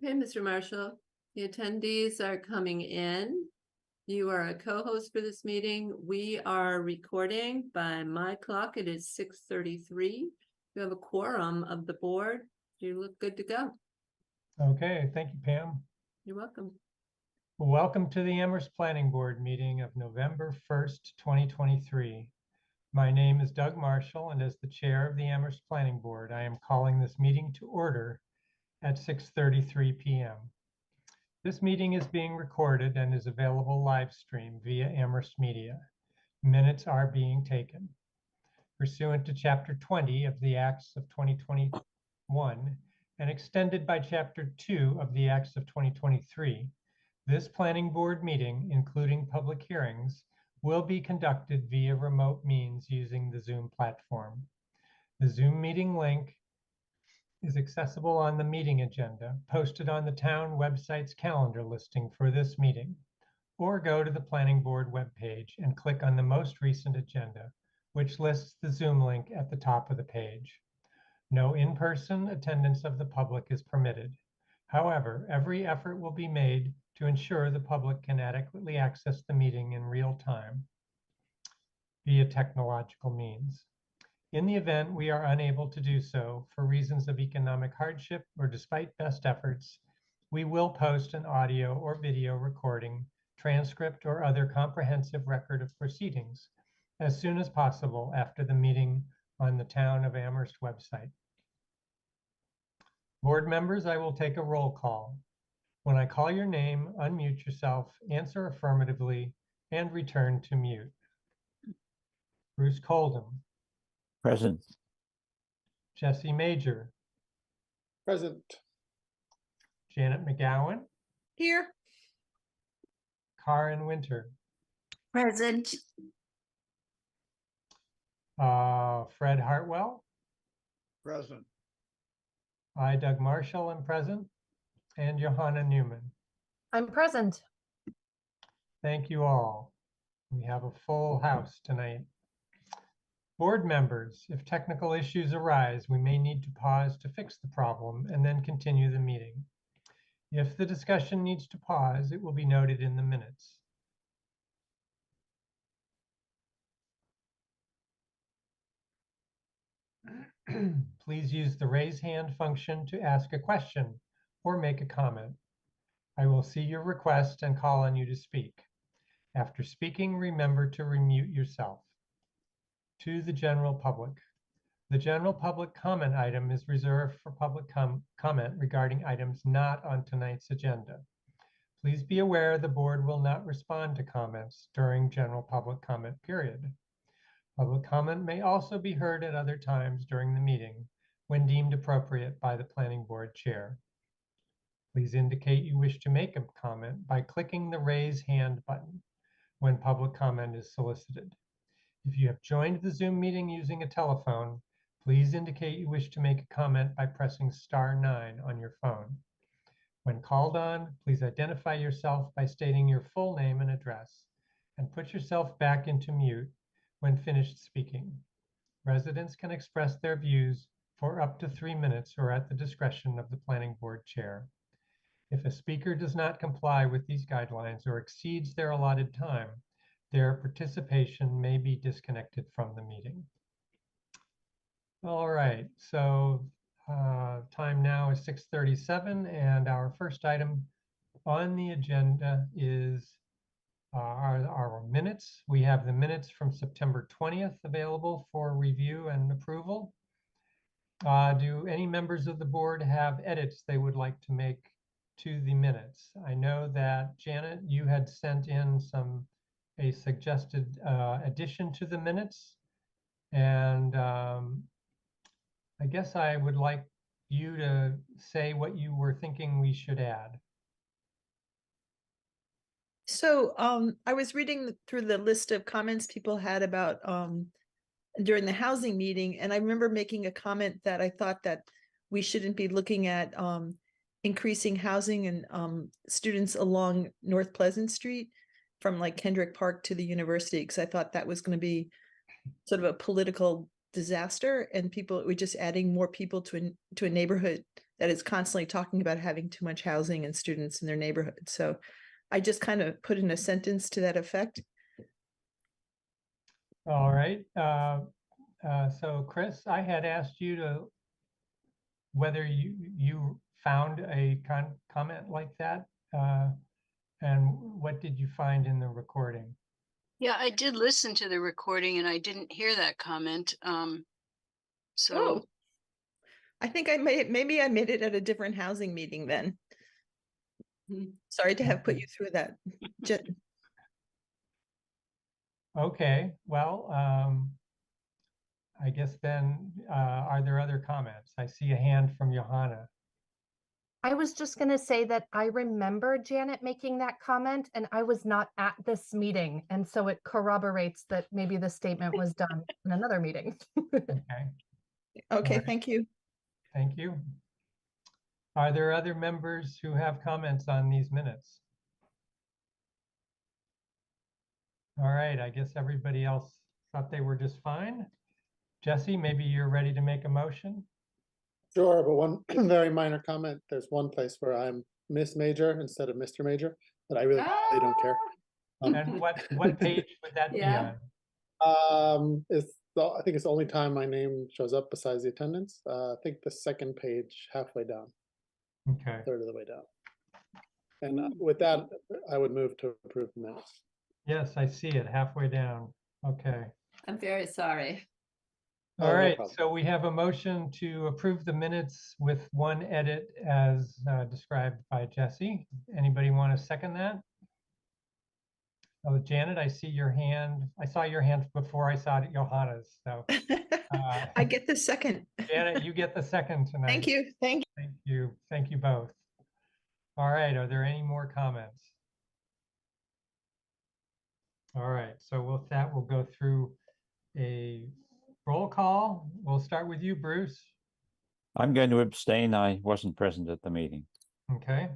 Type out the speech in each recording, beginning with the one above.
Okay, Mr. Marshall, the attendees are coming in. You are a co-host for this meeting. We are recording. By my clock, it is 6:33. You have a quorum of the board. You look good to go. Okay, thank you, Pam. You're welcome. Welcome to the Amherst Planning Board meeting of November 1st, 2023. My name is Doug Marshall, and as the chair of the Amherst Planning Board, I am calling this meeting to order at 6:33 p.m. This meeting is being recorded and is available live stream via Amherst Media. Minutes are being taken. Pursuant to Chapter 20 of the Acts of 2021 and extended by Chapter 2 of the Acts of 2023, this planning board meeting, including public hearings, will be conducted via remote means using the Zoom platform. The Zoom meeting link is accessible on the meeting agenda posted on the town website's calendar listing for this meeting, or go to the planning board webpage and click on the most recent agenda, which lists the Zoom link at the top of the page. No in-person attendance of the public is permitted. However, every effort will be made to ensure the public can adequately access the meeting in real time via technological means. In the event we are unable to do so for reasons of economic hardship or despite best efforts, we will post an audio or video recording, transcript, or other comprehensive record of proceedings as soon as possible after the meeting on the Town of Amherst website. Board members, I will take a roll call. When I call your name, unmute yourself, answer affirmatively, and return to mute. Bruce Coldham. Present. Jesse Major. Present. Janet McGowan. Here. Karen Winter. Present. Fred Hartwell. Present. I, Doug Marshall, am present. And Johanna Newman. I'm present. Thank you all. We have a full house tonight. Board members, if technical issues arise, we may need to pause to fix the problem and then continue the meeting. If the discussion needs to pause, it will be noted in the minutes. Please use the raise hand function to ask a question or make a comment. I will see your request and call on you to speak. After speaking, remember to remute yourself. To the general public. The general public comment item is reserved for public comment regarding items not on tonight's agenda. Please be aware the board will not respond to comments during general public comment period. Public comment may also be heard at other times during the meeting when deemed appropriate by the planning board chair. Please indicate you wish to make a comment by clicking the raise hand button when public comment is solicited. If you have joined the Zoom meeting using a telephone, please indicate you wish to make a comment by pressing *9 on your phone. When called on, please identify yourself by stating your full name and address, and put yourself back into mute when finished speaking. Residents can express their views for up to 3 minutes or at the discretion of the planning board chair. If a speaker does not comply with these guidelines or exceeds their allotted time, their participation may be disconnected from the meeting. All right, so time now is 6:37, and our first item on the agenda is our minutes. We have the minutes from September 20th available for review and approval. Do any members of the board have edits they would like to make to the minutes? I know that Janet, you had sent in a suggested addition to the minutes, and I guess I would like you to say what you were thinking we should add. So I was reading through the list of comments people had about during the housing meeting, and I remember making a comment that I thought that we shouldn't be looking at increasing housing and students along North Pleasant Street from like Kendrick Park to the university, because I thought that was going to be sort of a political disaster, and people were just adding more people to a neighborhood that is constantly talking about having too much housing and students in their neighborhood. So I just kind of put in a sentence to that effect. All right. So Chris, I had asked you to whether you found a comment like that, and what did you find in the recording? Yeah, I did listen to the recording and I didn't hear that comment. So Oh, I think I maybe I made it at a different housing meeting then. Hmm. Sorry to have put you through that. Okay, well, I guess then, are there other comments? I see a hand from Johanna. I was just going to say that I remember Janet making that comment and I was not at this meeting. And so it corroborates that maybe the statement was done in another meeting. Okay, Okay, right. thank you. thank you. Are there other members who have comments on these minutes? All right, I guess everybody else thought they were just fine. Jesse, maybe you're ready to make a motion? Sure, but one very minor comment. There's one place where I'm Miss Major instead of Mr. Major, but I really don't care. And what page would that be Yeah. on? I think it's the only time my name shows up besides the attendance. I think the second page, halfway down, Okay, third of the way down. And with that, I would move to approve the minutes. yes, I see it halfway down. Okay. I'm very sorry. Oh, All no right, problem. so we have a motion to approve the minutes with one edit as described by Jesse. Anybody want to second that? Oh, Janet, I see your hand. I saw your hand before I saw Johanna's. So I get the second. Janet, you get the second tonight. Thank you. Thank Thank you. Thank you both. All right, are there any more comments? All right, so with that, we'll go through a roll call. We'll start with you, Bruce. I'm going to abstain. I wasn't present at the meeting. Okay.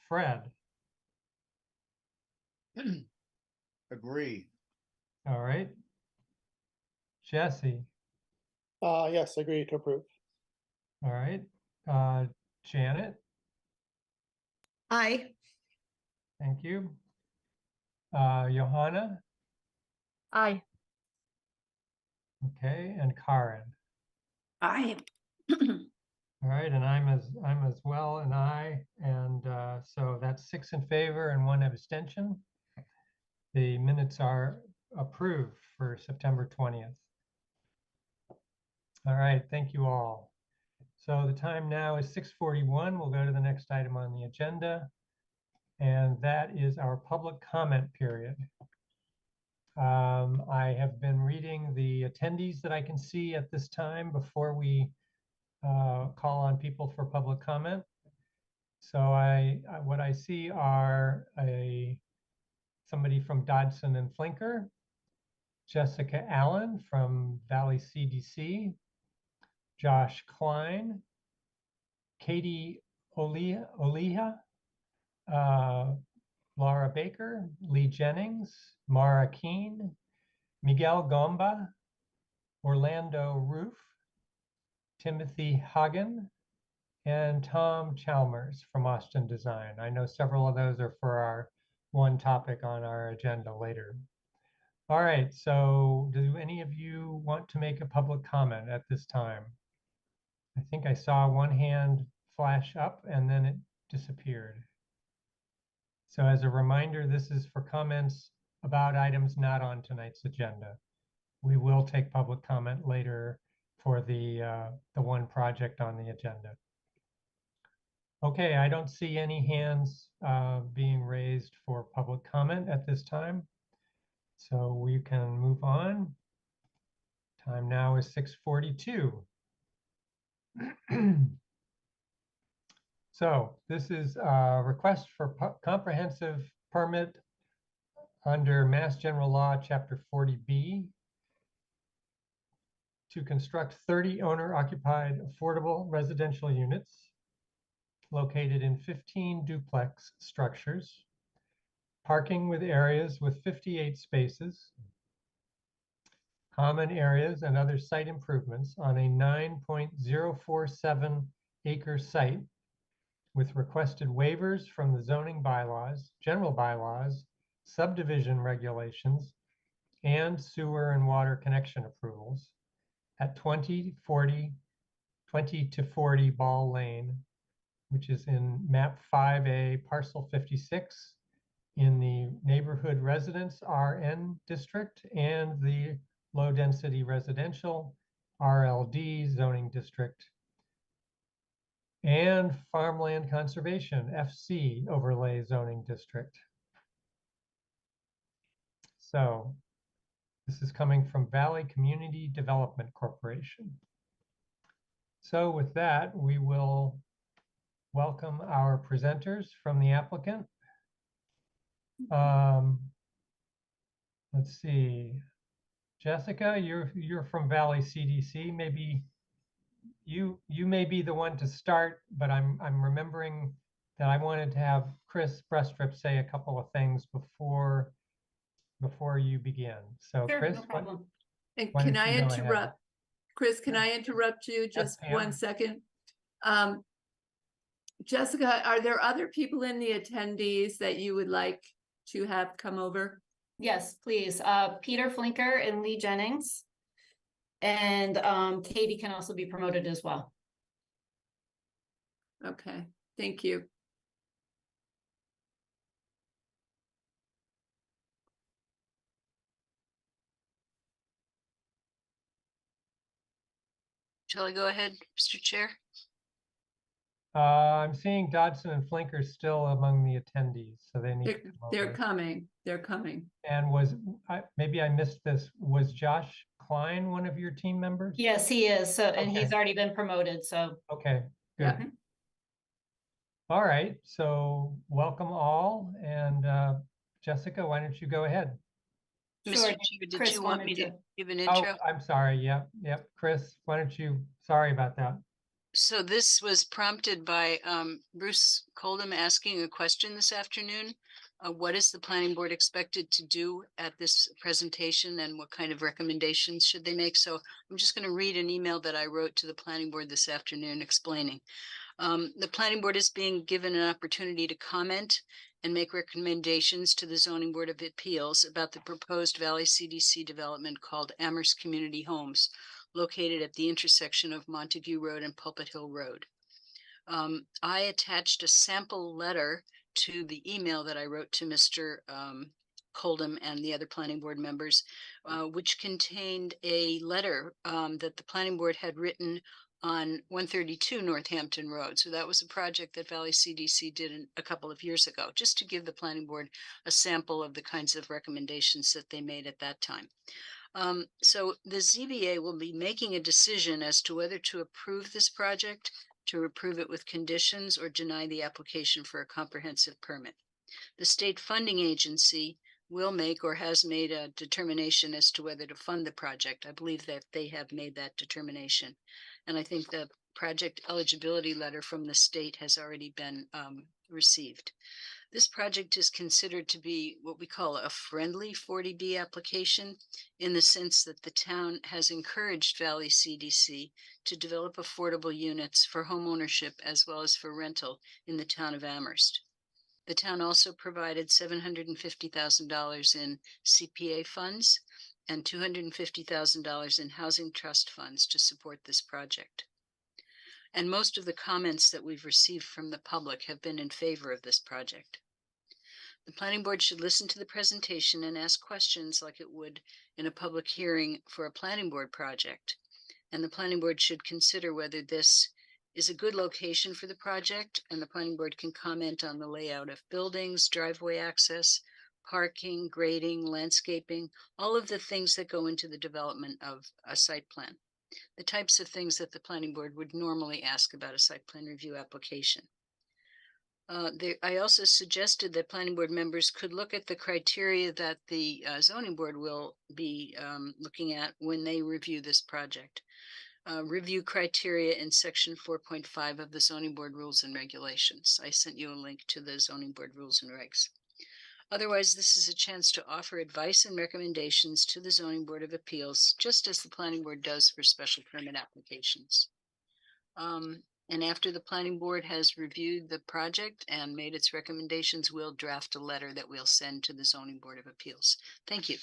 Fred. Agree. All right. Jesse. Yes, agree to approve. All right. Janet. Aye. Thank you. Johanna. Aye. Okay, and Karen. I. All right, and I'm as well, and so that's 6 in favor and 1 abstention. The minutes are approved for September 20th. All right, thank you all. So the time now is 6:41. We'll go to the next item on the agenda, and that is our public comment period. I have been reading the attendees that I can see at this time before we call on people for public comment. So what I see are somebody from Dodson and Flinker, Jessica Allen from Valley CDC, Josh Klein, Katie Oliha, Laura Baker, Lee Jennings, Mara Keene, Miguel Gomba, Orlando Roof, Timothy Hagen, and Tom Chalmers from Austin Design. I know several of those are for our one topic on our agenda later. All right, so do any of you want to make a public comment at this time? I think I saw one hand flash up and then it disappeared. So as a reminder, this is for comments about items not on tonight's agenda. We will take public comment later for the one project on the agenda. Okay, I don't see any hands being raised for public comment at this time. So we can move on. Time now is 6:42. So this is a request for comprehensive permit under Mass General Law, Chapter 40B, to construct 30 owner-occupied affordable residential units located in 15 duplex structures, parking with areas with 58 spaces, common areas and other site improvements on a 9.047 acre site with requested waivers from the zoning bylaws, general bylaws, subdivision regulations, and sewer and water connection approvals at 20 to 40 Ball Lane, which is in map 5A, parcel 56, in the neighborhood residence RN district and the low density residential RLD zoning district, and farmland conservation FC overlay zoning district. So this is coming from Valley Community Development Corporation. So with that, we will welcome our presenters from the applicant. Let's see, Jessica, you're from Valley CDC. Maybe you may be the one to start, but I'm remembering that I wanted to have Chris Brestrup say a couple of things before you begin. So Sure, Chris, no problem. And why can don't I you go ahead? interrupt? Chris, can I interrupt you just Pam. 1 second? Jessica, are there other people in the attendees that you would like to have come over? Yes, please. Peter Flinker and Lee Jennings. And Katie can also be promoted as well. Okay, thank you. Shall I go ahead, Mr. Chair? I'm seeing Dodson and Flinker still among the attendees, so they need to come They're over. coming, they're coming. And maybe I missed this, was Josh Klein one of your team members? Yes, he is. So, and he's Okay. already been promoted. So, Okay, good. Yeah. All right, so welcome all. And Jessica, why don't you go ahead? Mr. sure. Chair, did Chris you want wanted me to to- give an Oh, intro? I'm sorry. Yep. Chris, why don't you, sorry about that. So this was prompted by Bruce Coldham asking a question this afternoon. What is the planning board expected to do at this presentation and what kind of recommendations should they make? So I'm just going to read an email that I wrote to the planning board this afternoon explaining. The planning board is being given an opportunity to comment and make recommendations to the Zoning Board of Appeals about the proposed Valley CDC development called Amherst Community Homes, located at the intersection of Montague Road and Pulpit Hill Road. I attached a sample letter to the email that I wrote to Mr. Coldham and the other planning board members, which contained a letter that the planning board had written on 132 Northampton Road. So that was a project that Valley CDC did a couple of years ago, just to give the planning board a sample of the kinds of recommendations that they made at that time. So the ZBA will be making a decision as to whether to approve this project, to approve it with conditions, or deny the application for a comprehensive permit. The state funding agency will make or has made a determination as to whether to fund the project. I believe that they have made that determination. And I think the project eligibility letter from the state has already been received. This project is considered to be what we call a friendly 40B application, in the sense that the town has encouraged Valley CDC to develop affordable units for home ownership as well as for rental in the town of Amherst. The town also provided $750,000 in CPA funds and $250,000 in housing trust funds to support this project. And most of the comments that we've received from the public have been in favor of this project. The planning board should listen to the presentation and ask questions like it would in a public hearing for a planning board project. And the planning board should consider whether this is a good location for the project, and the planning board can comment on the layout of buildings, driveway access, parking, grading, landscaping, all of the things that go into the development of a site plan. The types of things that the planning board would normally ask about a site plan review application. I also suggested that planning board members could look at the criteria that the zoning board will be looking at when they review this project. Review criteria in section 4.5 of the zoning board rules and regulations. I sent you a link to the zoning board rules and regs. Otherwise, this is a chance to offer advice and recommendations to the Zoning Board of Appeals, just as the Planning Board does for special permit applications. And after the Planning Board has reviewed the project and made its recommendations, we'll draft a letter that we'll send to the Zoning Board of Appeals. Thank you.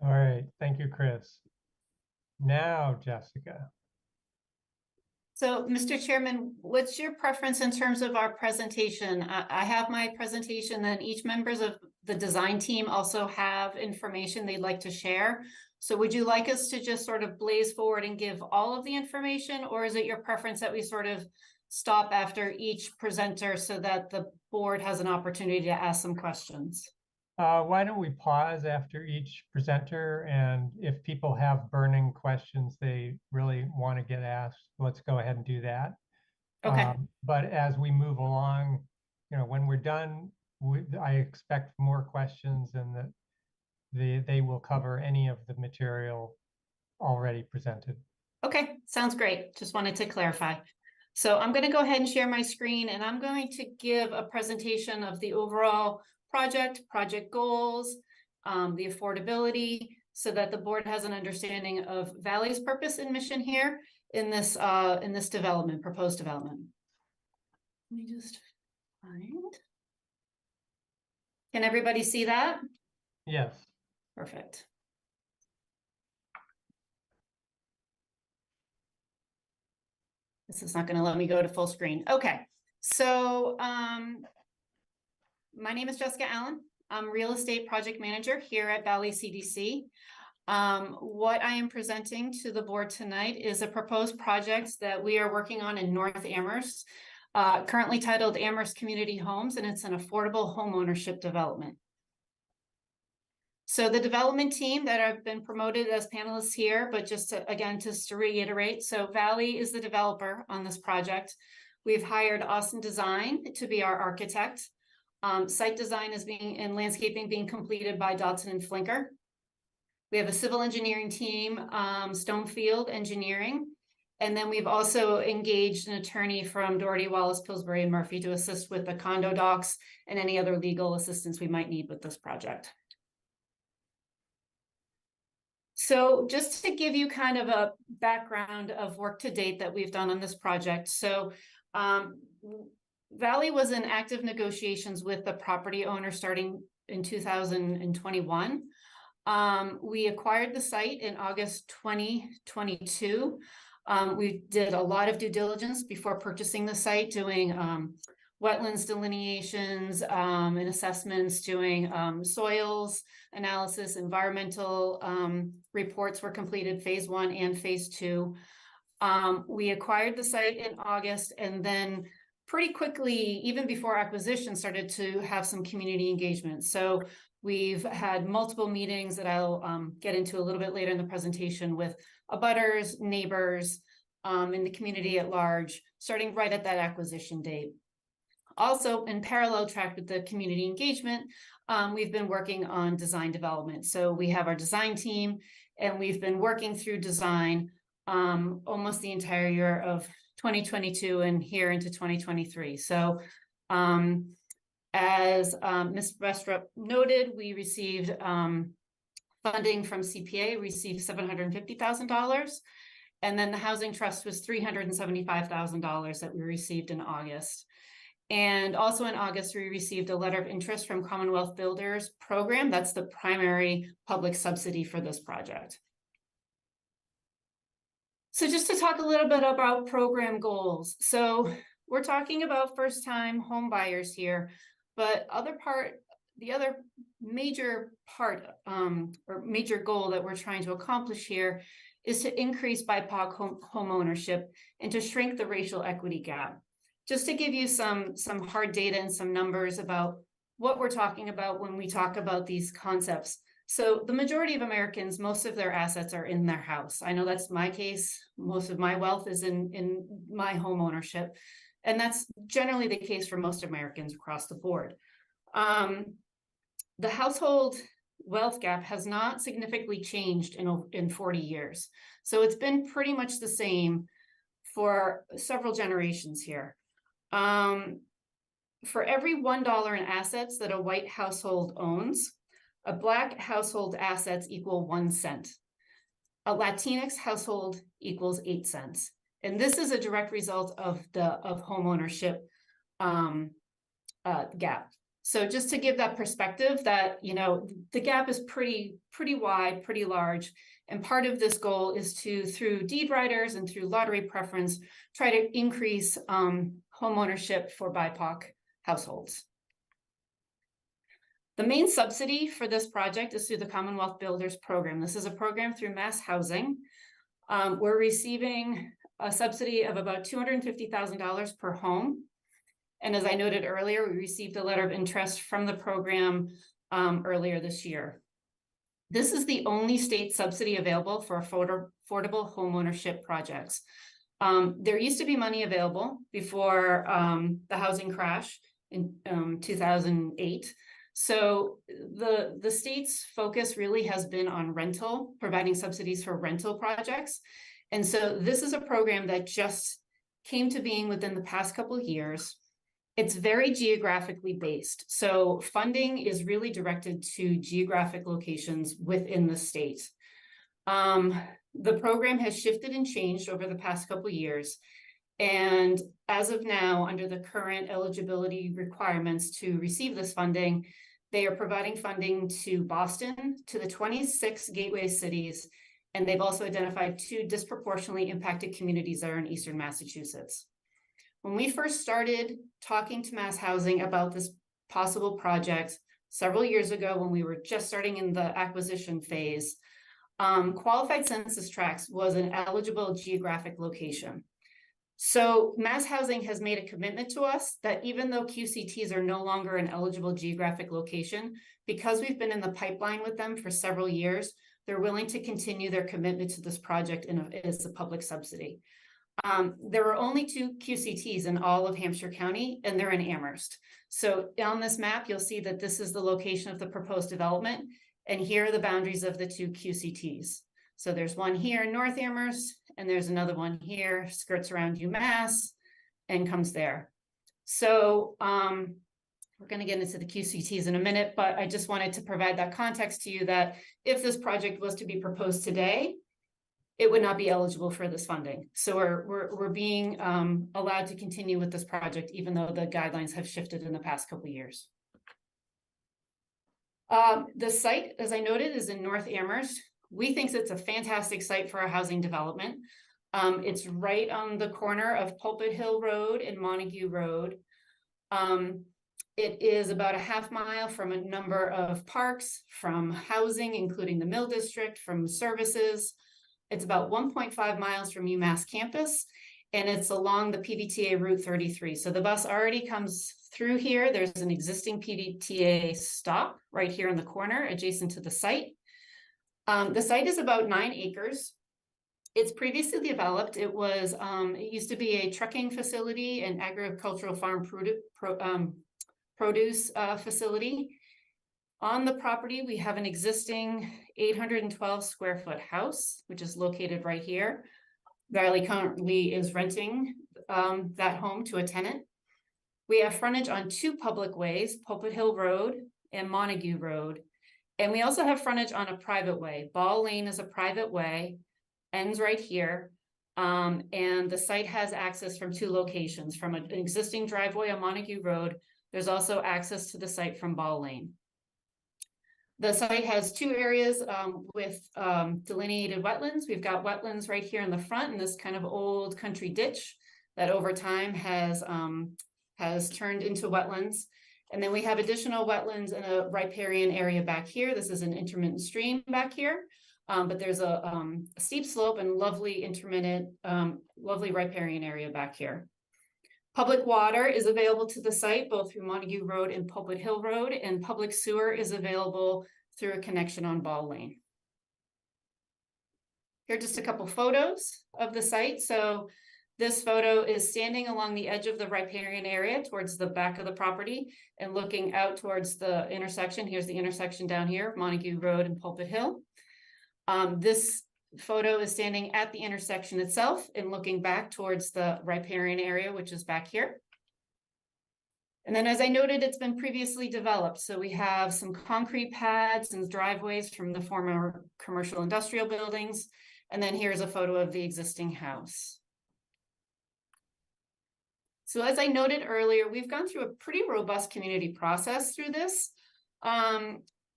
All right, thank you, Chris. Now, Jessica. So, Mr. Chairman, what's your preference in terms of our presentation? I have my presentation, then each members of the design team also have information they'd like to share. So would you like us to just sort of blaze forward and give all of the information, or is it your preference that we sort of stop after each presenter so that the board has an opportunity to ask some questions? Why don't we pause after each presenter, and if people have burning questions they really want to get asked, let's go ahead and do that. Okay. But as we move along, when we're done, I expect more questions, and that they will cover any of the material already presented. Okay, sounds great. Just wanted to clarify. So I'm going to go ahead and share my screen, and I'm going to give a presentation of the overall project goals, the affordability, so that the board has an understanding of Valley's purpose and mission here in this development, proposed development. Let me just find. Can everybody see that? Yes. Perfect. This is not going to let me go to full screen. Okay, so my name is Jessica Allen. I'm real estate project manager here at Valley CDC. What I am presenting to the board tonight is a proposed project that we are working on in North Amherst, currently titled Amherst Community Homes, and it's an affordable home ownership development. So the development team that have been promoted as panelists here, but just to reiterate, so Valley is the developer on this project. We've hired Austin Design to be our architect. Site design is and landscaping being completed by Dodson and Flinker. We have a civil engineering team, Stonefield Engineering. And then we've also engaged an attorney from Doherty, Wallace, Pillsbury, and Murphy to assist with the condo docs and any other legal assistance we might need with this project. So just to give you kind of a background of work to date that we've done on this project. So Valley was in active negotiations with the property owner starting in 2021. We acquired the site in August 2022. We did a lot of due diligence before purchasing the site, doing wetlands delineations and assessments, doing soils analysis, environmental reports were completed, phase 1 and phase 2. We acquired the site in August, and then pretty quickly, even before acquisition, started to have some community engagement. So we've had multiple meetings that I'll get into a little bit later in the presentation with abutters, neighbors, in the community at large, starting right at that acquisition date. Also, in parallel track with the community engagement, we've been working on design development. So we have our design team, and we've been working through design almost the entire year of 2022 and here into 2023. So as Ms. Restrup noted, we received funding from CPA, received $750,000. And then the Housing Trust was $375,000 that we received in August. And also in August, we received a letter of interest from Commonwealth Builders Program. That's the primary public subsidy for this project. So just to talk a little bit about program goals. So we're talking about first-time home buyers here, but the other major part or major goal that we're trying to accomplish here is to increase BIPOC home ownership and to shrink the racial equity gap. Just to give you some hard data and some numbers about what we're talking about when we talk about these concepts. So the majority of Americans, most of their assets are in their house. I know that's my case. Most of my wealth is in my home ownership. And that's generally the case for most Americans across the board. The household wealth gap has not significantly changed in 40 years. So it's been pretty much the same for several generations here. for every $1 in assets that a white household owns, a Black household assets equal 1 cent. A Latinx household equals 8 cents. And this is a direct result of homeownership gap. So just to give that perspective that, you know, the gap is pretty wide, pretty large. And part of this goal is to, through deed writers and through lottery preference, try to increase homeownership for BIPOC households. The main subsidy for this project is through the Commonwealth Builders Program. This is a program through Mass Housing. We're receiving a subsidy of about $250,000 per home. And as I noted earlier, we received a letter of interest from the program earlier this year. This is the only state subsidy available for affordable homeownership projects. There used to be money available before the housing crash in 2008. So the state's focus really has been on rental, providing subsidies for rental projects. And so this is a program that just came to being within the past couple of years. It's very geographically based. So funding is really directed to geographic locations within the state. The program has shifted and changed over the past couple of years. And as of now, under the current eligibility requirements to receive this funding, they are providing funding to Boston, to the 26 gateway cities, and they've also identified 2 disproportionately impacted communities that are in Eastern Massachusetts. When we first started talking to Mass Housing about this possible project several years ago, when we were just starting in the acquisition phase, qualified census tracts was an eligible geographic location. So Mass Housing has made a commitment to us that even though QCTs are no longer an eligible geographic location, because we've been in the pipeline with them for several years, they're willing to continue their commitment to this project as a public subsidy. There are only 2 QCTs in all of Hampshire County, and they're in Amherst. So on this map, you'll see that this is the location of the proposed development, and here are the boundaries of the 2 QCTs. So there's one here in North Amherst, and there's another one here, skirts around UMass, and comes there. So we're going to get into the QCTs in a minute, but I just wanted to provide that context to you that if this project was to be proposed today, it would not be eligible for this funding. So we're being allowed to continue with this project, even though the guidelines have shifted in the past couple of years. The site, as I noted, is in North Amherst. We think it's a fantastic site for a housing development. It's right on the corner of Pulpit Hill Road and Montague Road. It is about a half mile from a number of parks, from housing, including the Mill District, from services. It's about 1.5 miles from UMass campus, and it's along the PVTA Route 33. So the bus already comes through here. There's an existing PVTA stop right here in the corner adjacent to the site. The site is about 9 acres. It's previously developed. It was, it used to be a trucking facility and agricultural farm produce facility. On the property, we have an existing 812 square foot house, which is located right here. Riley currently is renting that home to a tenant. We have frontage on 2 public ways, Pulpit Hill Road and Montague Road. And we also have frontage on a private way. Ball Lane is a private way, ends right here. And the site has access from 2 locations, from an existing driveway on Montague Road. There's also access to the site from Ball Lane. The site has 2 areas with delineated wetlands. We've got wetlands right here in the front in this kind of old country ditch that over time has turned into wetlands. And then we have additional wetlands in a riparian area back here. This is an intermittent stream back here, but there's a steep slope and lovely intermittent, lovely riparian area back here. Public water is available to the site, both through Montague Road and Pulpit Hill Road, and public sewer is available through a connection on Ball Lane. Here are just a couple photos of the site. So this photo is standing along the edge of the riparian area towards the back of the property and looking out towards the intersection. Here's the intersection down here, Montague Road and Pulpit Hill. This photo is standing at the intersection itself and looking back towards the riparian area, which is back here. And then, as I noted, it's been previously developed. So we have some concrete pads and driveways from the former commercial industrial buildings. And then here's a photo of the existing house. So as I noted earlier, we've gone through a pretty robust community process through this.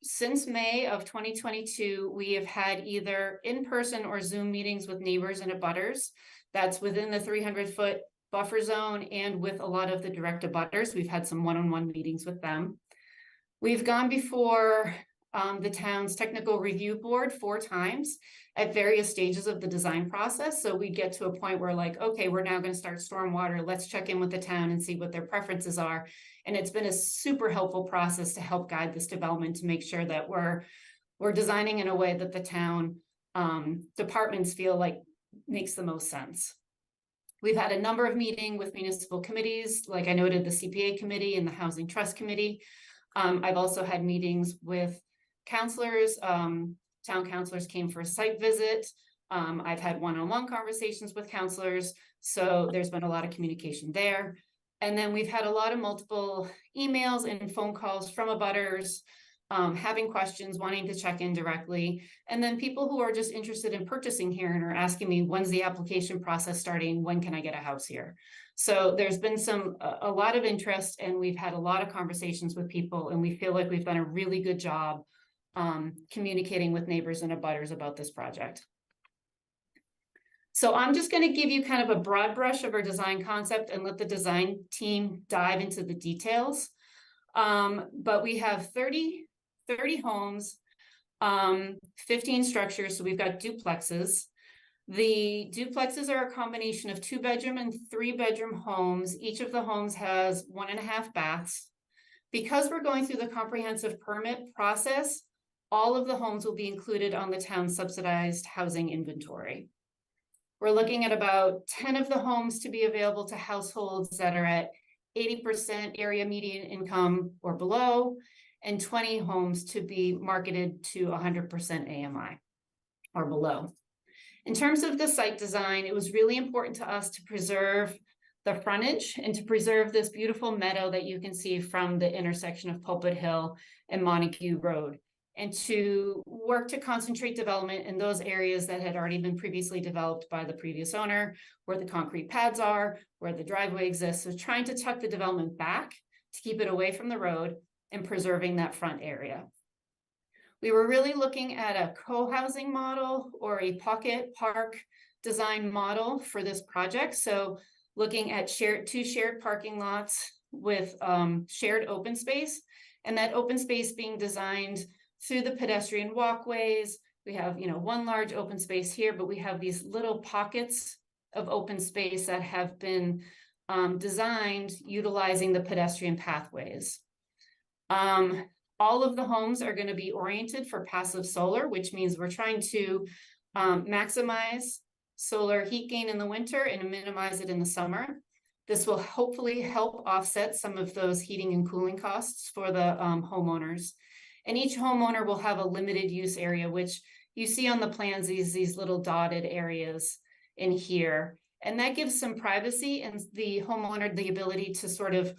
Since May of 2022, we have had either in-person or Zoom meetings with neighbors and abutters. That's within the 300-foot buffer zone and with a lot of the direct abutters. We've had some one-on-one meetings with them. We've gone before the town's technical review board 4 times at various stages of the design process. So we get to a point where like, okay, we're now going to start stormwater. Let's check in with the town and see what their preferences are. And it's been a super helpful process to help guide this development to make sure that we're designing in a way that the town departments feel like makes the most sense. We've had a number of meetings with municipal committees, like I noted, the CPA committee and the Housing Trust Committee. I've also had meetings with counselors. Town counselors came for a site visit. I've had one-on-one conversations with counselors. So there's been a lot of communication there. And then we've had a lot of multiple emails and phone calls from abutters, having questions, wanting to check in directly. And then people who are just interested in purchasing here and are asking me, when's the application process starting? When can I get a house here? So there's been a lot of interest, and we've had a lot of conversations with people, and we feel like we've done a really good job communicating with neighbors and abutters about this project. So I'm just going to give you kind of a broad brush of our design concept and let the design team dive into the details. But we have 30 homes, 15 structures. So we've got duplexes. The duplexes are a combination of 2-bedroom and 3-bedroom homes. Each of the homes has 1.5 baths. Because we're going through the comprehensive permit process, all of the homes will be included on the town's subsidized housing inventory. We're looking at about 10 of the homes to be available to households that are at 80% area median income or below, and 20 homes to be marketed to 100% AMI or below. In terms of the site design, it was really important to us to preserve the frontage and to preserve this beautiful meadow that you can see from the intersection of Pulpit Hill and Montague Road, and to work to concentrate development in those areas that had already been previously developed by the previous owner, where the concrete pads are, where the driveway exists. So trying to tuck the development back to keep it away from the road and preserving that front area. We were really looking at a co-housing model or a pocket park design model for this project. So looking at two shared parking lots with shared open space, and that open space being designed through the pedestrian walkways. We have, one large open space here, but we have these little pockets of open space that have been designed utilizing the pedestrian pathways. All of the homes are going to be oriented for passive solar, which means we're trying to maximize solar heat gain in the winter and minimize it in the summer. This will hopefully help offset some of those heating and cooling costs for the homeowners. And each homeowner will have a limited use area, which you see on the plans, these little dotted areas in here. And that gives some privacy and the homeowner the ability to sort of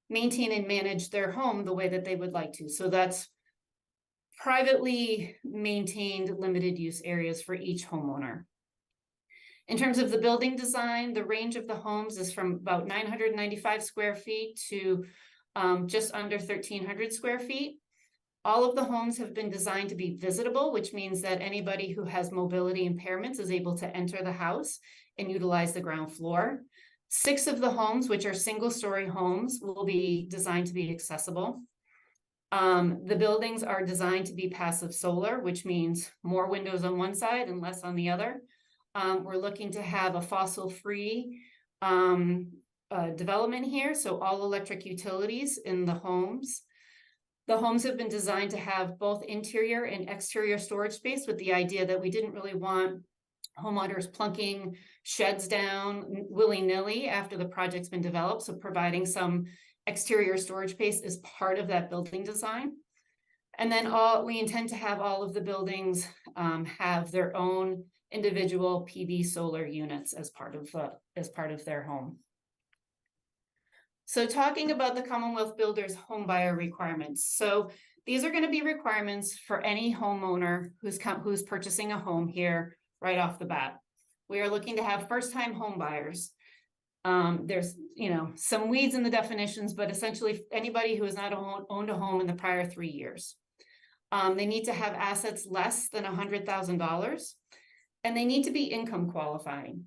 maintain and manage their home the way that they would like to. So that's privately maintained limited use areas for each homeowner. In terms of the building design, the range of the homes is from about 995 square feet to just under 1,300 square feet. All of the homes have been designed to be visitable, which means that anybody who has mobility impairments is able to enter the house and utilize the ground floor. 6 of the homes, which are single-story homes, will be designed to be accessible. The buildings are designed to be passive solar, which means more windows on one side and less on the other. We're looking to have a fossil-free development here, so all electric utilities in the homes. The homes have been designed to have both interior and exterior storage space, with the idea that we didn't really want homeowners plunking sheds down willy-nilly after the project's been developed. So providing some exterior storage space is part of that building design. And then we intend to have all of the buildings have their own individual PV solar units as part of their home. So talking about the Commonwealth Builders home buyer requirements. So these are going to be requirements for any homeowner who's purchasing a home here right off the bat. We are looking to have first-time home buyers. There's, some weeds in the definitions, but essentially anybody who has not owned a home in the prior 3 years. They need to have assets less than $100,000, and they need to be income qualifying.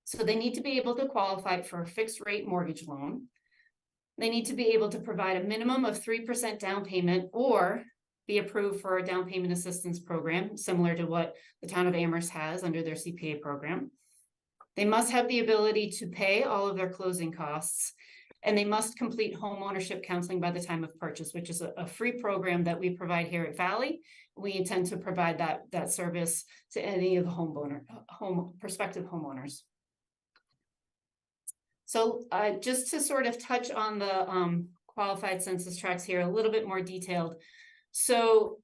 So they need to be able to qualify for a fixed rate mortgage loan. They need to be able to provide a minimum of 3% down payment or be approved for a down payment assistance program, similar to what the town of Amherst has under their CPA program. They must have the ability to pay all of their closing costs, and they must complete home ownership counseling by the time of purchase, which is a free program that we provide here at Valley. We intend to provide that service to any of the prospective homeowners. So just to sort of touch on the qualified census tracts here, a little bit more detailed. So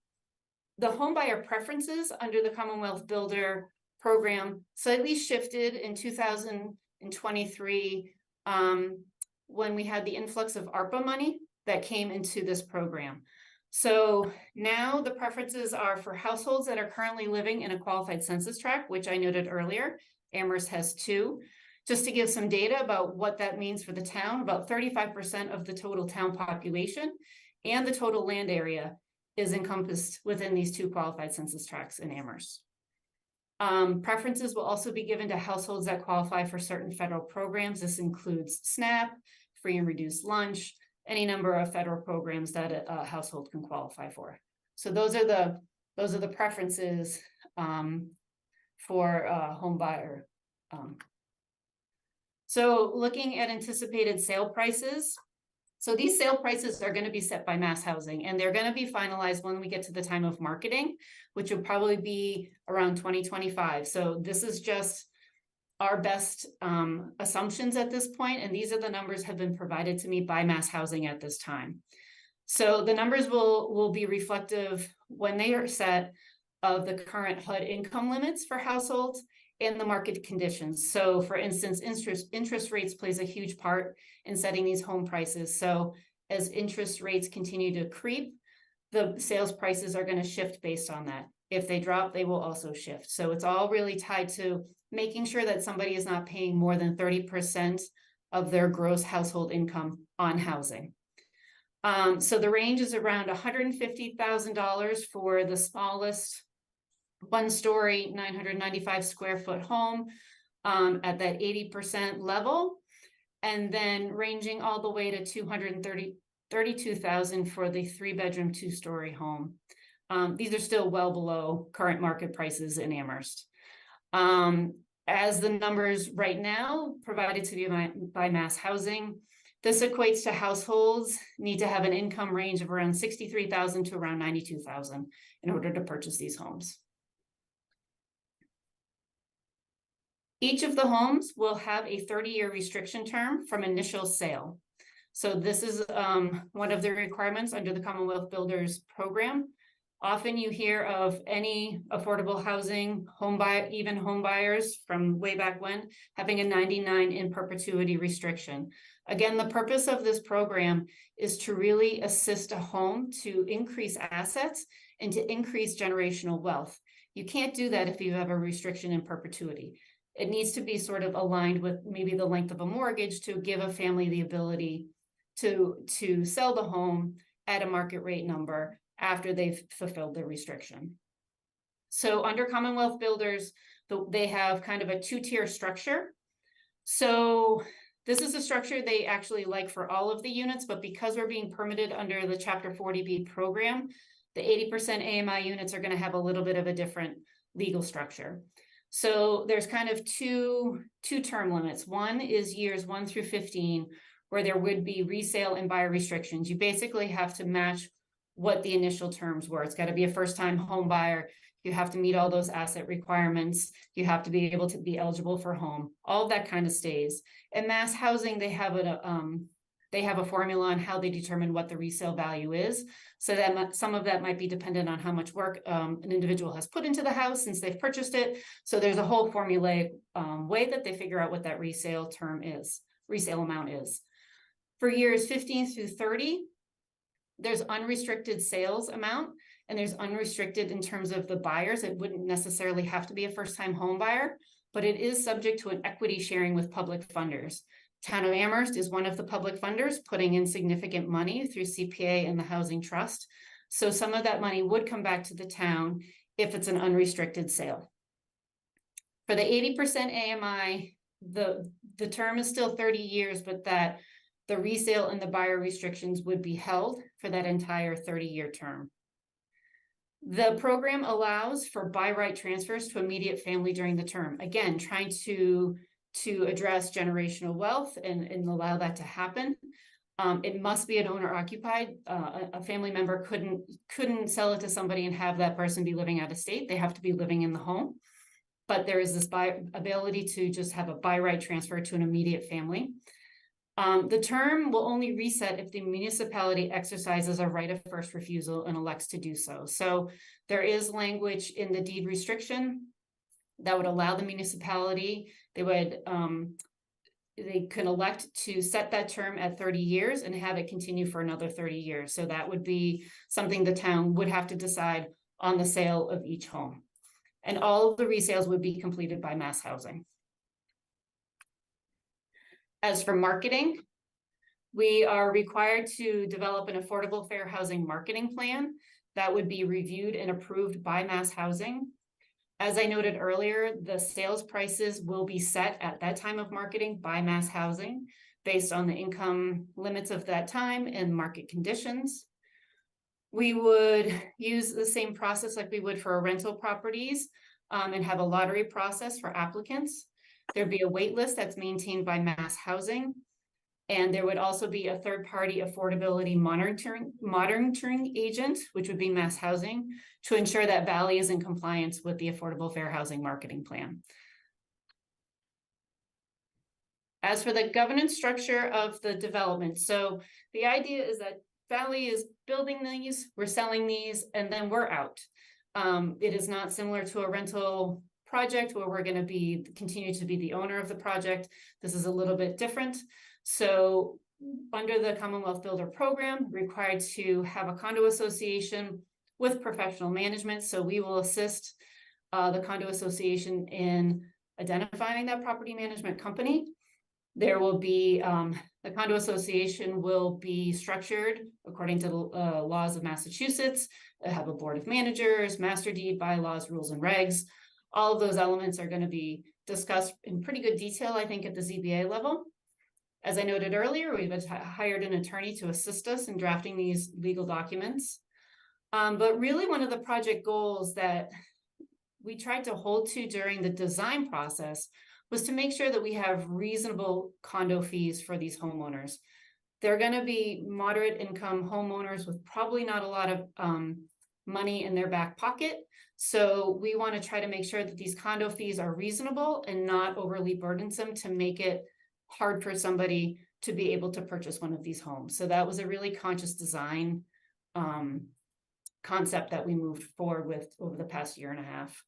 the homebuyer preferences under the Commonwealth Builder program slightly shifted in 2023 when we had the influx of ARPA money that came into this program. So now the preferences are for households that are currently living in a qualified census tract, which I noted earlier. Amherst has 2. Just to give some data about what that means for the town, about 35% of the total town population and the total land area is encompassed within these 2 qualified census tracts in Amherst. Preferences will also be given to households that qualify for certain federal programs. This includes SNAP, free and reduced lunch, any number of federal programs that a household can qualify for. So those are the preferences for home buyer. So looking at anticipated sale prices. So these sale prices are going to be set by Mass Housing, and they're going to be finalized when we get to the time of marketing, which will probably be around 2025. So this is just our best assumptions at this point, and these are the numbers have been provided to me by Mass Housing at this time. So the numbers will be reflective when they are set of the current HUD income limits for households and the market conditions. So for instance, interest rates plays a huge part in setting these home prices. So as interest rates continue to creep, the sales prices are going to shift based on that. If they drop, they will also shift. So it's all really tied to making sure that somebody is not paying more than 30% of their gross household income on housing. So the range is around $150,000 for the smallest 1-story, 995 square foot home at that 80% level, and then ranging all the way to $232,000 for the 3-bedroom, 2-story home. These are still well below current market prices in Amherst. As the numbers right now provided to you by Mass Housing, this equates to households need to have an income range of around $63,000 to around $92,000 in order to purchase these homes. Each of the homes will have a 30-year restriction term from initial sale. So this is one of the requirements under the Commonwealth Builders program. Often you hear of any affordable housing even home buyers from way back when having a 99 in perpetuity restriction. Again, the purpose of this program is to really assist a home to increase assets and to increase generational wealth. You can't do that if you have a restriction in perpetuity. It needs to be sort of aligned with maybe the length of a mortgage to give a family the ability to sell the home at a market rate number after they've fulfilled their restriction. So under Commonwealth Builders, they have kind of a 2-tier structure. So this is a structure they actually like for all of the units, but because we're being permitted under the Chapter 40B program, the 80% AMI units are going to have a little bit of a different legal structure. So there's kind of two term limits. One is years 1 through 15, where there would be resale and buyer restrictions. You basically have to match what the initial terms were. It's got to be a first-time home buyer. You have to meet all those asset requirements. You have to be able to be eligible for home. All of that kind of stays. And Mass Housing, they have a formula on how they determine what the resale value is. So that some of that might be dependent on how much work an individual has put into the house since they've purchased it. So there's a whole formulaic way that they figure out what that resale amount is. For years 15 through 30, there's unrestricted sales amount, and there's unrestricted in terms of the buyers. It wouldn't necessarily have to be a first-time home buyer, but it is subject to an equity sharing with public funders. Town of Amherst is one of the public funders, putting in significant money through CPA and the Housing Trust. So some of that money would come back to the town if it's an unrestricted sale. For the 80% AMI, the term is still 30 years, but that the resale and the buyer restrictions would be held for that entire 30-year term. The program allows for by right transfers to immediate family during the term. Again, trying to address generational wealth and allow that to happen. It must be an owner occupied. A family member couldn't sell it to somebody and have that person be living out of state. They have to be living in the home. But there is this ability to just have a by right transfer to an immediate family. The term will only reset if the municipality exercises a right of first refusal and elects to do so. So there is language in the deed restriction that would allow the municipality, they can elect to set that term at 30 years and have it continue for another 30 years. So that would be something the town would have to decide on the sale of each home. And all of the resales would be completed by Mass Housing. As for marketing, we are required to develop an affordable fair housing marketing plan that would be reviewed and approved by Mass Housing. As I noted earlier, the sales prices will be set at that time of marketing by Mass Housing based on the income limits of that time and market conditions. We would use the same process like we would for rental properties and have a lottery process for applicants. There'd be a wait list that's maintained by Mass Housing. And there would also be a third-party affordability monitoring agent, which would be Mass Housing, to ensure that Valley is in compliance with the Affordable Fair Housing Marketing Plan. As for the governance structure of the development, so the idea is that Valley is building these, we're selling these, and then we're out. It is not similar to a rental project where we're going to continue to be the owner of the project. This is a little bit different. So under the Commonwealth Builder Program, required to have a condo association with professional management. So we will assist the condo association in identifying that property management company. There will be, the condo association will be structured according to the laws of Massachusetts, have a board of managers, master deed, bylaws, rules and regs. All of those elements are going to be discussed in pretty good detail, I think, at the ZBA level. As I noted earlier, we've hired an attorney to assist us in drafting these legal documents. But really one of the project goals that we tried to hold to during the design process was to make sure that we have reasonable condo fees for these homeowners. They're going to be moderate income homeowners with probably not a lot of money in their back pocket. So we want to try to make sure that these condo fees are reasonable and not overly burdensome to make it hard for somebody to be able to purchase one of these homes. So that was a really conscious design concept that we moved forward with over the past year and a half.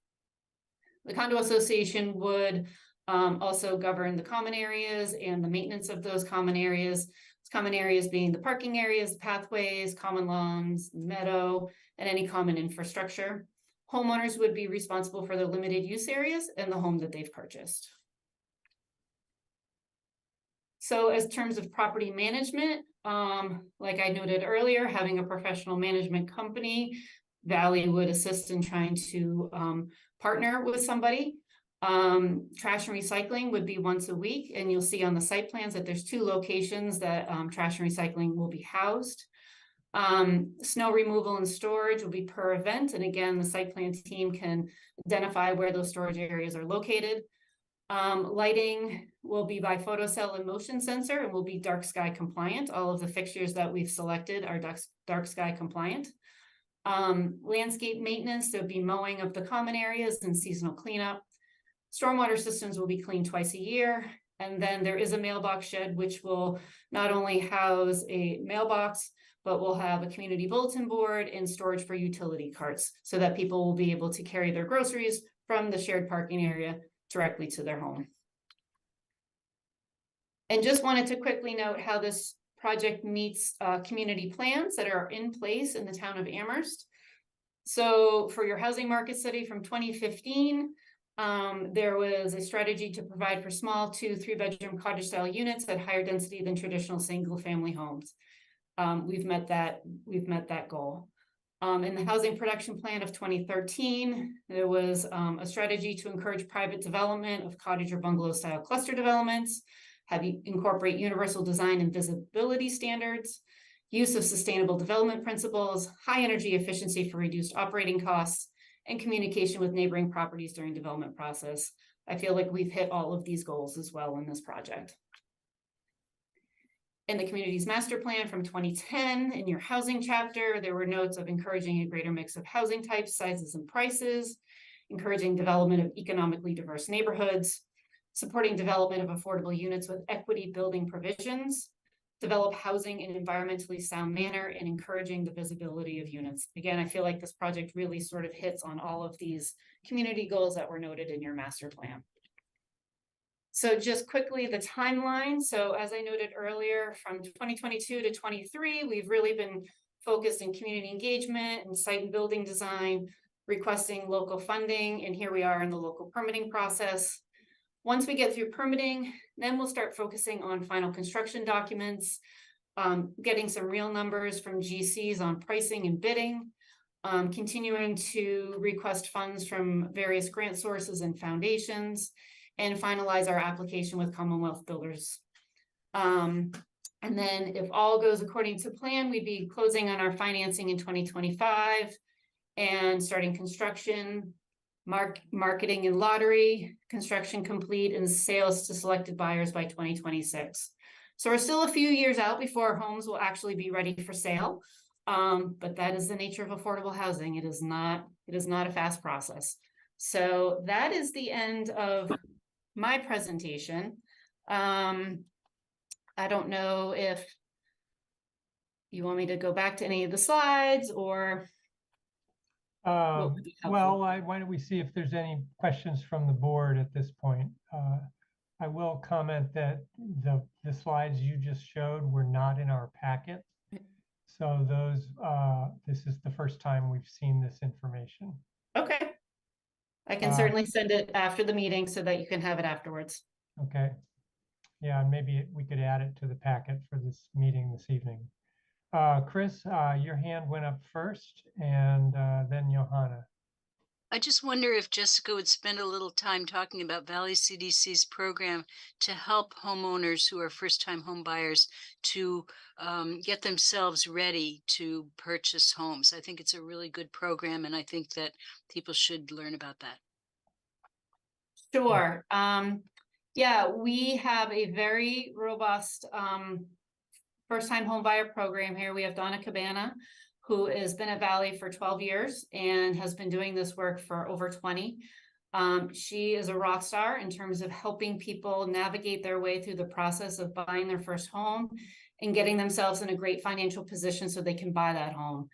The condo association would also govern the common areas and the maintenance of those common areas. Common areas being the parking areas, pathways, common lawns, meadow, and any common infrastructure. Homeowners would be responsible for the limited use areas and the home that they've purchased. So as terms of property management, like I noted earlier, having a professional management company, Valley would assist in trying to partner with somebody. Trash and recycling would be once a week, and you'll see on the site plans that there's 2 locations that trash and recycling will be housed. Snow removal and storage will be per event, and again, the site plan team can identify where those storage areas are located. Lighting will be by photocell and motion sensor and will be dark sky compliant. All of the fixtures that we've selected are dark sky compliant. Landscape maintenance, there'll be mowing of the common areas and seasonal cleanup. Stormwater systems will be cleaned twice a year. And then there is a mailbox shed, which will not only house a mailbox, but will have a community bulletin board and storage for utility carts so that people will be able to carry their groceries from the shared parking area directly to their home. And just wanted to quickly note how this project meets community plans that are in place in the town of Amherst. So for your housing market study from 2015, there was a strategy to provide for small 2-3 bedroom cottage style units at higher density than traditional single family homes. We've met that goal. In the housing production plan of 2013, there was a strategy to encourage private development of cottage or bungalow style cluster developments, have you incorporate universal design and visibility standards, use of sustainable development principles, high energy efficiency for reduced operating costs, and communication with neighboring properties during development process. I feel like we've hit all of these goals as well in this project. In the community's master plan from 2010, in your housing chapter, there were notes of encouraging a greater mix of housing types, sizes, and prices, encouraging development of economically diverse neighborhoods, supporting development of affordable units with equity building provisions, develop housing in an environmentally sound manner, and encouraging the visibility of units. Again, I feel like this project really sort of hits on all of these community goals that were noted in your master plan. So just quickly, the timeline. So as I noted earlier, from 2022 to 23, we've really been focused in community engagement and site and building design, requesting local funding, and here we are in the local permitting process. Once we get through permitting, then we'll start focusing on final construction documents, getting some real numbers from GCs on pricing and bidding, continuing to request funds from various grant sources and foundations, and finalize our application with Commonwealth Builders. And then if all goes according to plan, we'd be closing on our financing in 2025 and starting construction, marketing and lottery, construction complete, and sales to selected buyers by 2026. So we're still a few years out before homes will actually be ready for sale. But that is the nature of affordable housing. It is not a fast process. So that is the end of my presentation. I don't know if you want me to go back to any of the slides or what would be helpful? Well, why don't we see if there's any questions from the board at this point? I will comment that the slides you just showed were not in our packet. So this is the first time we've seen this information. Okay. I can certainly send it after the meeting so that you can have it afterwards. Okay. Yeah, and maybe we could add it to the packet for this meeting this evening. Chris, your hand went up first, and then Johanna. I just wonder if Jessica would spend a little time talking about Valley CDC's program to help homeowners who are first-time home buyers to get themselves ready to purchase homes. I think it's a really good program, and I think that people should learn about that. Sure. Yeah, we have a very robust first-time home buyer program here. We have Donna Cabana, who has been at Valley for 12 years and has been doing this work for over 20. She is a rock star in terms of helping people navigate their way through the process of buying their first home and getting themselves in a great financial position so they can buy that home.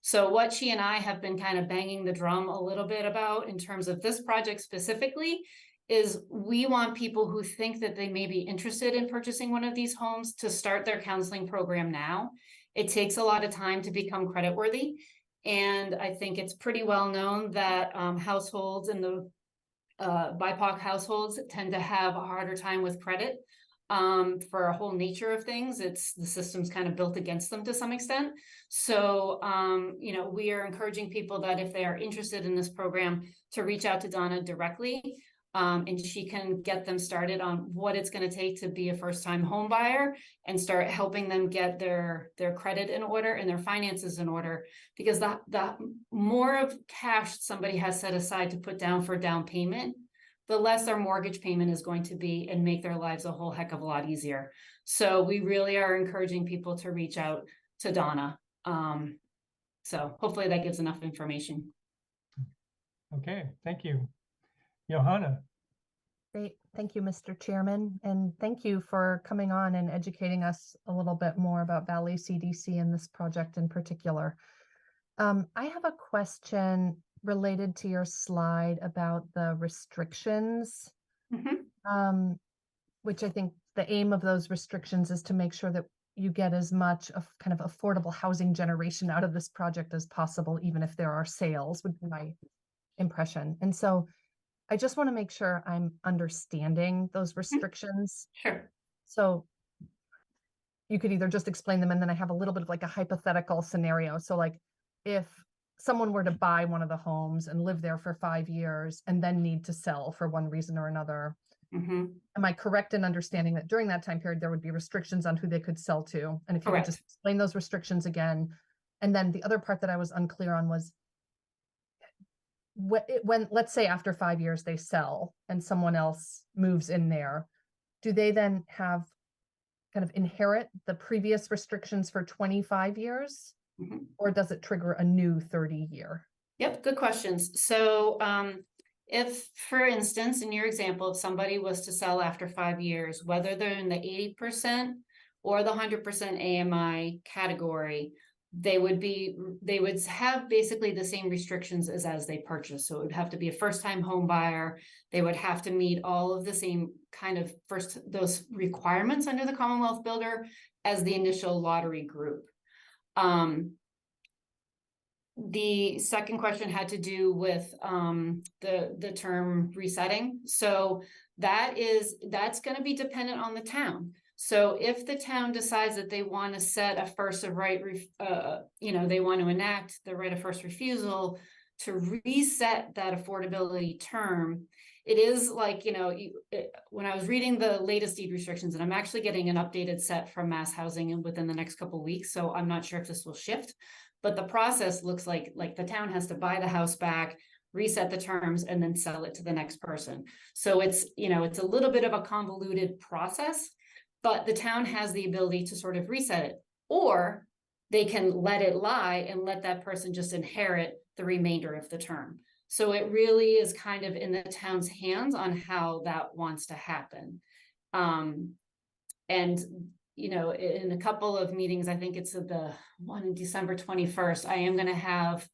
So what she and I have been kind of banging the drum a little bit about in terms of this project specifically is we want people who think that they may be interested in purchasing one of these homes to start their counseling program now. It takes a lot of time to become creditworthy. And I think it's pretty well known that households in the BIPOC households tend to have a harder time with credit for a whole nature of things. It's the system's kind of built against them to some extent. So, you know, we are encouraging people that if they are interested in this program to reach out to Donna directly. And she can get them started on what it's going to take to be a first-time home buyer and start helping them get their credit in order and their finances in order. Because the more of cash somebody has set aside to put down for down payment, the less their mortgage payment is going to be and make their lives a whole heck of a lot easier. So we really are encouraging people to reach out to Donna. So hopefully that gives enough information. Okay, thank you. Johanna. Great. Thank you, Mr. Chairman. And thank you for coming on and educating us a little bit more about Valley CDC and this project in particular. I have a question related to your slide about the restrictions, which I think the aim of those restrictions is to make sure that you get as much of kind of affordable housing generation out of this project as possible, even if there are sales, would be my impression. And so I just want to make sure I'm understanding those restrictions. Sure. So you could either just explain them, and then I have a little bit of like a hypothetical scenario. So like if someone were to buy one of the homes and live there for 5 years and then need to sell for one reason or another, Mhm. am I correct in understanding that during that time period, there would be restrictions on who they could sell to? And if you could just Correct. explain those restrictions again. And then the other part that I was unclear on was when let's say after 5 years they sell and someone else moves in there, do they then have kind of inherit the previous restrictions for 25 years? Mhm. Or does it trigger a new 30-year? Yep, good questions. So if, for instance, in your example, if somebody was to sell after 5 years, whether they're in the 80% or the 100% AMI category, they would have basically the same restrictions as they purchase. So it would have to be a first-time home buyer. They would have to meet all of the same kind of those requirements under the Commonwealth Builder as the initial lottery group. The second question had to do with the term resetting. So that's going to be dependent on the town. So if the town decides that they want to set a first of right, they want to enact the right of first refusal to reset that affordability term, it is like, when I was reading the latest deed restrictions, and I'm actually getting an updated set from Mass Housing within the next couple of weeks, so I'm not sure if this will shift. But the process looks like the town has to buy the house back, reset the terms, and then sell it to the next person. So it's a little bit of a convoluted process, but the town has the ability to sort of reset it, or they can let it lie and let that person just inherit the remainder of the term. So it really is kind of in the town's hands on how that wants to happen. And in a couple of meetings, I think it's the one in December 21st, I am going to have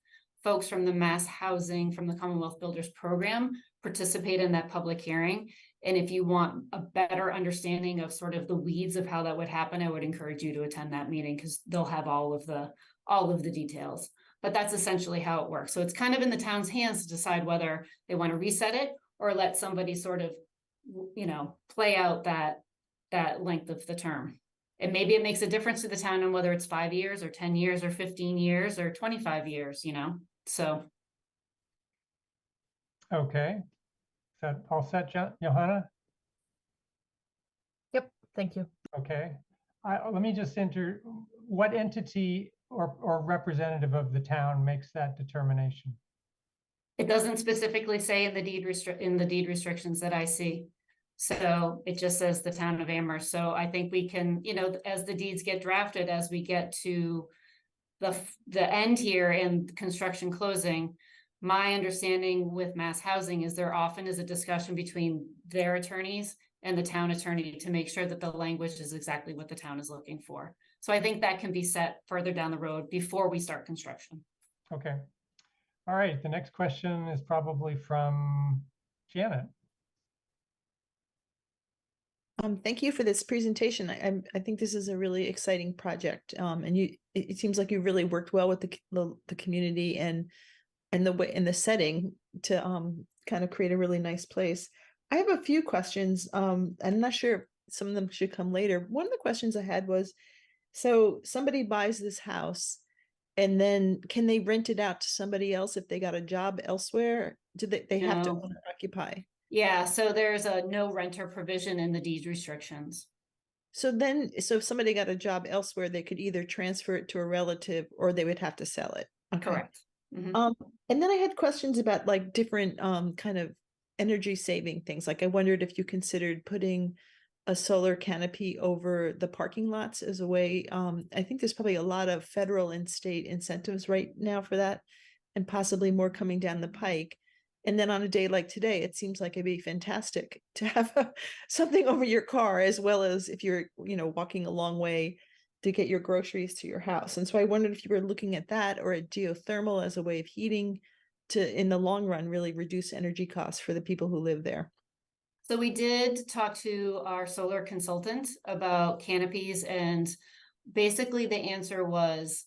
folks from the Mass Housing, from the Commonwealth Builders Program, participate in that public hearing. And if you want a better understanding of sort of the weeds of how that would happen, I would encourage you to attend that meeting, because they'll have all of the details. But that's essentially how it works. So it's kind of in the town's hands to decide whether they want to reset it or let somebody sort of, play out that length of the term. And maybe it makes a difference to the town on whether it's 5 years or 10 years or 15 years or 25 years, so. Okay. Is that all set, Johanna? Yep, thank you. Okay. Let me just enter, what entity or representative of the town makes that determination? It doesn't specifically say in the deed restrictions that I see. So it just says the town of Amherst. So I think we can, as the deeds get drafted, as we get to the end here and construction closing, my understanding with Mass Housing is there often is a discussion between their attorneys and the town attorney to make sure that the language is exactly what the town is looking for. So I think that can be set further down the road before we start construction. Okay. All right. The next question is probably from Janet. Thank you for this presentation. I think this is a really exciting project. And it seems like you really worked well with the community and the way in the setting to kind of create a really nice place. I have a few questions. I'm not sure if some of them should come later. One of the questions I had was, so somebody buys this house and then can they rent it out to somebody else if they got a job elsewhere? Do they have to No. own or occupy? Yeah, so there's a no renter provision in the deed restrictions. So if somebody got a job elsewhere, they could either transfer it to a relative or they would have to sell it. Okay. Correct. Mhm. And then I had questions about like different kind of energy saving things. Like I wondered if you considered putting a solar canopy over the parking lots as a way. I think there's probably a lot of federal and state incentives right now for that, and possibly more coming down the pike. And then on a day like today, it seems like it'd be fantastic to have something over your car, as well as if you're, walking a long way to get your groceries to your house. And so I wondered if you were looking at that or at geothermal as a way of heating to, in the long run, really reduce energy costs for the people who live there. So we did talk to our solar consultant about canopies, and basically the answer was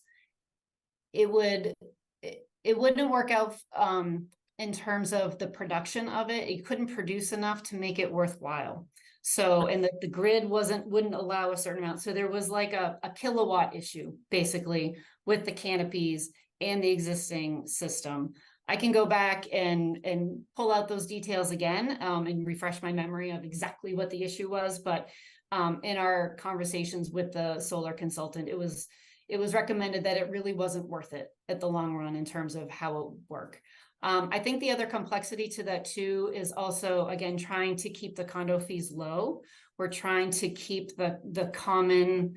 it wouldn't work out in terms of the production of it. It couldn't produce enough to make it worthwhile. So, and the grid wouldn't allow a certain amount. So there was like a kilowatt issue basically with the canopies and the existing system. I can go back and pull out those details again and refresh my memory of exactly what the issue was. But in our conversations with the solar consultant, it was recommended that it really wasn't worth it at the long run in terms of how it would work. I think the other complexity to that too is also, again, trying to keep the condo fees low. We're trying to keep the common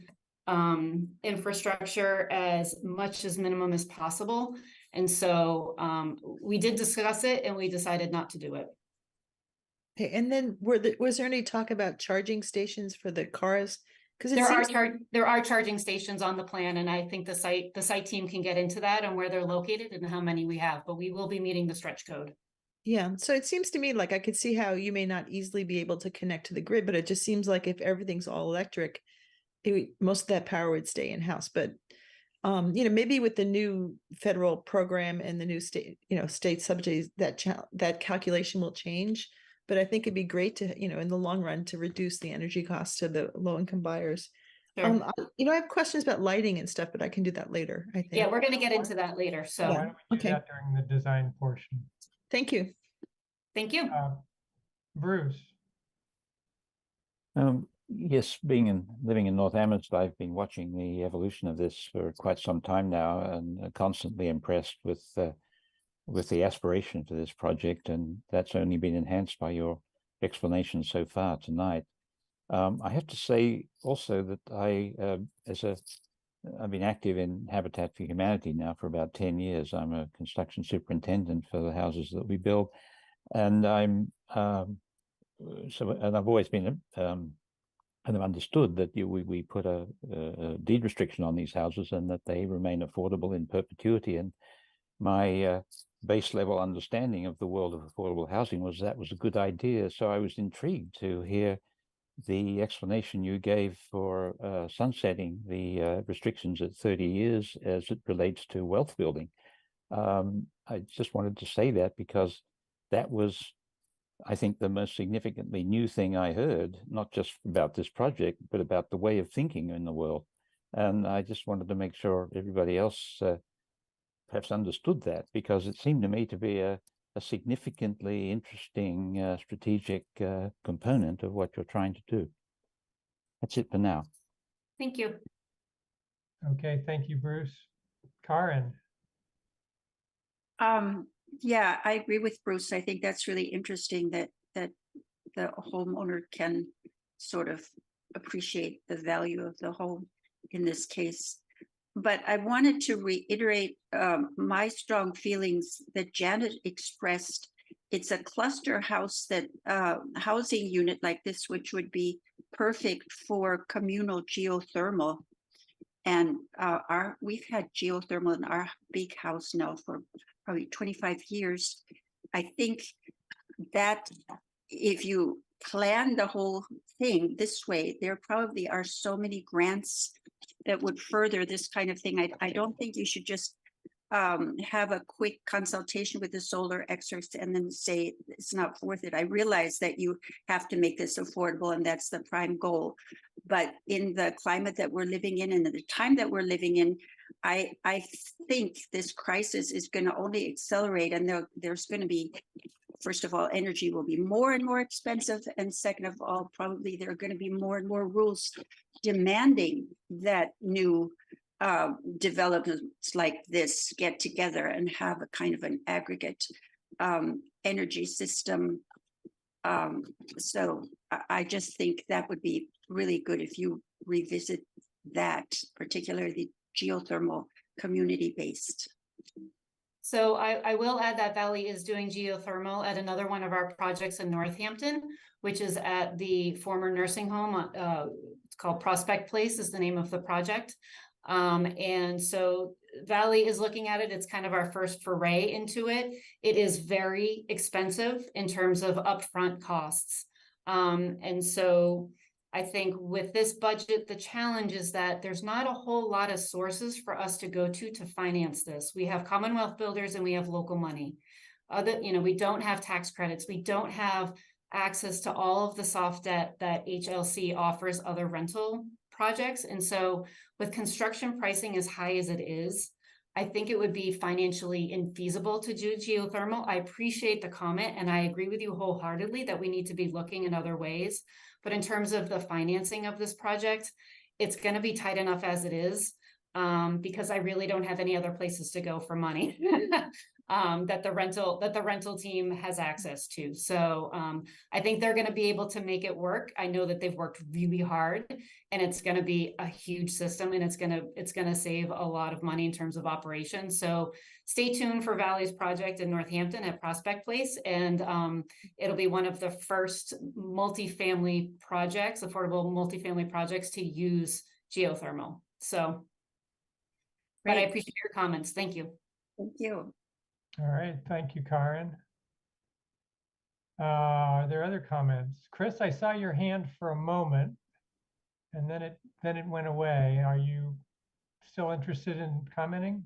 infrastructure as much as minimum as possible. And so we did discuss it and we decided not to do it. Okay, and then was there any talk about charging stations for the cars? Because there are charging stations on the plan, and I think the site team can get into that and where they're located and how many we have, but we will be meeting the stretch code. Yeah, so it seems to me like I could see how you may not easily be able to connect to the grid, but it just seems like if everything's all electric, most of that power would stay in-house. But maybe with the new federal program and the new state subsidies, that calculation will change. But I think it'd be great to, in the long run, to reduce the energy costs to the low-income buyers. Sure. I have questions about lighting and stuff, but I can do that later, I think. Yeah, we're going to get into that later. So Why don't we do that during the design portion? Thank you. Thank you. Bruce. Yes, living in North Amherst, I've been watching the evolution of this for quite some time now, and constantly impressed with the aspiration for this project, and that's only been enhanced by your explanation so far tonight. I have to say also that I've been active in Habitat for Humanity now for about 10 years. I'm a construction superintendent for the houses that we build, and I've always been and have understood that we put a deed restriction on these houses and that they remain affordable in perpetuity. And my base level understanding of the world of affordable housing was that was a good idea. So I was intrigued to hear the explanation you gave for sunsetting the restrictions at 30 years as it relates to wealth building. I just wanted to say that because that was, I think, the most significantly new thing I heard, not just about this project, but about the way of thinking in the world. And I just wanted to make sure everybody else perhaps understood that, because it seemed to me to be a significantly interesting strategic component of what you're trying to do. That's it for now. Thank you. Okay, thank you, Bruce. Karen. Yeah, I agree with Bruce. I think that's really interesting that the homeowner can sort of appreciate the value of the home in this case. But I wanted to reiterate my strong feelings that Janet expressed. It's a cluster house that housing unit like this, which would be perfect for communal geothermal. And we've had geothermal in our big house now for probably 25 years. I think that if you plan the whole thing this way, there probably are so many grants that would further this kind of thing. I don't think you should just have a quick consultation with the solar experts and then say it's not worth it. I realize that you have to make this affordable and that's the prime goal. But in the climate that we're living in and the time that we're living in, I think this crisis is going to only accelerate, and there's going to be, first of all, energy will be more and more expensive. And second of all, probably there are going to be more and more rules demanding that new developments like this get together and have a kind of an aggregate energy system. So I just think that would be really good if you revisit that, particularly geothermal community-based. So I will add that Valley is doing geothermal at another one of our projects in Northampton, which is at the former nursing home. It's called Prospect Place is the name of the project. And so Valley is looking at it. It's kind of our first foray into it. It is very expensive in terms of upfront costs. And so I think with this budget, the challenge is that there's not a whole lot of sources for us to go to finance this. We have Commonwealth builders and we have local money. We don't have tax credits. We don't have access to all of the soft debt that HLC offers other rental projects. And so with construction pricing as high as it is, I think it would be financially infeasible to do geothermal. I appreciate the comment and I agree with you wholeheartedly that we need to be looking in other ways. But in terms of the financing of this project, it's going to be tight enough as it is, because I really don't have any other places to go for money. That the rental team has access to. So I think they're going to be able to make it work. I know that they've worked really hard and it's going to be a huge system and it's going to save a lot of money in terms of operations. So stay tuned for Valley's project in Northampton at Prospect Place. And it'll be one of the first multifamily projects, affordable multifamily projects to use geothermal. So, but I Great. appreciate your comments. Thank you. Thank you. All right, thank you, Karen. Are there other comments? Chris, I saw your hand for a moment and then it went away. Are you still interested in commenting?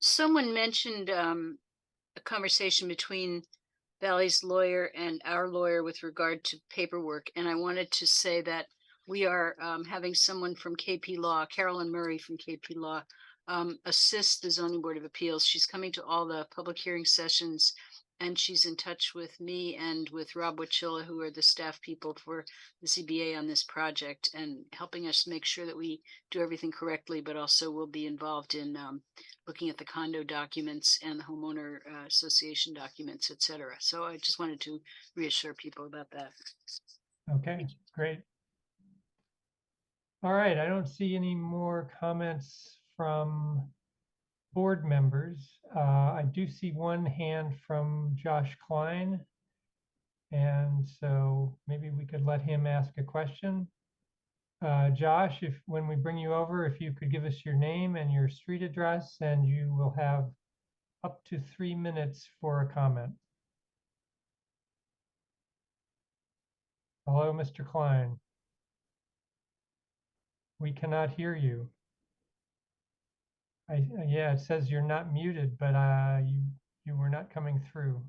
Someone mentioned a conversation between Valley's lawyer and our lawyer with regard to paperwork. And I wanted to say that we are having someone from KP Law, Carolyn Murray from KP Law, assist the Zoning Board of Appeals. She's coming to all the public hearing sessions and she's in touch with me and with Rob Wachilla, who are the staff people for the ZBA on this project, and helping us make sure that we do everything correctly, but also will be involved in looking at the condo documents and the homeowner association documents, et cetera. So I just wanted to reassure people about that. Okay, great. All right, I don't see any more comments from board members. I do see one hand from Josh Klein. And so maybe we could let him ask a question. Josh, when we bring you over, if you could give us your name and your street address, and you will have up to 3 minutes for a comment. Hello, Mr. Klein. We cannot hear you. Yeah, it says you're not muted, but you were not coming through.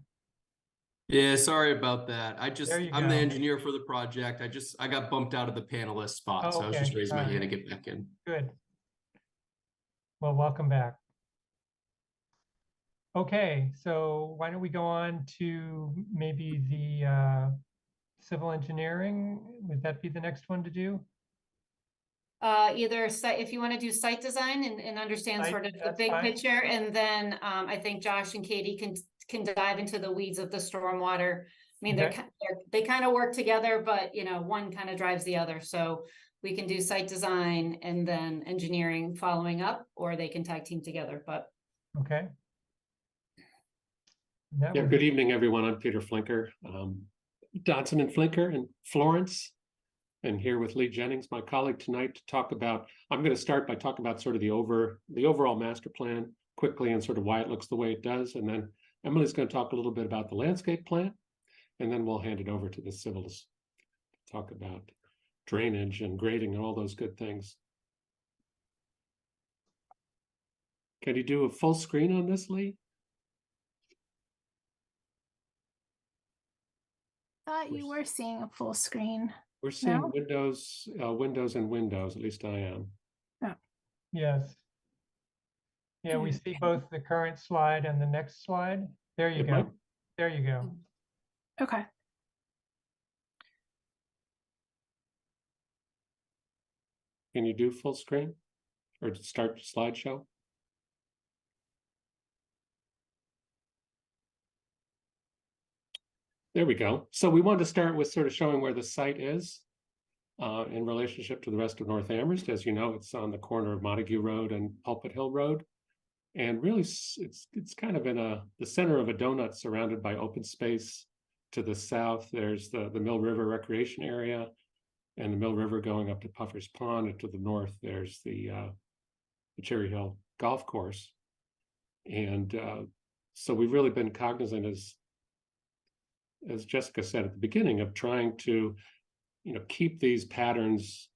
Yeah, sorry about that. There you I'm go. the engineer for the project. I got bumped out of the panelist spot, Oh, so I was okay. just raising my All hand to right. get back in. Good. Well, welcome back. Okay, so why don't we go on to maybe the civil engineering? Would that be the next one to do? Either site, if you want to do site design and understand Site, sort of the that's big fine. picture, and then I think Josh and Katie can dive into the weeds of the stormwater. I mean, Okay. they kind of work together, but one kind of drives the other. So we can do site design and then engineering following up, or they can tag team together. But Okay. That Yeah, would good be- evening, everyone. I'm Peter Flinker, Dodson and Flinker in Florence, and here with Lee Jennings, my colleague tonight, to talk about. I'm going to start by talking about sort of the overall master plan quickly and sort of why it looks the way it does, and then Emily's going to talk a little bit about the landscape plan, and then we'll hand it over to the civil to talk about drainage and grading and all those good things. Can you do a full screen on this, Lee? Thought you were seeing a full screen. We're seeing No? Windows, and Windows, at least I am. Yes. Yeah, we see both the current slide and the next slide. There you It go. might- There you go. Okay. Can you do full screen or start slideshow? There we go. So we wanted to start with sort of showing where the site is in relationship to the rest of North Amherst. As you know, it's on the corner of Montague Road and Pulpit Hill Road. And really, it's kind of in the center of a donut surrounded by open space. To the south, there's the Mill River Recreation Area and the Mill River going up to Puffer's Pond. And to the north, there's the Cherry Hill Golf Course. And so we've really been cognizant, as Jessica said at the beginning, of trying to keep these patterns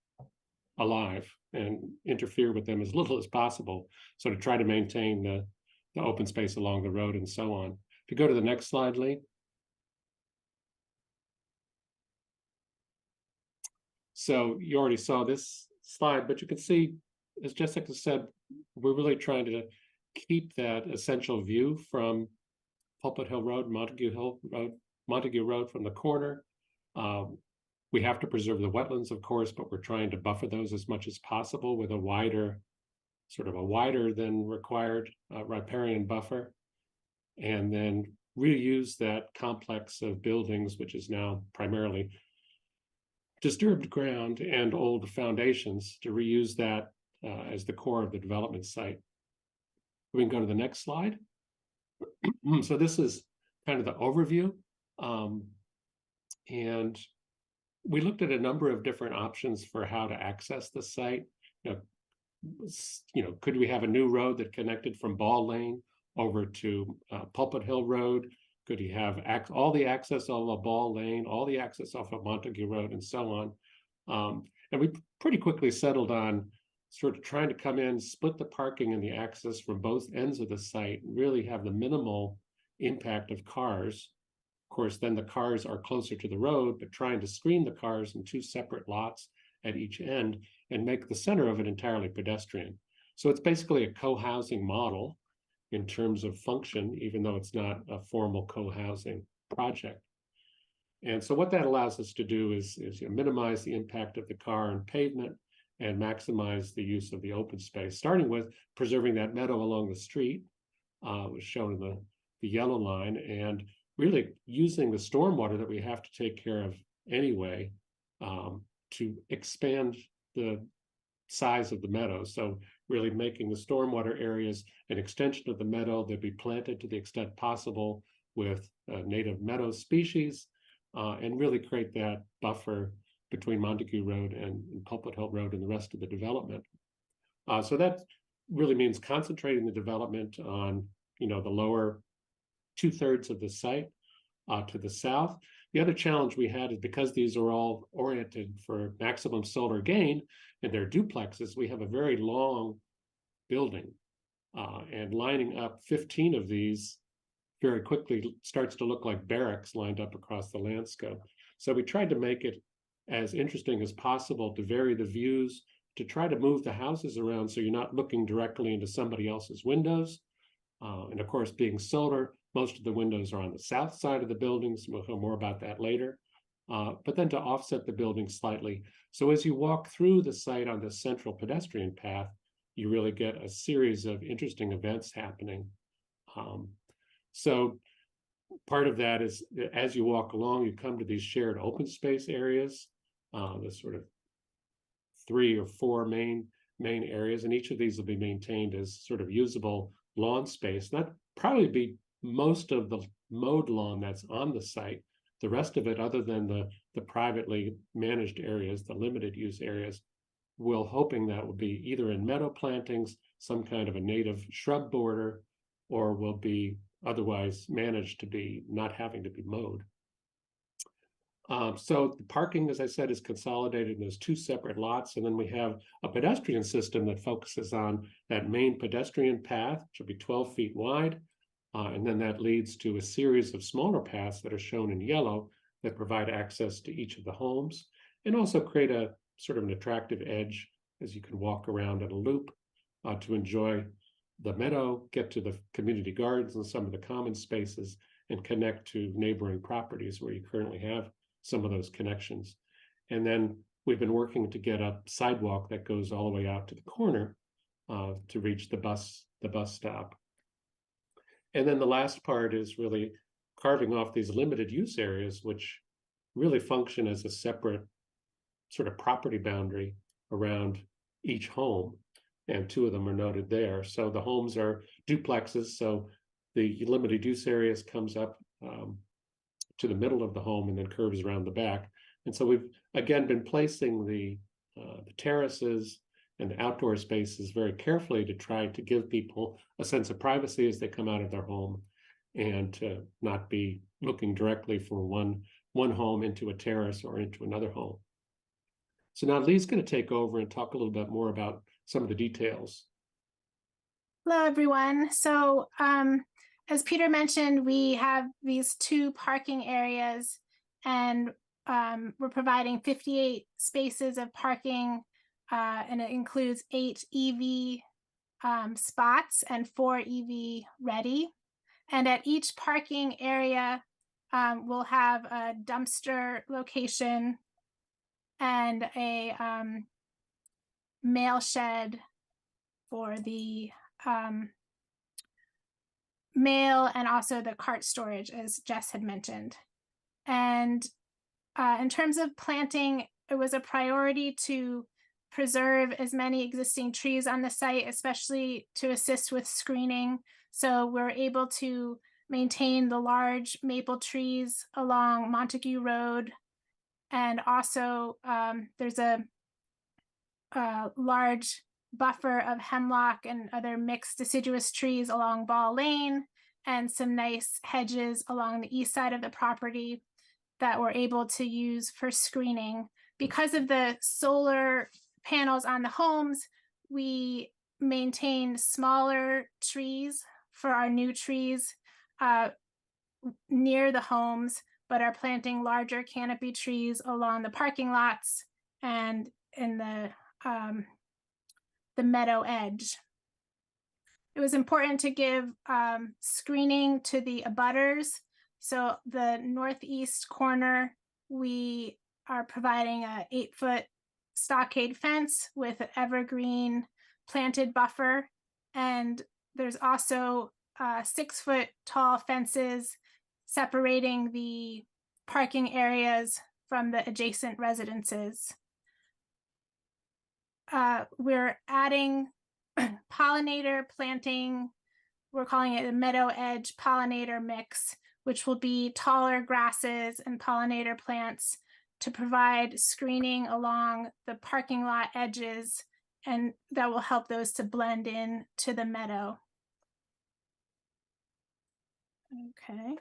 alive and interfere with them as little as possible. So to try to maintain the open space along the road and so on. If you go to the next slide, Lee. So you already saw this slide, but you can see, as Jessica said, we're really trying to keep that essential view from Pulpit Hill Road, Montague Road from the corner. We have to preserve the wetlands, of course, but we're trying to buffer those as much as possible with a wider than required riparian buffer, and then reuse that complex of buildings, which is now primarily disturbed ground and old foundations, to reuse that as the core of the development site. We can go to the next slide. So this is kind of the overview. And we looked at a number of different options for how to access the site. Could we have a new road that connected from Ball Lane over to Pulpit Hill Road? Could he have all the access off of Ball Lane, all the access off of Montague Road, and so on? And we pretty quickly settled on sort of trying to come in, split the parking and the access from both ends of the site, and really have the minimal impact of cars. Of course, then the cars are closer to the road, but trying to screen the cars in two separate lots at each end and make the center of it entirely pedestrian. So it's basically a co-housing model in terms of function, even though it's not a formal co-housing project. And so what that allows us to do is minimize the impact of the car and pavement and maximize the use of the open space, starting with preserving that meadow along the street, was shown in the yellow line, and really using the stormwater that we have to take care of anyway to expand the size of the meadow. So really making the stormwater areas an extension of the meadow that be planted to the extent possible with native meadow species, and really create that buffer between Montague Road and Pulpit Hill Road and the rest of the development. So that really means concentrating the development on the lower 2/3 of the site to the south. The other challenge we had is because these are all oriented for maximum solar gain and they're duplexes, we have a very long building, and lining up 15 of these very quickly starts to look like barracks lined up across the landscape. So we tried to make it as interesting as possible, to vary the views, to try to move the houses around so you're not looking directly into somebody else's windows. And of course, being solar, most of the windows are on the south side of the buildings. We'll hear more about that later. But then to offset the building slightly. So as you walk through the site on the central pedestrian path, you really get a series of interesting events happening. So part of that is, as you walk along, you come to these shared open space areas, the sort of 3 or 4 main areas, and each of these will be maintained as sort of usable lawn space. That probably be most of the mowed lawn that's on the site. The rest of it, other than the privately managed areas, the limited use areas, we're hoping that will be either in meadow plantings, some kind of a native shrub border, or will be otherwise managed to be not having to be mowed. So the parking, as I said, is consolidated in those 2 separate lots. And then we have a pedestrian system that focuses on that main pedestrian path, which will be 12 feet wide. And then that leads to a series of smaller paths that are shown in yellow that provide access to each of the homes, and also create a sort of an attractive edge as you can walk around in a loop to enjoy the meadow, get to the community gardens and some of the common spaces, and connect to neighboring properties where you currently have some of those connections. And then we've been working to get a sidewalk that goes all the way out to the corner to reach the bus stop. And then the last part is really carving off these limited use areas, which really function as a separate sort of property boundary around each home. And 2 of them are noted there. So the homes are duplexes. So the limited use areas comes up to the middle of the home and then curves around the back. And so we've again been placing the terraces and the outdoor spaces very carefully to try to give people a sense of privacy as they come out of their home, and to not be looking directly from one home into a terrace or into another home. So now Lee's going to take over and talk a little bit more about some of the details. Hello, everyone. So, as Peter mentioned, we have these 2 parking areas, and we're providing 58 spaces of parking, and it includes 8 EV spots and 4 EV ready. And at each parking area, we'll have a dumpster location and a mail shed for the mail, and also the cart storage, as Jess had mentioned. And in terms of planting, it was a priority to preserve as many existing trees on the site, especially to assist with screening. So we're able to maintain the large maple trees along Montague Road. And also there's a large buffer of hemlock and other mixed deciduous trees along Ball Lane, and some nice hedges along the east side of the property that we're able to use for screening. Because of the solar panels on the homes, we maintain smaller trees for our new trees near the homes, but are planting larger canopy trees along the parking lots and in the meadow edge. It was important to give screening to the abutters. So the northeast corner, we are providing a 8-foot stockade fence with an evergreen planted buffer. And there's also 6-foot tall fences separating the parking areas from the adjacent residences. We're adding pollinator planting. We're calling it a meadow edge pollinator mix, which will be taller grasses and pollinator plants to provide screening along the parking lot edges, and that will help those to blend in to the meadow. Okay.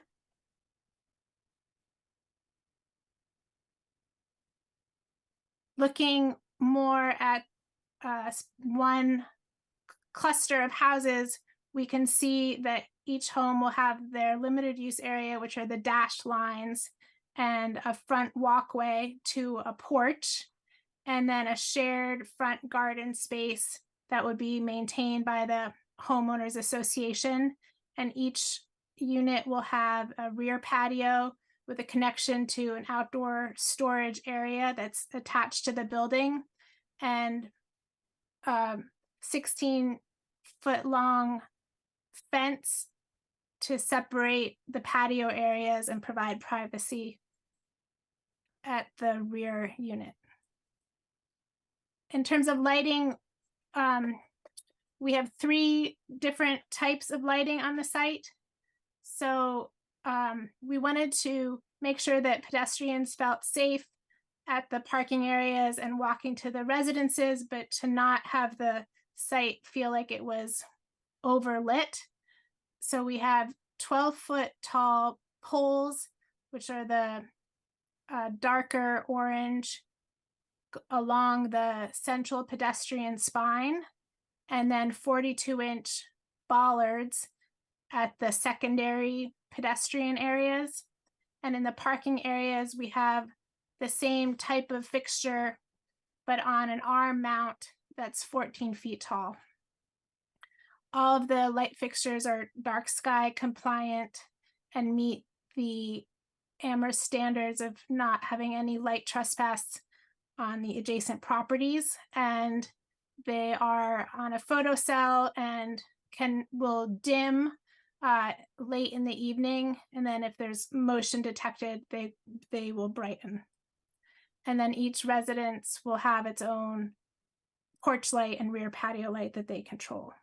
Looking more at one cluster of houses, we can see that each home will have their limited use area, which are the dashed lines, and a front walkway to a porch, and then a shared front garden space that would be maintained by the homeowners association. And each unit will have a rear patio with a connection to an outdoor storage area that's attached to the building, and 16-foot long fence to separate the patio areas and provide privacy at the rear unit. In terms of lighting, we have 3 different types of lighting on the site. So we wanted to make sure that pedestrians felt safe at the parking areas and walking to the residences, but to not have the site feel like it was overlit. So we have 12-foot tall poles, which are the darker orange along the central pedestrian spine, and then 42-inch bollards at the secondary pedestrian areas. And in the parking areas, we have the same type of fixture, but on an arm mount that's 14 feet tall. All of the light fixtures are dark sky compliant and meet the Amherst standards of not having any light trespass on the adjacent properties. And they are on a photocell and will dim late in the evening. And then if there's motion detected, they will brighten. And then each residence will have its own porch light and rear patio light that they control.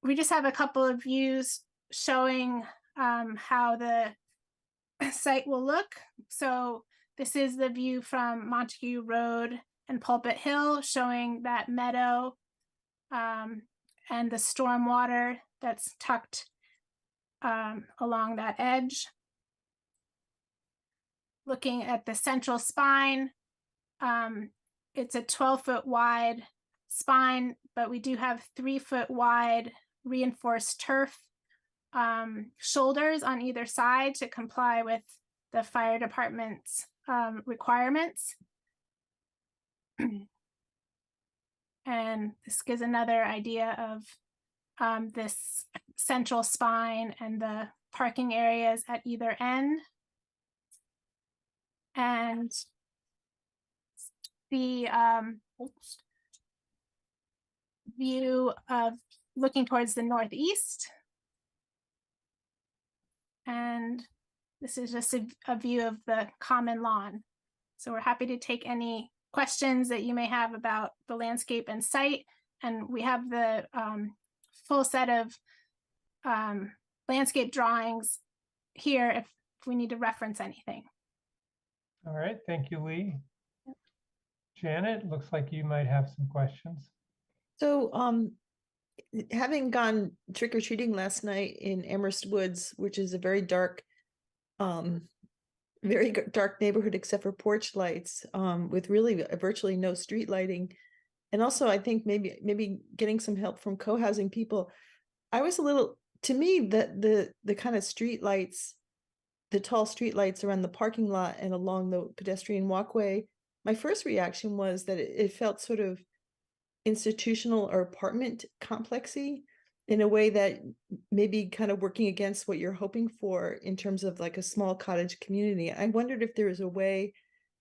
We just have a couple of views showing how the site will look. So this is the view from Montague Road and Pulpit Hill, showing that meadow and the stormwater that's tucked along that edge. looking at the central spine. It's a 12-foot wide spine, but we do have 3-foot wide reinforced turf shoulders on either side to comply with the fire department's requirements. And this gives another idea of this central spine and the parking areas at either end. And the view of looking towards the northeast. And this is just a view of the common lawn. So we're happy to take any questions that you may have about the landscape and site. And we have the full set of landscape drawings here if we need to reference anything. All right, thank you, Lee. Janet, looks like you might have some questions. So, having gone trick-or-treating last night in Amherst Woods, which is a very dark neighborhood except for porch lights, with really virtually no street lighting. And also I think maybe getting some help from co-housing people. I was a little, to me, the kind of street lights, the tall street lights around the parking lot and along the pedestrian walkway, my first reaction was that it felt sort of institutional or apartment complexy in a way that maybe kind of working against what you're hoping for in terms of like a small cottage community. I wondered if there was a way,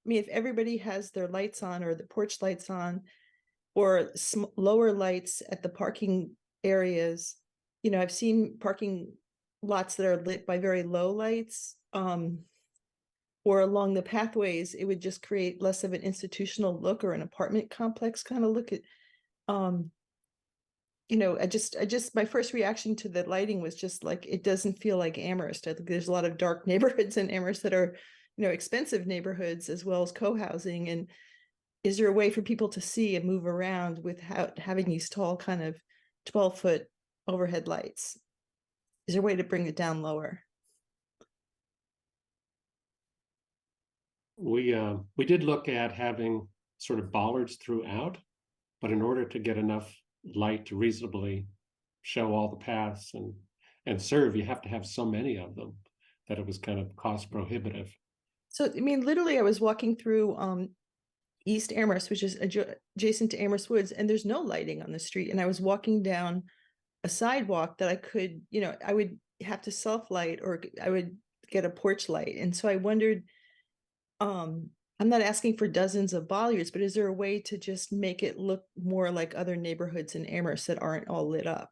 I mean, if everybody has their lights on or the porch lights on or lower lights at the parking areas. You know, I've seen parking lots that are lit by very low lights, or along the pathways, it would just create less of an institutional look or an apartment complex kind of look at, you know, I just, my first reaction to the lighting was just like, it doesn't feel like Amherst. I think there's a lot of dark neighborhoods in Amherst that are, you know, expensive neighborhoods as well as co-housing. And is there a way for people to see and move around without having these tall kind of 12-foot overhead lights? Is there a way to bring it down lower? We did look at having sort of bollards throughout, but in order to get enough light to reasonably show all the paths and serve, you have to have so many of them that it was kind of cost prohibitive. So, I mean, literally I was walking through East Amherst, which is adjacent to Amherst Woods, and there's no lighting on the street. And I was walking down a sidewalk that I could, you know, I would have to self-light or I would get a porch light. And so I wondered, I'm not asking for dozens of bollards, but is there a way to just make it look more like other neighborhoods in Amherst that aren't all lit up?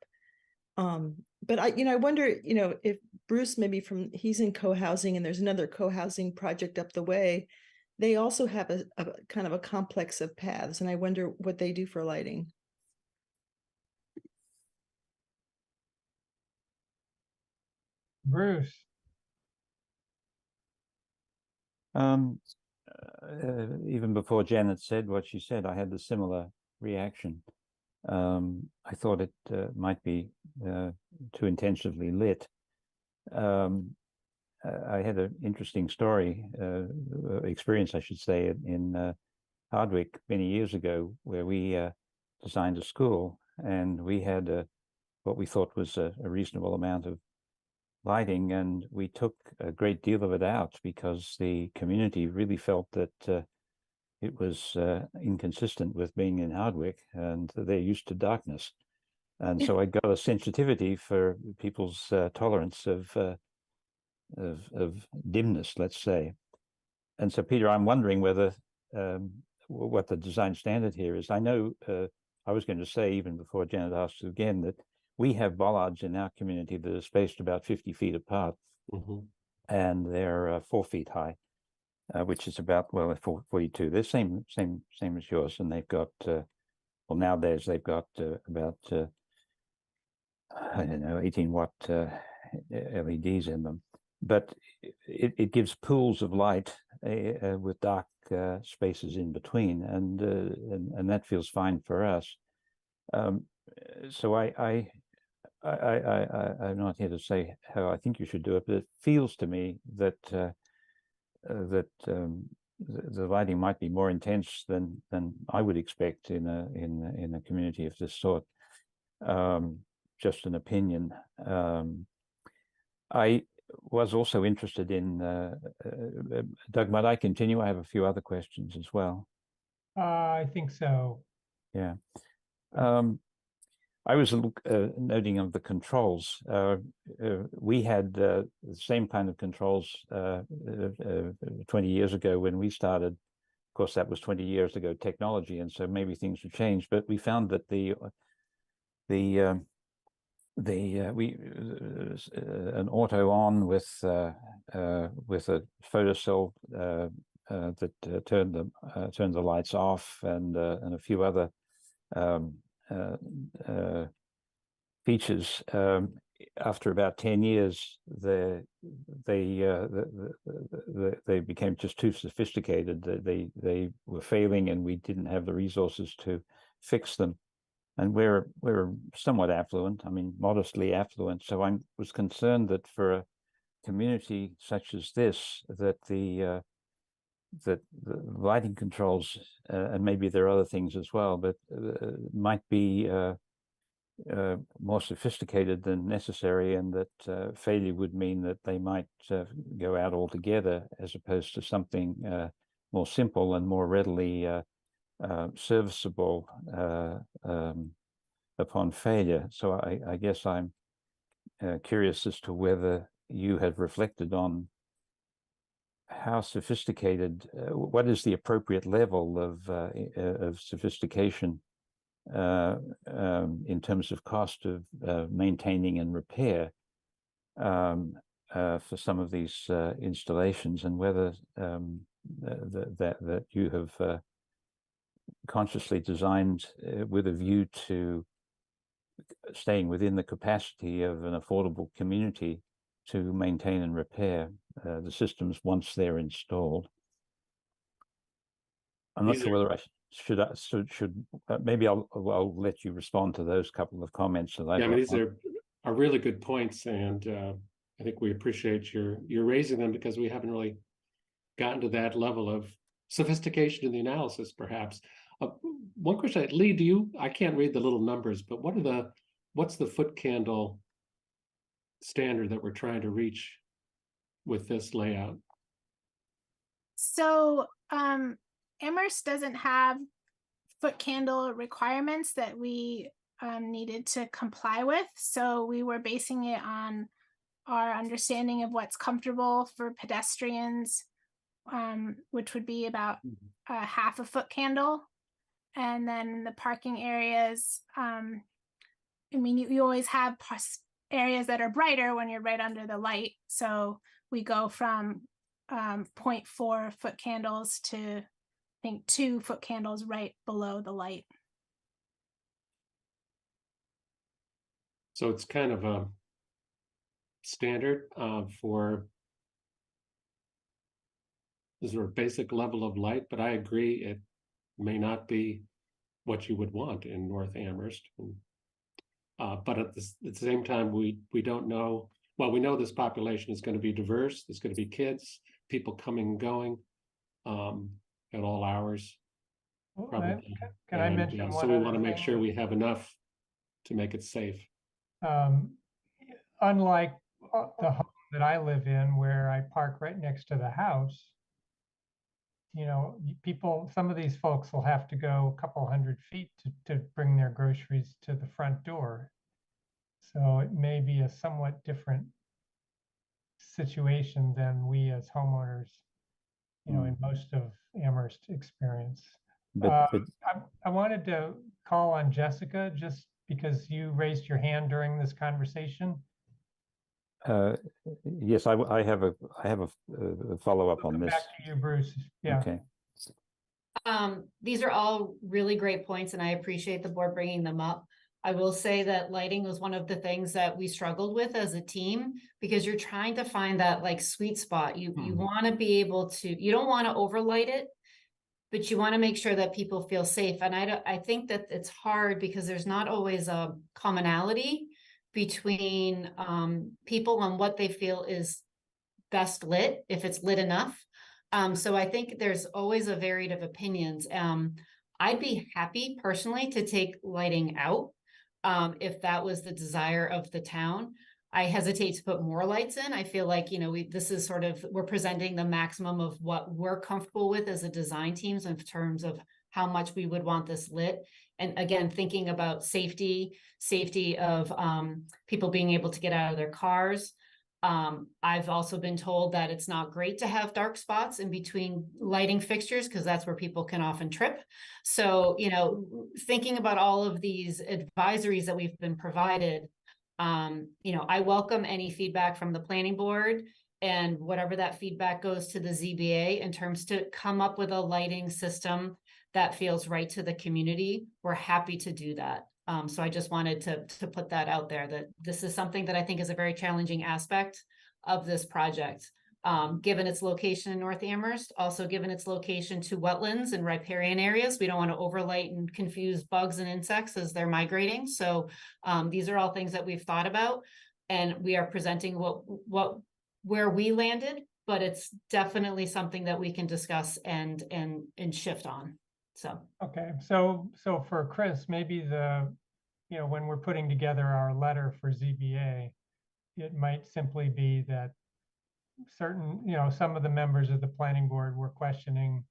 But I wonder, you know, if Bruce, maybe he's in co-housing and there's another co-housing project up the way, they also have a kind of a complex of paths. And I wonder what they do for lighting. Bruce. Even before Janet said what she said, I had the similar reaction. I thought it might be too intensively lit. I had an interesting experience, I should say, in Hardwick many years ago, where we designed a school, and we had what we thought was a reasonable amount of lighting, and we took a great deal of it out because the community really felt that it was inconsistent with being in Hardwick, and they're used to darkness. And so I got a sensitivity for people's tolerance of dimness, let's say. And so, Peter, I'm wondering whether what the design standard here is. I know I was going to say, even before Janet asked again, that we have bollards in our community that are spaced about 50 feet apart, and they're 4 feet high, which is about, well, 42. They're same as yours, and they've got well, nowadays they've got about I don't know, 18-watt LEDs in them, but it gives pools of light with dark spaces in between, and that feels fine for us. So I'm not here to say how I think you should do it, but it feels to me that that the lighting might be more intense than I would expect in a community of this sort. Just an opinion. I was also interested in Doug. Might I continue? I have a few other questions as well. I think so. Yeah. I was noting of the controls. We had the same kind of controls 20 years ago when we started. Of course, that was 20 years ago technology, and so maybe things have changed. But we found that an auto on with a photocell that turned the lights off, and a few other features. After about 10 years, they became just too sophisticated. They were failing, and we didn't have the resources to fix them. And we're somewhat affluent, I mean, modestly affluent. So I was concerned that for a community such as this, that the lighting controls, and maybe there are other things as well, but might be more sophisticated than necessary, and that failure would mean that they might go out altogether, as opposed to something more simple and more readily serviceable upon failure. So I guess I'm curious as to whether you have reflected on how sophisticated, what is the appropriate level of sophistication in terms of cost of maintaining and repair for some of these installations, and whether that you have consciously designed with a view to staying within the capacity of an affordable community to maintain and repair the systems once they're installed. I'm not sure whether I should maybe I'll let you respond to those couple of comments that I. Yeah, I mean, these are really good points, and I think we appreciate your raising them, because we haven't really gotten to that level of sophistication in the analysis, perhaps. One question, Lee, I can't read the little numbers, but what's the foot candle standard that we're trying to reach with this layout? So Amherst doesn't have foot candle requirements that we needed to comply with. So we were basing it on our understanding of what's comfortable for pedestrians, which would be about half a foot candle. And then the parking areas, I mean, you always have areas that are brighter when you're right under the light. So we go from 0.4 foot candles to, I think, 2 foot candles right below the light. So it's kind of a standard for the sort of basic level of light, but I agree it may not be what you would want in North Amherst. But at the same time, we don't know. Well, we know this population is going to be diverse. There's going to be kids, people coming and going at all hours. Probably. Can I mention so we want to make sure we have enough to make it safe. Unlike the home that I live in, where I park right next to the house, you know, some of these folks will have to go a couple hundred feet to bring their groceries to the front door. So it may be a somewhat different situation than we as homeowners, you know, in most of Amherst experience. But I wanted to call on Jessica, just because you raised your hand during this conversation. Yes, I have a follow-up on this. Back to you, Bruce. Yeah. Okay. These are all really great points, and I appreciate the board bringing them up. I will say that lighting was one of the things that we struggled with as a team, because you're trying to find that like sweet spot. You want to be able to, you don't want to overlight it, but you want to make sure that people feel safe. And I think that it's hard because there's not always a commonality between people on what they feel is best lit, if it's lit enough. So I think there's always a varied of opinions. I'd be happy personally to take lighting out, if that was the desire of the town. I hesitate to put more lights in. I feel like, this is sort of, we're presenting the maximum of what we're comfortable with as a design teams in terms of how much we would want this lit. And again, thinking about safety of people being able to get out of their cars. I've also been told that it's not great to have dark spots in between lighting fixtures because that's where people can often trip. So, thinking about all of these advisories that we've been provided, I welcome any feedback from the planning board, and whatever that feedback goes to the ZBA in terms to come up with a lighting system that feels right to the community. We're happy to do that. So I just wanted to put that out there, that this is something that I think is a very challenging aspect of this project. Given its location in North Amherst, also given its location to wetlands and riparian areas, we don't want to overlight and confuse bugs and insects as they're migrating. So these are all things that we've thought about, and we are presenting where we landed, but it's definitely something that we can discuss and shift on. So. Okay, so for Chris, maybe when we're putting together our letter for ZBA, it might simply be that certain, some of the members of the planning board were questioning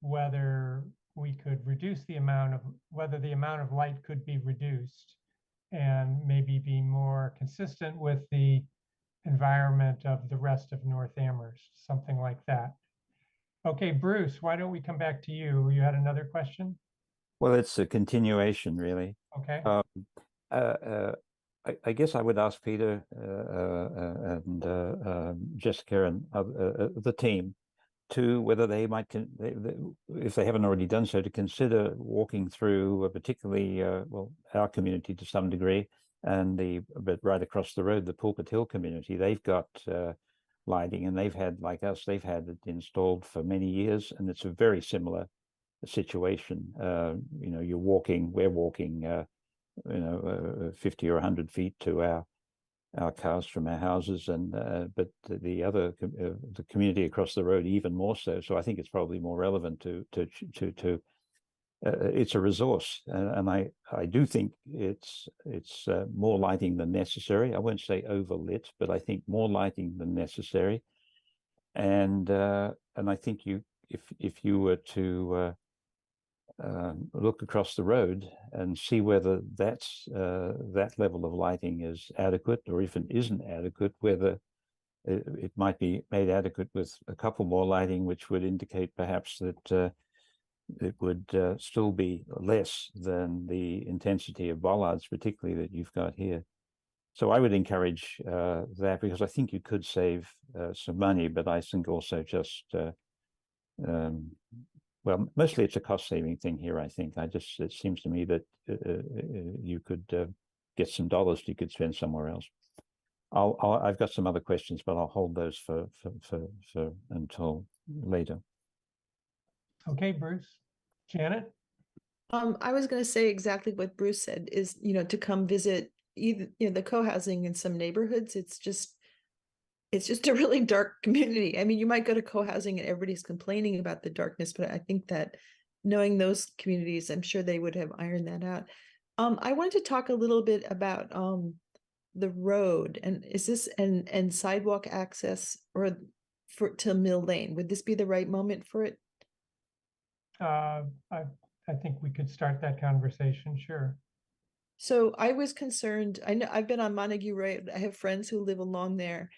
whether we could reduce whether the amount of light could be reduced and maybe be more consistent with the environment of the rest of North Amherst, something like that. Okay, Bruce, why don't we come back to you? You had another question? Well, it's a continuation, really. Okay. I guess I would ask Peter and Jessica and the team to whether they might, if they haven't already done so, to consider walking through, particularly, our community to some degree, and but right across the road, the Pulpit Hill community. They've got lighting, and they've had, like us, they've had it installed for many years, and it's a very similar situation. We're walking 50 or 100 feet to our cars from our houses, and but the community across the road even more so. So I think it's probably more relevant to it's a resource, and I do think it's more lighting than necessary. I won't say overlit, but I think more lighting than necessary. And I think if you were to look across the road and see whether that level of lighting is adequate, or if it isn't adequate, whether it might be made adequate with a couple more lighting, which would indicate perhaps that it would still be less than the intensity of bollards, particularly that you've got here. So I would encourage that, because I think you could save some money, but I think also just well, mostly it's a cost-saving thing here. I think it seems to me that you could get some dollars you could spend somewhere else. I've got some other questions, but I'll hold those for until later. Okay, Bruce. Janet? I was going to say exactly what Bruce said, is, to come visit either, the co-housing in some neighborhoods. It's just a really dark community. I mean, you might go to co-housing and everybody's complaining about the darkness, but I think that knowing those communities, I'm sure they would have ironed that out. I wanted to talk a little bit about the road, and is this and sidewalk access to Mill Lane. Would this be the right moment for it? I think we could start that conversation, sure. So I was concerned, I know I've been on Montague Road. I have friends who live along there,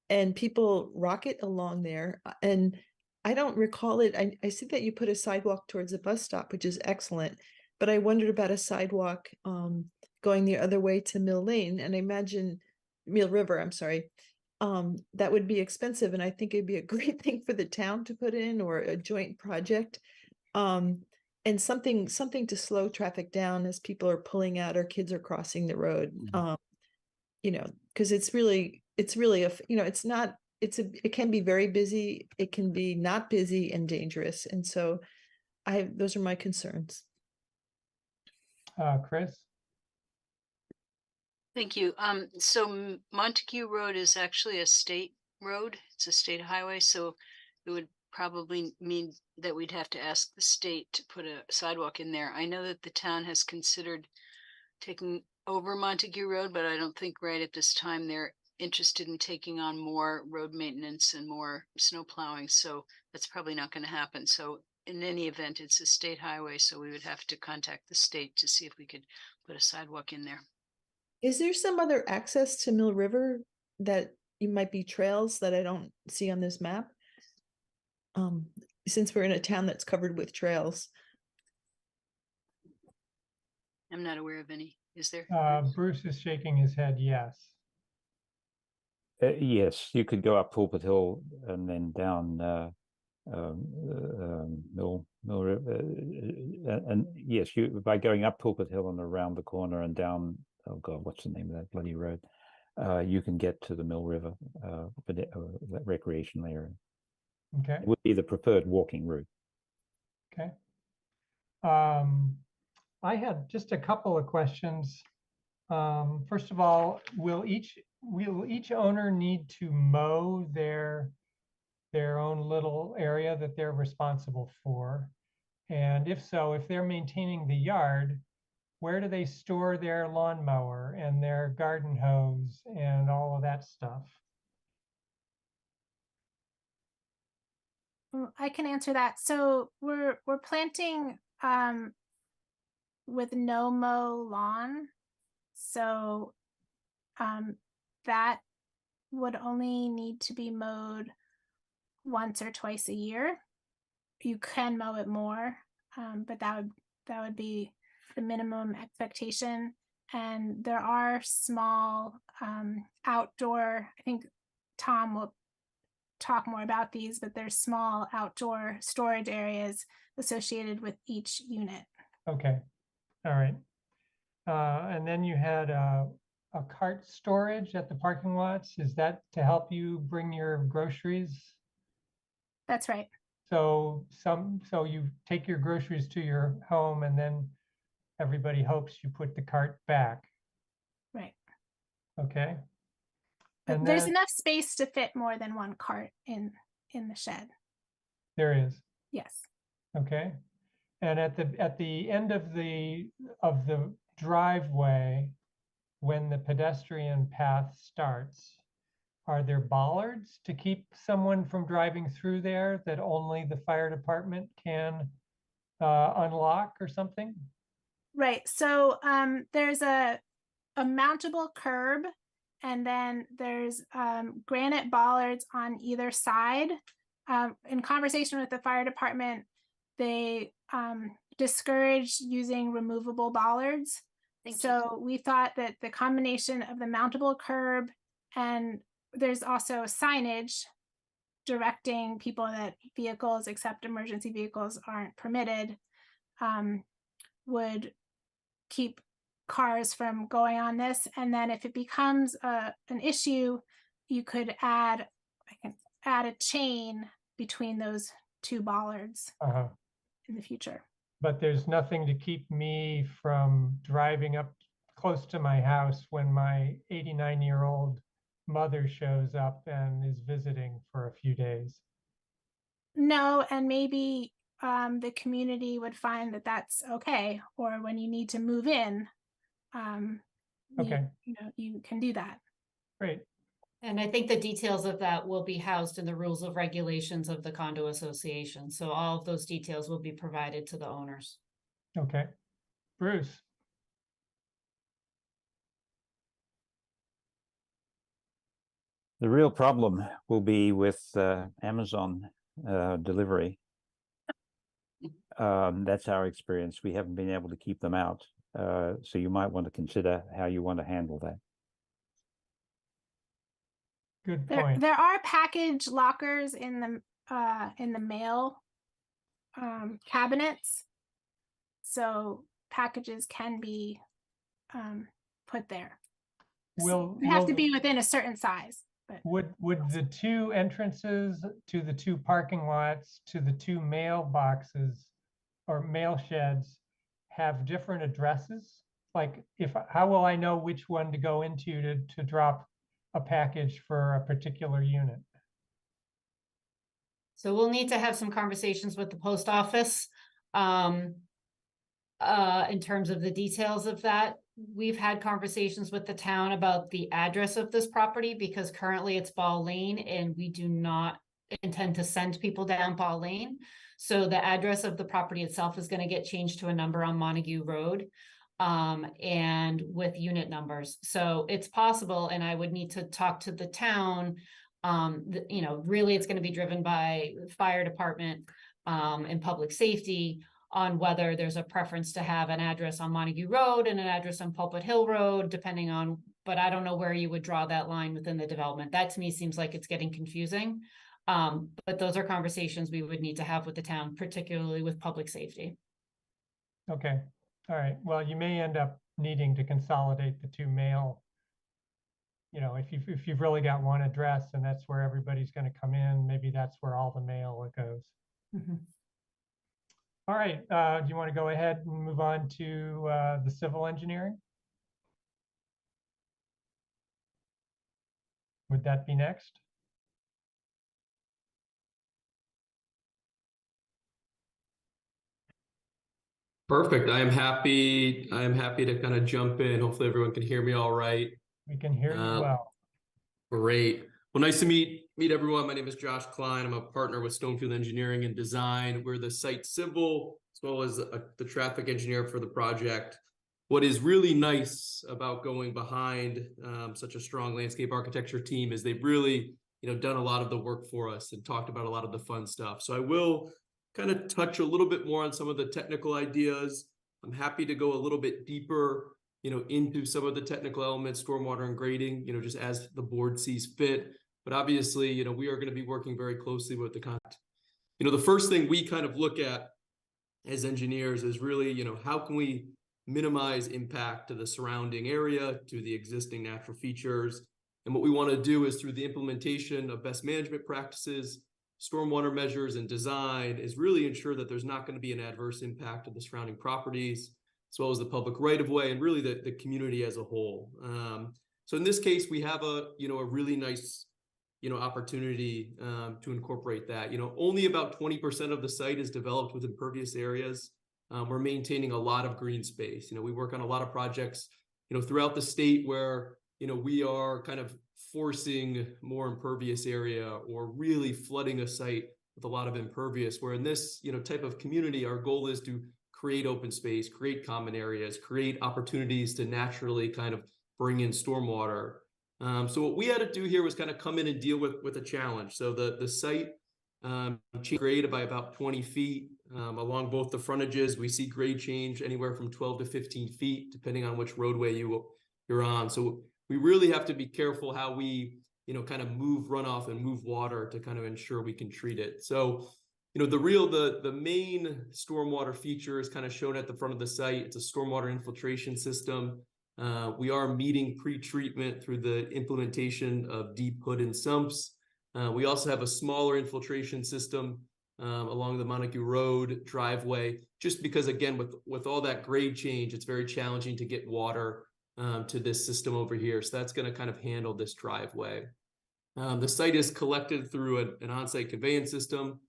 and people rocket along there, and I don't recall it. I see that you put a sidewalk towards the bus stop, which is excellent, but I wondered about a sidewalk going the other way to Mill Lane, and I imagine Mill River, I'm sorry. That would be expensive, and I think it'd be a great thing for the town to put in, or a joint project. And something to slow traffic down as people are pulling out or kids are crossing the road. Because it can be very busy, it can be not busy and dangerous. And so those are my concerns. Chris? Thank you. So Montague Road is actually a state road. It's a state highway, so it would probably mean that we'd have to ask the state to put a sidewalk in there. I know that the town has considered taking over Montague Road, but I don't think right at this time they're interested in taking on more road maintenance and more snow plowing. So that's probably not going to happen. So in any event, it's a state highway, so we would have to contact the state to see if we could put a sidewalk in there. Is there some other access to Mill River that you might be trails that I don't see on this map? Since we're in a town that's covered with trails. I'm not aware of any. Is there? Bruce is shaking his head, yes. Yes, you could go up Pulpit Hill and then down Mill River, and yes, you by going up Pulpit Hill and around the corner and down. Oh God, what's the name of that bloody road? You can get to the Mill River, that recreational area. Okay. It would be the preferred walking route. Okay. I had just a couple of questions. First of all, will each owner need to mow their own little area that they're responsible for? And if so, if they're maintaining the yard, where do they store their lawnmower and their garden hose and all of that stuff? I can answer that. So we're planting with no mow lawn. So that would only need to be mowed once or twice a year. You can mow it more, but that would be the minimum expectation. And there are small outdoor, I think Tom will talk more about these, but there's small outdoor storage areas associated with each unit. Okay, all right. And then you had a cart storage at the parking lots. Is that to help you bring your groceries? That's right. So you take your groceries to your home and then everybody hopes you put the cart back. Right. Okay. But And there's then enough space to fit more than one cart in the shed. there is. Yes. Okay. And at the end of the driveway, when the pedestrian path starts, are there bollards to keep someone from driving through there that only the fire department can unlock or something? Right. So there's a mountable curb, and then there's granite bollards on either side. In conversation with the fire department, they discourage using removable bollards. So we thought that the combination of the mountable curb, and there's also signage directing people that vehicles except emergency vehicles aren't permitted, would keep cars from going on this. And then if it becomes an issue, you could add a chain between those two bollards in the future. But there's nothing to keep me from driving up close to my house when my 89-year-old mother shows up and is visiting for a few days. No, and maybe the community would find that that's okay, or when you need to move in, Okay. you can do that. Great. And I think the details of that will be housed in the rules of regulations of the condo association. So all of those details will be provided to the owners. Okay. Bruce. The real problem will be with Amazon delivery. That's our experience. We haven't been able to keep them out. So you might want to consider how you want to handle that. Good point. There are package lockers in the mail cabinets, so packages can be put there. They have to be within a certain size. But would the two entrances to the two parking lots to the two mailboxes or mail sheds have different addresses? Like, how will I know which one to go into to drop a package for a particular unit? So we'll need to have some conversations with the post office. In terms of the details of that. We've had conversations with the town about the address of this property because currently it's Ball Lane and we do not intend to send people down Ball Lane. So the address of the property itself is going to get changed to a number on Montague Road, and with unit numbers. So it's possible, and I would need to talk to the town. You know, really it's going to be driven by the fire department, and public safety on whether there's a preference to have an address on Montague Road and an address on Pulpit Hill Road, depending on, but I don't know where you would draw that line within the development. That to me seems like it's getting confusing. But those are conversations we would need to have with the town, particularly with public safety. Okay, all right. Well, you may end up needing to consolidate the two mail. You know, if you've really got one address and that's where everybody's going to come in, maybe that's where all the mail goes. All right, do you want to go ahead and move on to the civil engineering? Would that be next? Perfect. I am happy to kind of jump in. Hopefully everyone can hear me all right. We can hear you well. Great. Well, nice to meet everyone. My name is Josh Klein. I'm a partner with Stonefield Engineering and Design. We're the site civil as well as the traffic engineer for the project. What is really nice about going behind such a strong landscape architecture team is they've really, done a lot of the work for us and talked about a lot of the fun stuff. So I will kind of touch a little bit more on some of the technical ideas. I'm happy to go a little bit deeper, into some of the technical elements, stormwater and grading, just as the board sees fit. But obviously, we are going to be working very closely with the contract. The first thing we kind of look at as engineers is really, how can we minimize impact to the surrounding area, to the existing natural features. And what we want to do is through the implementation of best management practices, stormwater measures and design is really ensure that there's not going to be an adverse impact to the surrounding properties, as well as the public right-of-way and really the community as a whole. So in this case, we have a really nice, opportunity to incorporate that. Only about 20% of the site is developed with impervious areas. We're maintaining a lot of green space. We work on a lot of projects, throughout the state where, we are kind of forcing more impervious area or really flooding a site with a lot of impervious, where in this, type of community, our goal is to create open space, create common areas, create opportunities to naturally kind of bring in stormwater. So what we had to do here was kind of come in and deal with a challenge. So the site changed grade by about 20 feet along both the frontages. We see grade change anywhere from 12 to 15 feet, depending on which roadway you're on. So we really have to be careful how we, kind of move runoff and move water to kind of ensure we can treat it. So, the main stormwater feature is kind of shown at the front of the site. It's a stormwater infiltration system. We are meeting pre-treatment through the implementation of deep hood and sumps. We also have a smaller infiltration system along the Montague Road driveway, just because, again, with all that grade change, it's very challenging to get water to this system over here. So that's going to kind of handle this driveway. The site is collected through an on-site conveyance system.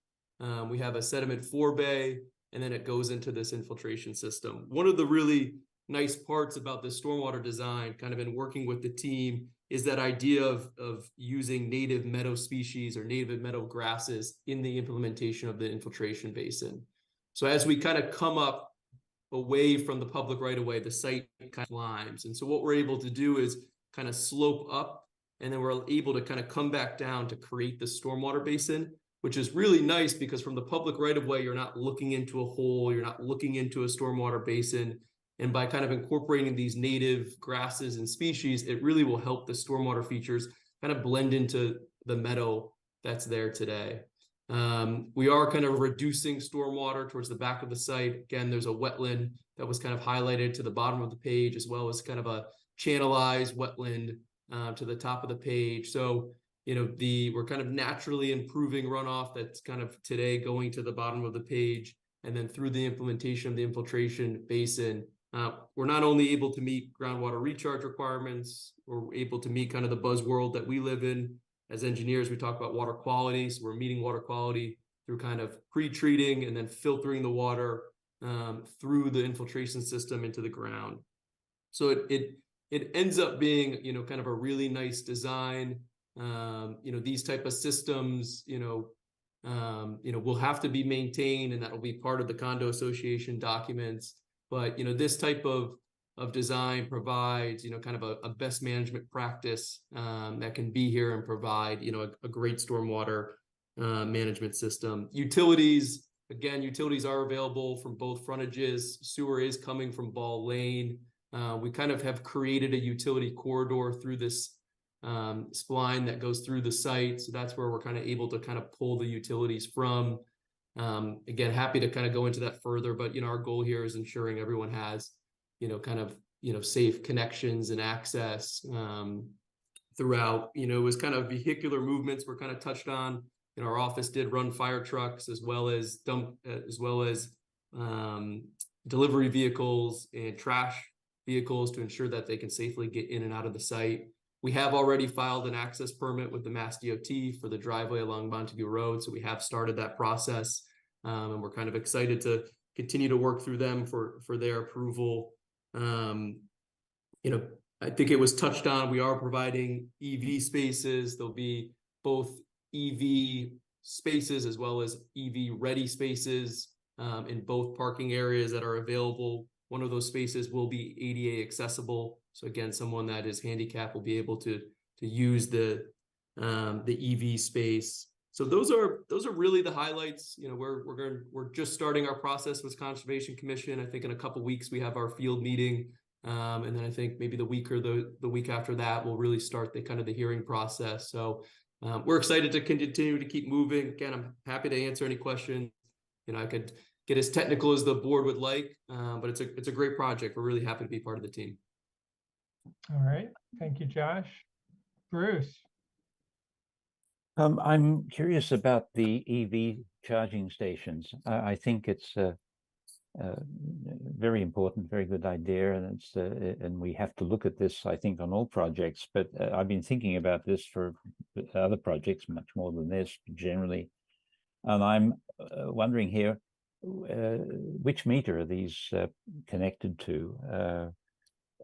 We have a sediment forebay, and then it goes into this infiltration system. One of the really nice parts about this stormwater design, kind of in working with the team, is that idea of using native meadow species or native meadow grasses in the implementation of the infiltration basin. So as we kind of come up away from the public right of way, the site kind of climbs. And so what we're able to do is kind of slope up, and then we're able to kind of come back down to create the stormwater basin, which is really nice because from the public right of way, you're not looking into a hole, you're not looking into a stormwater basin. And by kind of incorporating these native grasses and species, it really will help the stormwater features kind of blend into the meadow that's there today. We are kind of reducing stormwater towards the back of the site. Again, there's a wetland that was kind of highlighted to the bottom of the page, as well as kind of a channelized wetland to the top of the page. So, we're kind of naturally improving runoff that's kind of today going to the bottom of the page. And then through the implementation of the infiltration basin, we're not only able to meet groundwater recharge requirements, we're able to meet kind of the buzzworld that we live in, as engineers, we talk about water quality. So we're meeting water quality through kind of pre-treating and then filtering the water through the infiltration system into the ground. So it ends up being, you know, kind of a really nice design. You know, these type of systems, you know, will have to be maintained, and that will be part of the condo association documents. But, you know, this type of design provides, you know, kind of a best management practice that can be here and provide, you know, a great stormwater management system. Utilities, again, utilities are available from both frontages. Sewer is coming from Ball Lane. We kind of have created a utility corridor through this spline that goes through the site. So that's where we're kind of able to kind of pull the utilities from. Again, happy to kind of go into that further, but, you know, our goal here is ensuring everyone has, you know, kind of, you know, safe connections and access throughout. You know, it was kind of vehicular movements were kind of touched on. You know, our office did run fire trucks as well as delivery vehicles and trash vehicles to ensure that they can safely get in and out of the site. We have already filed an access permit with the Mass DOT for the driveway along Montague Road. So we have started that process, and we're kind of excited to continue to work through them for their approval. You know, I think it was touched on, we are providing EV spaces. There'll be both EV spaces as well as EV ready spaces in both parking areas that are available. One of those spaces will be ADA accessible. So again, someone that is handicapped will be able to use the EV space. So those are really the highlights. You know, we're just starting our process with Conservation Commission. I think in a couple weeks we have our field meeting, and then I think maybe the week or the week after that we'll really start the kind of the hearing process. So we're excited to continue to keep moving. Again, I'm happy to answer any questions. You know, I could get as technical as the board would like, but it's a great project. We're really happy to be part of the team. All right. Thank you, Josh. Bruce. I'm curious about the EV charging stations. I think it's very important, very good idea, and and we have to look at this, I think, on all projects. But I've been thinking about this for other projects, much more than this generally, and I'm wondering here, which meter are these connected to?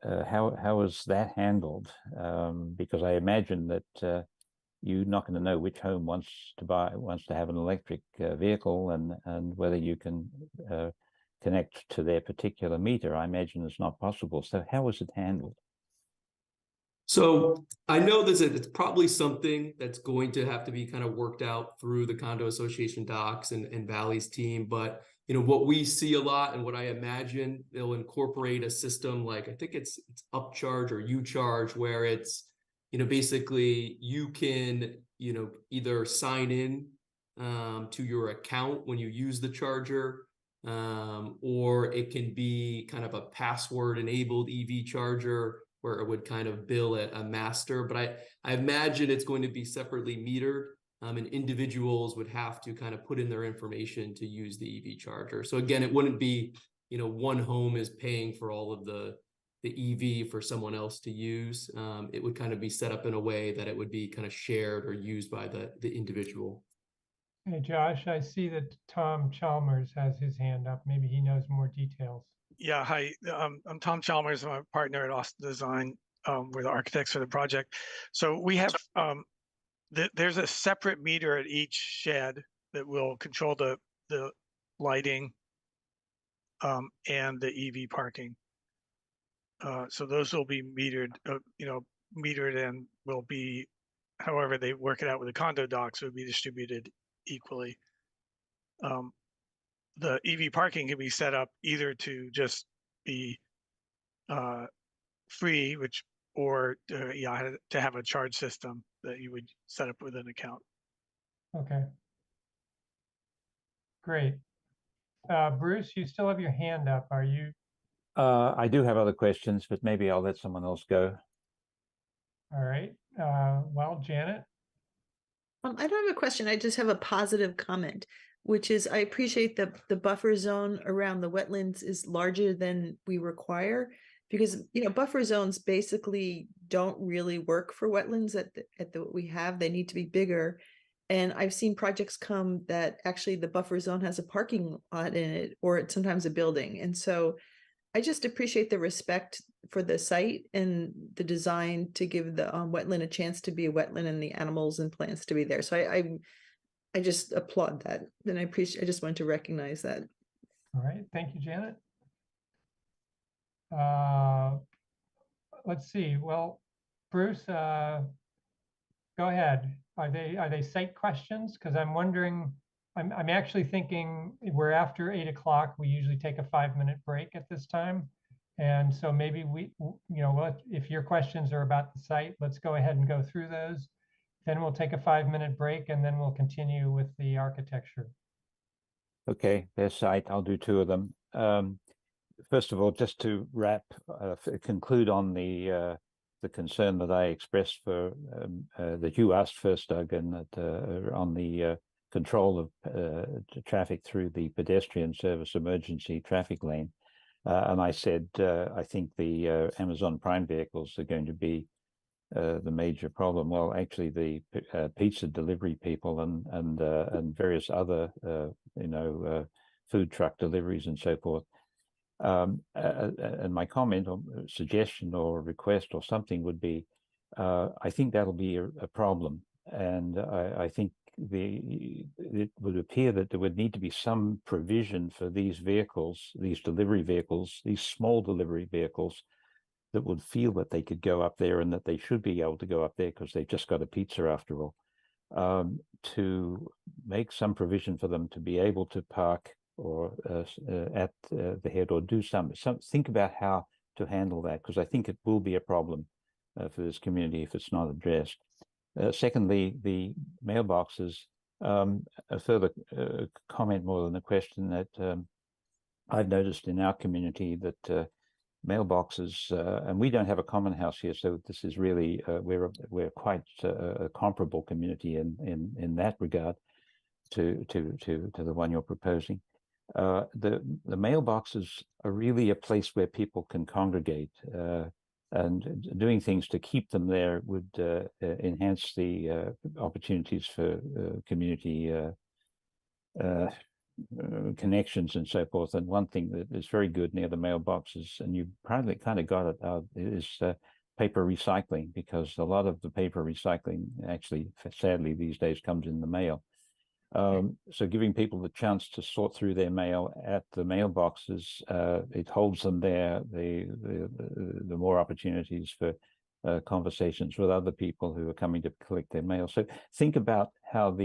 How is that handled? Because I imagine that you're not going to know which home wants to have an electric vehicle and whether you can connect to their particular meter. I imagine it's not possible. So how is it handled? So I know that it's probably something that's going to have to be kind of worked out through the condo association docs and Valley's team. But, you know, what we see a lot and what I imagine they'll incorporate a system like, I think it's upcharge or UCharge, where it's, you know, basically you can, you know, either sign in to your account when you use the charger, or it can be kind of a password enabled EV charger where it would kind of bill a master. But I imagine it's going to be separately metered, and individuals would have to kind of put in their information to use the EV charger. So again, it wouldn't be, you know, one home is paying for all of the EV for someone else to use. It would kind of be set up in a way that it would be kind of shared or used by the individual. Hey, Josh, I see that Tom Chalmers has his hand up. Maybe he knows more details. Yeah, hi, I'm Tom Chalmers. I'm a partner at Austin Design. We're the architects for the project. So we have, there's a separate meter at each shed that will control the lighting and the EV parking. So those will be metered, metered and will be, however they work it out with the condo docs, will be distributed equally. The EV parking can be set up either to just be free, or to have a charge system that you would set up with an account. Okay. Great. Bruce, you still have your hand up. Are you? I do have other questions, but maybe I'll let someone else go. All right. Well, Janet. I don't have a question. I just have a positive comment, which is I appreciate the buffer zone around the wetlands is larger than we require. because, buffer zones basically don't really work for wetlands what we have. They need to be bigger. And I've seen projects come that actually the buffer zone has a parking lot in it, or it's sometimes a building. And so I just appreciate the respect for the site and the design to give the wetland a chance to be a wetland and the animals and plants to be there. So I just applaud that. And I just want to recognize that. All right, thank you, Janet. Let's see. Well, Bruce, go ahead. Are they site questions? Because I'm wondering, I'm actually thinking we're after 8 o'clock. We usually take a 5-minute break at this time. And so maybe if your questions are about the site, let's go ahead and go through those. Then we'll take a 5-minute break and then we'll continue with the architecture. Okay, their site, I'll do 2 of them. First of all, just to conclude on the concern that I expressed for that you asked first, Doug, and that on the control of traffic through the pedestrian service emergency traffic lane. And I said, I think the Amazon Prime vehicles are going to be the major problem. Well, actually, the pizza delivery people and various other, food truck deliveries and so forth. And my comment or suggestion or request or something would be, I think that'll be a problem. And I think it would appear that there would need to be some provision for these vehicles, these delivery vehicles, these small delivery vehicles that would feel that they could go up there and that they should be able to go up there because they've just got a pizza after all, to make some provision for them to be able to park or at the head or do some think about how to handle that, because I think it will be a problem for this community if it's not addressed. Secondly, the mailboxes, a further comment more than a question that I've noticed in our community that mailboxes, and we don't have a common house here, so this is really we're quite a comparable community in that regard to the one you're proposing. The mailboxes are really a place where people can congregate, and doing things to keep them there would enhance the opportunities for community connections and so forth. And one thing that is very good near the mailboxes, and you probably kind of got it out, is paper recycling, because a lot of the paper recycling actually, sadly, these days comes in the mail. So giving people the chance to sort through their mail at the mailboxes, it holds them there. The more opportunities for conversations with other people who are coming to collect their mail. So think about how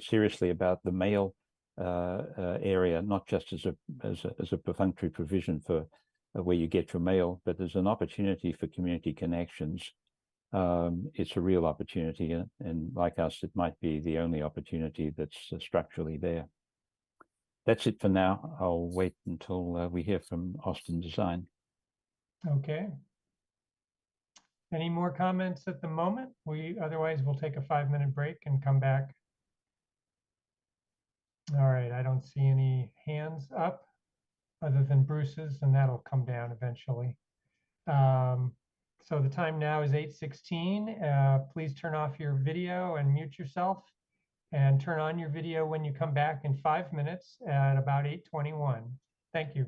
seriously about the mail area, not just as a perfunctory provision for where you get your mail, but as an opportunity for community connections. It's a real opportunity, and like us, it might be the only opportunity that's structurally there. That's it for now. I'll wait until we hear from Austin Design. Okay. Any more comments at the moment? Otherwise we'll take a 5-minute break and come back. All right, I don't see any hands up other than Bruce's, and that'll come down eventually. So the time now is 8:16. Please turn off your video and mute yourself, and turn on your video when you come back in 5 minutes at about 8:21. Thank you.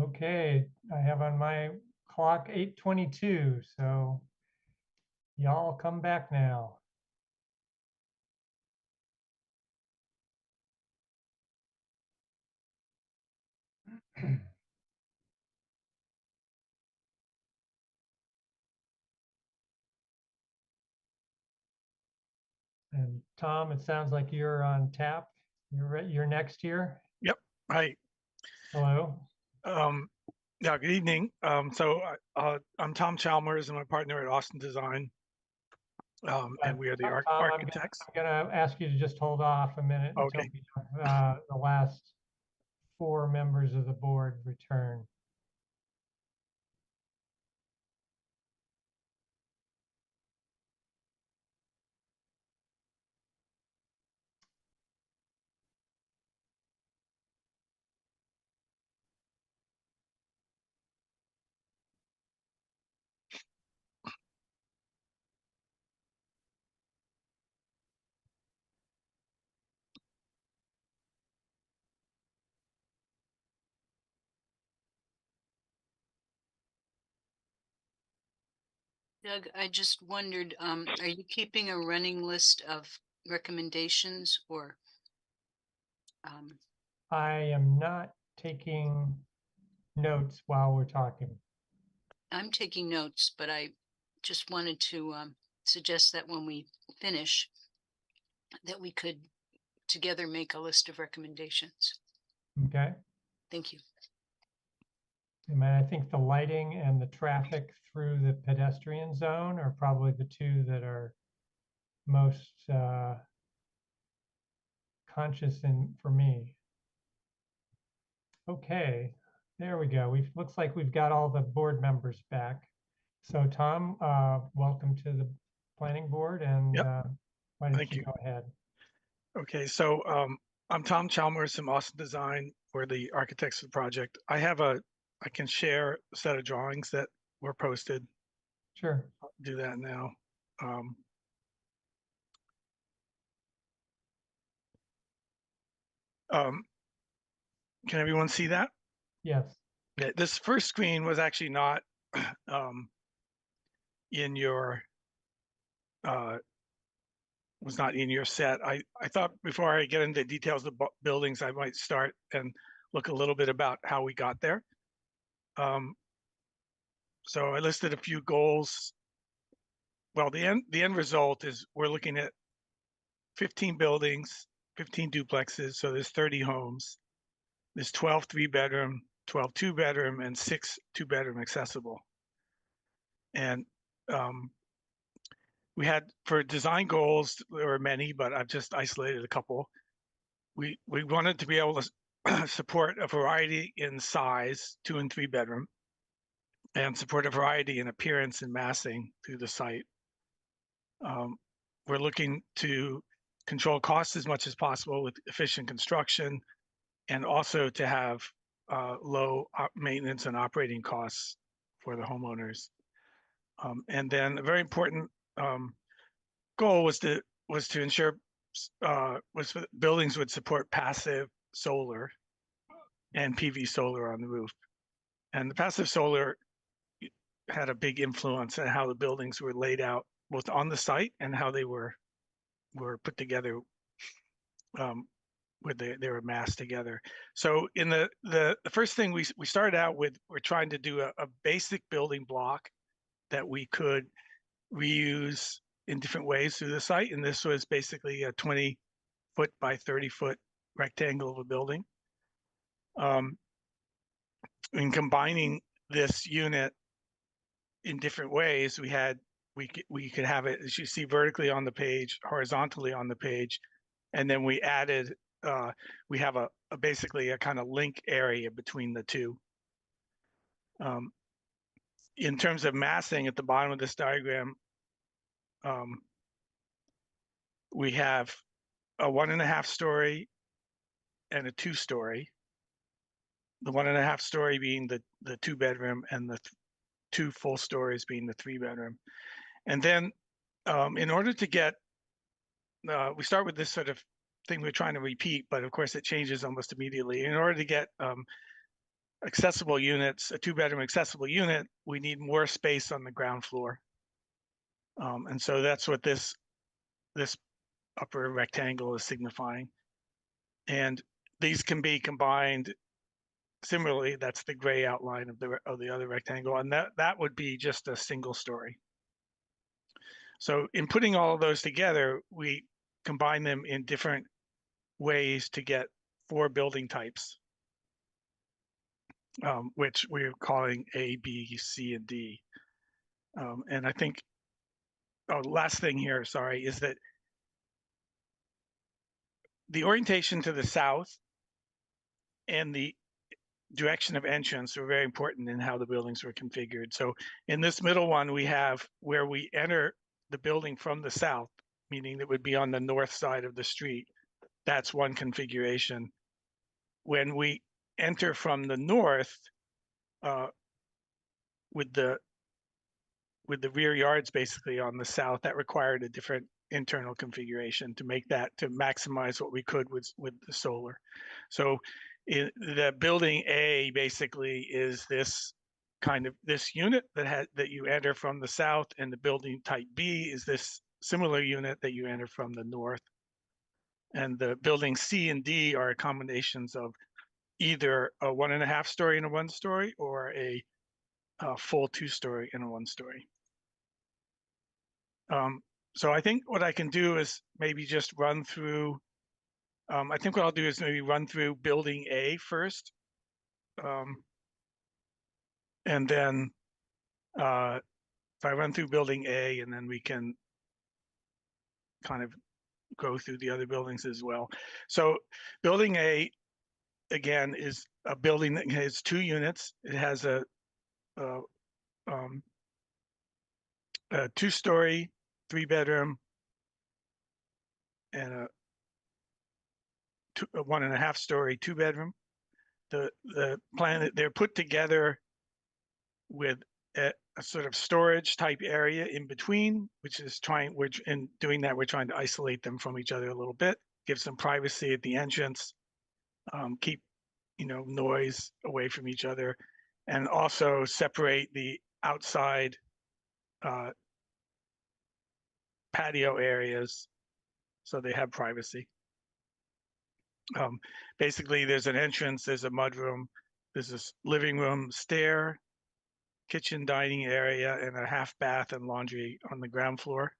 Okay, I have on my clock 8:22, so y'all come back now. And Tom, it sounds like you're on tap. You're next here. Yep. Hi. Hello. Yeah, good evening. I'm Tom Chalmers and my partner at Austin Design. And we are the Tom, architects. I'm gonna ask you to just hold off a minute until Okay. we have the last 4 members of the board return. Doug, I just wondered, are you keeping a running list of recommendations or? I am not taking notes while we're talking. I'm taking notes, but I just wanted to suggest that when we finish, that we could together make a list of recommendations. Okay. Thank you. I think the lighting and the traffic through the pedestrian zone are probably the two that are most conscious for me. Okay, there we go. Looks like we've got all the board members back. So Tom, welcome to the planning board, and Yep. why don't Thank you you. go ahead? Okay, so I'm Tom Chalmers from Austin Design. We're the architects of the project. I can share a set of drawings that were posted. Sure. I'll do that now. Can everyone see that? Yes. Yeah, this first screen was actually not in your set. I thought before I get into details of buildings, I might start and look a little bit about how we got there. So I listed a few goals. Well, the end result is we're looking at 15 buildings, 15 duplexes. So there's 30 homes. There's 12 3-bedroom, 12 2-bedroom, and 6 2-bedroom accessible. And we had, for design goals, there were many, but I've just isolated a couple. We wanted to be able to support a variety in size, 2 and 3-bedroom, and support a variety in appearance and massing through the site. We're looking to control costs as much as possible with efficient construction, and also to have low maintenance and operating costs for the homeowners. And then a very important goal was to ensure buildings would support passive solar and PV solar on the roof. And the passive solar had a big influence on how the buildings were laid out, both on the site and how they were put together, where they were massed together. So in the first thing we started out with, we're trying to do a basic building block that we could reuse in different ways through the site. And this was basically a 20-foot by 30-foot rectangle of a building. In combining this unit in different ways, we could have it, as you see, vertically on the page, horizontally on the page, and then we added we have basically a kind of link area between the two. In terms of massing, at the bottom of this diagram, we have a 1.5 story and a 2-story. The 1.5 story being the 2-bedroom, and the 2 full stories being the 3-bedroom. And then in order to get, we start with this sort of thing we're trying to repeat, but of course it changes almost immediately. In order to get accessible units, a 2-bedroom accessible unit, we need more space on the ground floor. And so that's what this upper rectangle is signifying. And these can be combined similarly. That's the gray outline of the other rectangle, and that would be just a single story. So in putting all of those together, we combine them in different ways to get 4 building types, which we're calling A, B, C, and D. And I think, last thing here, sorry, is that the orientation to the south and the direction of entrance are very important in how the buildings were configured. So in this middle one, we have where we enter the building from the south, meaning that would be on the north side of the street. That's one configuration. When we enter from the north, with the rear yards basically on the south, that required a different internal configuration to make that, to maximize what we could with the solar. So the building A basically is this kind of this unit that you enter from the south, and the building type B is this similar unit that you enter from the north. And the building C and D are combinations of either a 1.5 story and a 1 story, or a full 2 story and a 1 story. So I think what I can do is maybe just run through, I think what I'll do is maybe run through building A first. And then if I run through building A, and then we can kind of go through the other buildings as well. So building A, again, is a building that has 2 units. It has a 2-story, 3-bedroom, and a 1.5 story 2-bedroom. The plan that they're put together with a sort of storage type area in between, which is in doing that, we're trying to isolate them from each other a little bit, give some privacy at the entrance, keep noise away from each other, and also separate the outside patio areas so they have privacy. Basically, there's an entrance, there's a mudroom, there's this living room, stair, kitchen, dining area, and a half bath and laundry on the ground floor.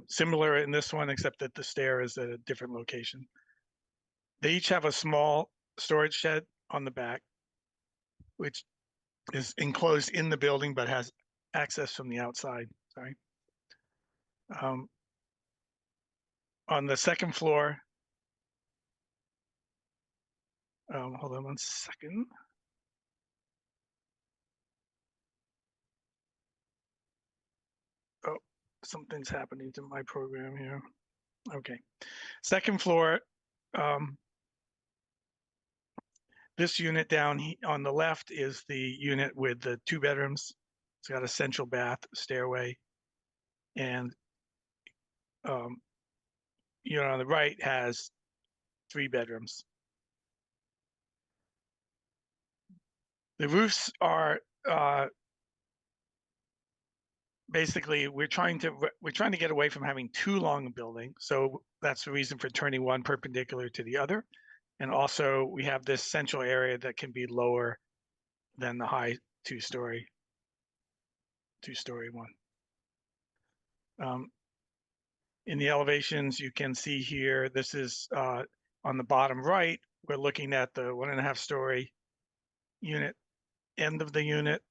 Similar in this one, except that the stair is at a different location. They each have a small storage shed on the back, which is enclosed in the building but has access from the outside. Sorry. On the second floor, hold on one second. Oh, something's happening to my program here. Okay, second floor. This unit down on the left is the unit with the 2 bedrooms. It's got a central bath, stairway, and unit on the right has 3 bedrooms. The roofs are basically we're trying to get away from having too long a building, so that's the reason for turning one perpendicular to the other. And also we have this central area that can be lower than the high 2-story one. In the elevations, you can see here, this is on the bottom right, we're looking at the 1.5 story unit, end of the unit,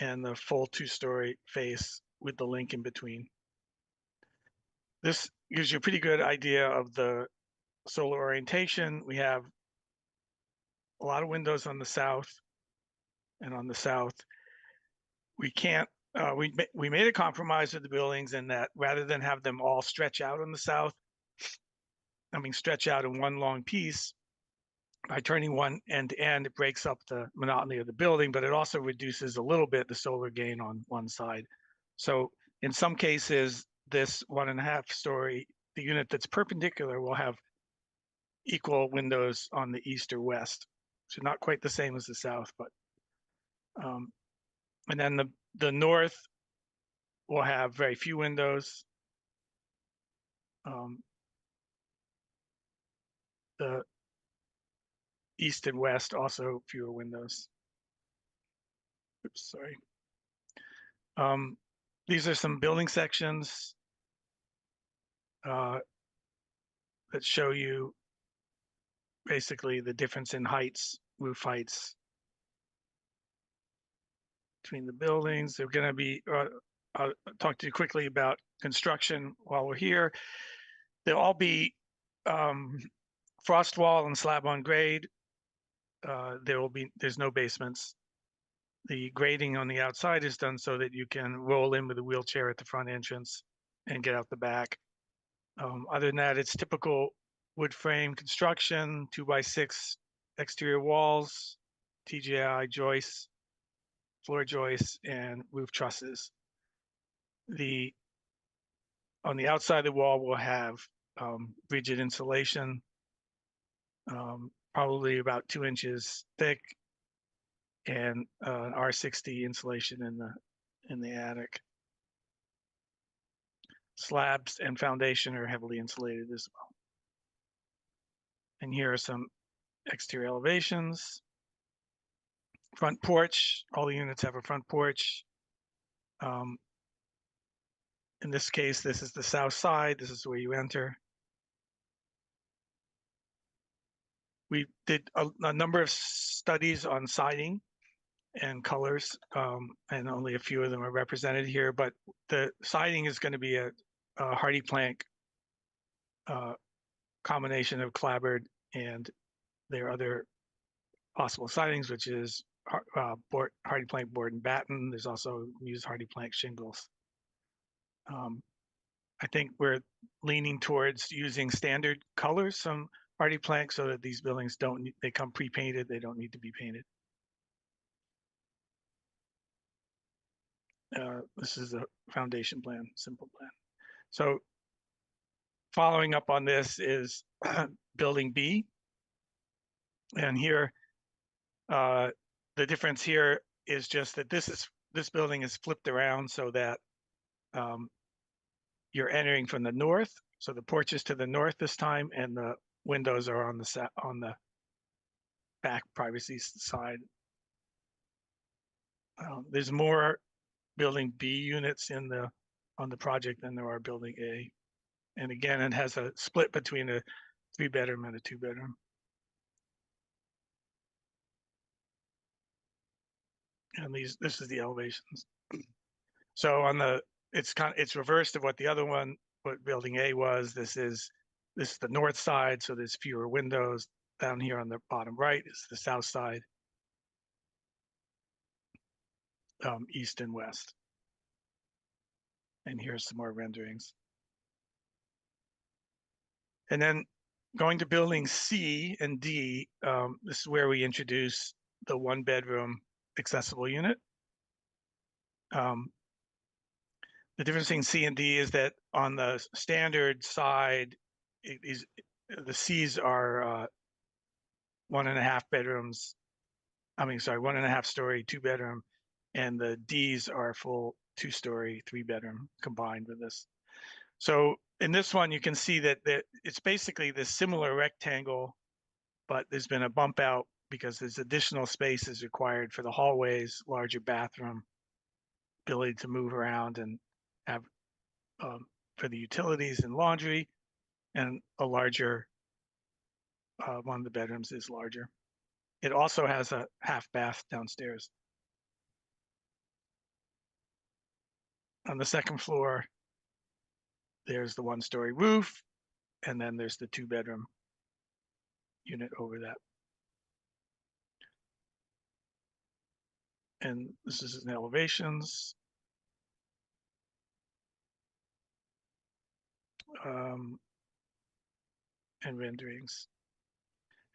and the full 2-story face with the link in between. This gives you a pretty good idea of the solar orientation. We have a lot of windows on the south, and on the south, we can't, we made a compromise with the buildings in that rather than have them all stretch out on the south, stretch out in one long piece, by turning one end to end, it breaks up the monotony of the building, but it also reduces a little bit the solar gain on one side. So in some cases, this 1.5 story, the unit that's perpendicular will have equal windows on the east or west. So not quite the same as the south, but and then the north will have very few windows. The east and west also fewer windows. Oops, sorry. These are some building sections that show you basically the difference in heights, roof heights between the buildings. They're going to be, I'll talk to you quickly about construction while we're here. They'll all be frost wall and slab on grade. There's no basements. The grading on the outside is done so that you can roll in with a wheelchair at the front entrance and get out the back. Other than that, it's typical wood frame construction, 2x6 exterior walls, TGI joists, floor joists, and roof trusses. On the outside of the wall, we'll have rigid insulation, probably about 2 inches thick, and an R60 insulation in the attic. Slabs and foundation are heavily insulated as well. And here are some exterior elevations. Front porch, all the units have a front porch. In this case, this is the south side. This is where you enter. We did a number of studies on siding and colors, and only a few of them are represented here, but the siding is going to be a hardy plank combination of clapboard and their other possible sidings, which is hardy plank board and batten. There's also used hardy plank shingles. I think we're leaning towards using standard colors, some hardy plank, so that these buildings they come pre-painted, they don't need to be painted. This is a foundation plan, simple plan. So following up on this is building B. And here, the difference here is just that this building is flipped around so that you're entering from the north. So the porch is to the north this time, and the windows are on the back privacy side. There's more building B units on the project than there are building A. And again, it has a split between a 3-bedroom and a 2-bedroom. And this is the elevations. So it's reversed of what the other one, what building A was. This is the north side, so there's fewer windows. Down here on the bottom right is the south side, east and west. And here's some more renderings. And then going to building C and D, this is where we introduce the 1-bedroom accessible unit. The difference between C and D is that on the standard side, the C's are 1.5 bedrooms. 1.5 story, 2-bedroom, and the D's are full 2-story, 3-bedroom combined with this. So in this one, you can see that it's basically this similar rectangle, but there's been a bump out because there's additional space is required for the hallways, larger bathroom, ability to move around and have for the utilities and laundry, and a larger, one of the bedrooms is larger. It also has a half bath downstairs. On the second floor, there's the 1-story roof, and then there's the 2-bedroom unit over that. And this is in elevations. And renderings.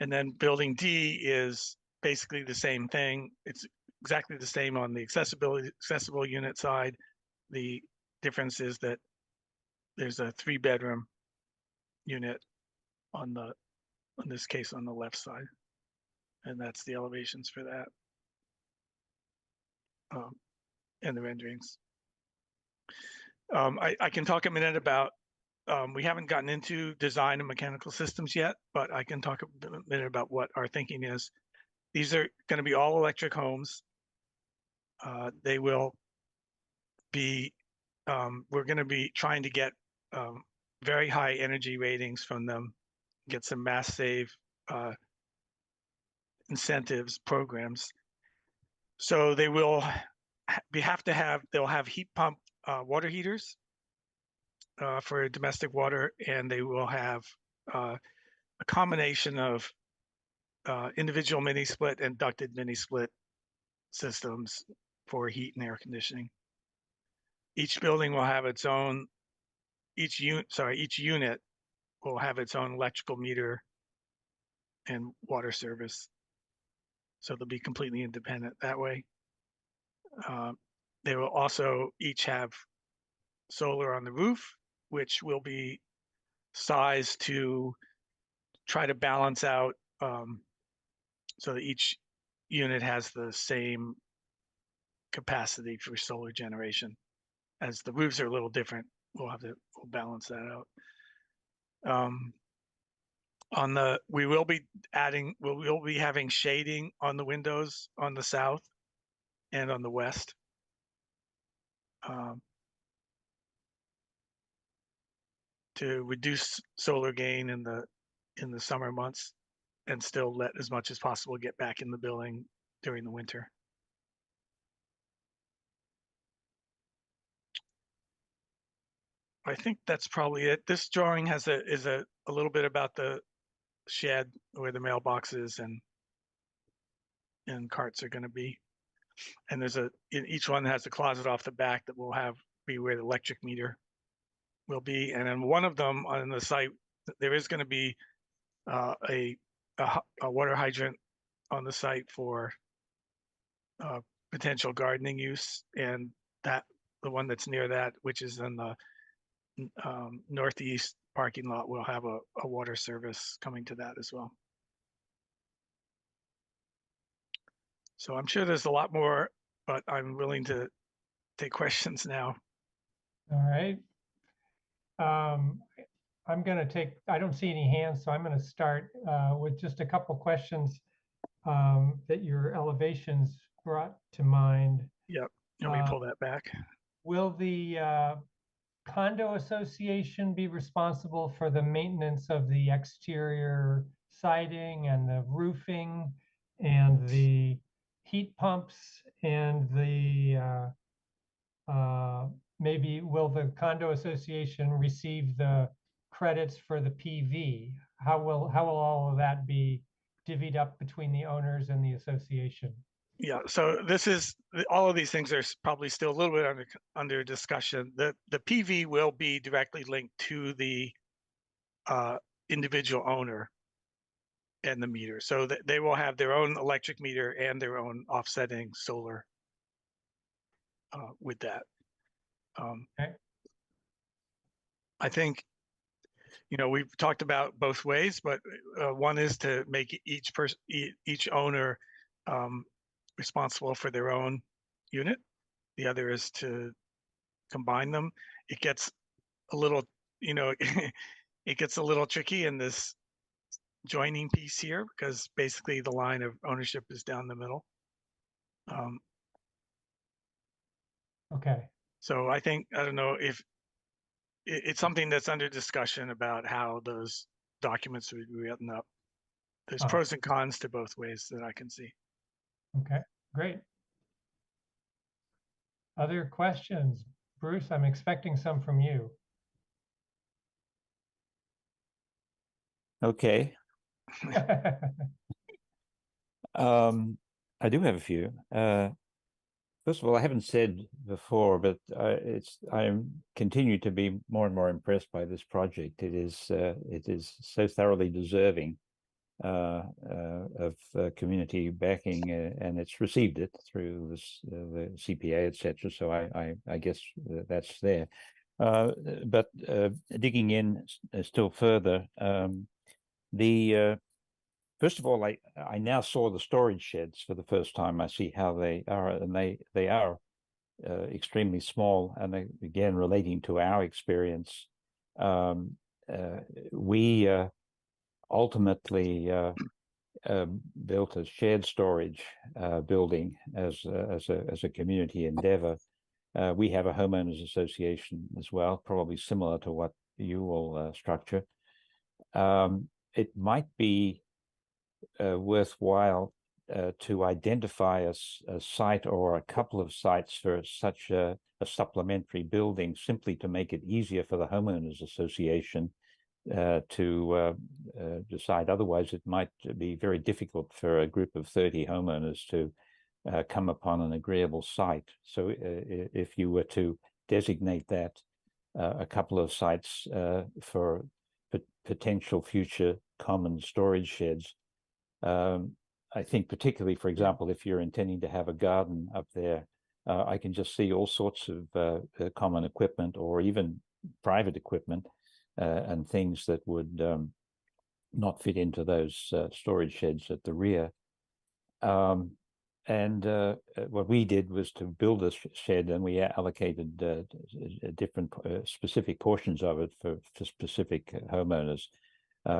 And then building D is basically the same thing. It's exactly the same on the accessible unit side. The difference is that there's a 3-bedroom unit in this case on the left side. And that's the elevations for that. And the renderings. I can talk a minute about, we haven't gotten into design and mechanical systems yet, but I can talk a minute about what our thinking is. These are going to be all electric homes. They will be, we're going to be trying to get very high energy ratings from them, get some mass save incentives programs. So they will they'll have heat pump water heaters for domestic water, and they will have a combination of individual mini split and ducted mini split systems for heat and air conditioning. Each building will have its own, each unit will have its own electrical meter and water service. So they'll be completely independent that way. They will also each have solar on the roof, which will be sized to try to balance out so that each unit has the same capacity for solar generation. As the roofs are a little different, we'll balance that out. We will be having shading on the windows on the south and on the west. To reduce solar gain in the summer months and still let as much as possible get back in the building during the winter. I think that's probably it. This drawing is a little bit about the shed where the mailboxes and carts are going to be. And each one has a closet off the back that will be where the electric meter will be. And then one of them on the site, there is going to be a water hydrant on the site for potential gardening use, and the one that's near that, which is in the northeast parking lot, will have a water service coming to that as well. So I'm sure there's a lot more, but I'm willing to take questions now. All right. I'm going to I don't see any hands, so I'm going to start with just a couple questions that your elevations brought to mind. Yep. Let me pull that back. Will the condo association be responsible for the maintenance of the exterior siding and the roofing and the heat pumps and the maybe will the condo association receive the credits for the PV? How will all of that be divvied up between the owners and the association? Yeah, so all of these things are probably still a little bit under discussion. The PV will be directly linked to the individual owner and the meter, so that they will have their own electric meter and their own offsetting solar with that. Okay. I think, we've talked about both ways, but one is to make each owner responsible for their own unit. The other is to combine them. It gets a little, it gets a little tricky in this joining piece here, because basically the line of ownership is down the middle. Okay. So I don't know if it's something that's under discussion about how those documents would be written up. There's pros and cons to both ways that I can see. Okay, great. Other questions? Bruce, I'm expecting some from you. Okay. I do have a few. First of all, I haven't said before, but I continue to be more and more impressed by this project. It is so thoroughly deserving of community backing, and it's received it through the CPA, etc. So I guess that's there. But digging in still further, the first of all, I now saw the storage sheds for the first time. I see how they are, and they are extremely small. And they, again, relating to our experience, we ultimately built a shared storage building as a community endeavor. We have a homeowners association as well, probably similar to what you will structure. It might be worthwhile to identify a site or a couple of sites for such a supplementary building, simply to make it easier for the homeowners association to decide. Otherwise, it might be very difficult for a group of 30 homeowners to come upon an agreeable site. So if you were to designate that a couple of sites for potential future common storage sheds, I think particularly, for example, if you're intending to have a garden up there, I can just see all sorts of common equipment or even private equipment and things that would not fit into those storage sheds at the rear. And what we did was to build a shed, and we allocated different specific portions of it for specific homeowners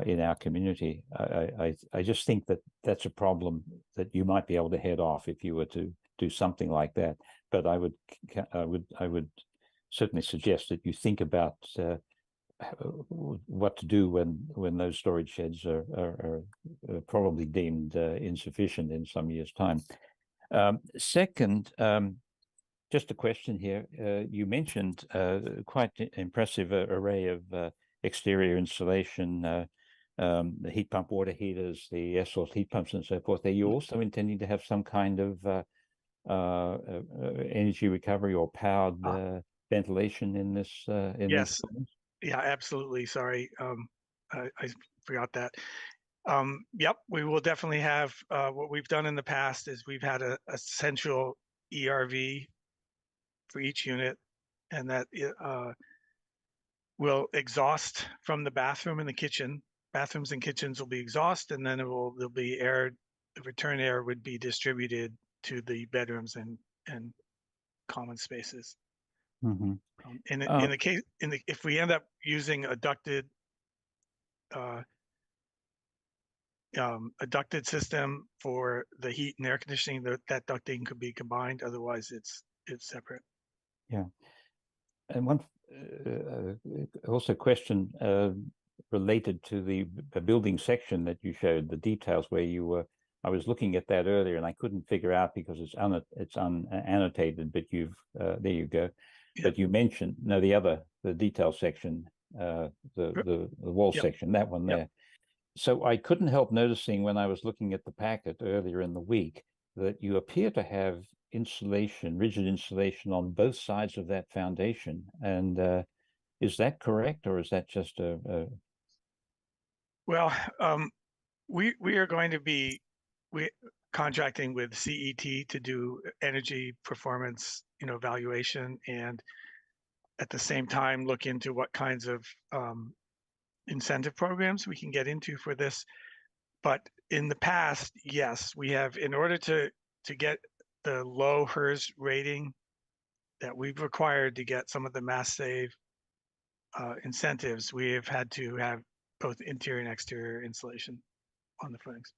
in our community. I just think that that's a problem that you might be able to head off if you were to do something like that. But I would certainly suggest that you think about what to do when those storage sheds are probably deemed insufficient in some years' time. Second, just a question here. You mentioned quite impressive array of exterior insulation, the heat pump water heaters, the air source heat pumps, and so forth. Are you also intending to have some kind of energy recovery or powered ventilation in this? Yes. Yeah, absolutely. Sorry, I forgot that. Yep, we will definitely have, what we've done in the past is we've had a central ERV for each unit, and that will exhaust from the bathroom and the kitchen. Bathrooms and kitchens will be exhaust, and then there'll be air, the return air would be distributed to the bedrooms and common spaces. Mm-hmm. In the case, if we end up using a ducted system for the heat and air conditioning, that ducting could be combined. Otherwise, it's separate. Yeah, and one also question related to the building section that you showed, the details where you were. I was looking at that earlier, and I couldn't figure out because it's unannotated. But you've there you go. Yep. But you mentioned the detail section, the wall section, that one there. So I couldn't help noticing when I was looking at the packet earlier in the week that you appear to have insulation, rigid insulation on both sides of that foundation. And is that correct, or is that just a... Well, we are going to be contracting with CET to do energy performance, evaluation, and at the same time look into what kinds of incentive programs we can get into for this. But in the past, yes, we have, in order to get the low HERS rating that we've required to get some of the Mass Save incentives, we have had to have both interior and exterior insulation on the footings.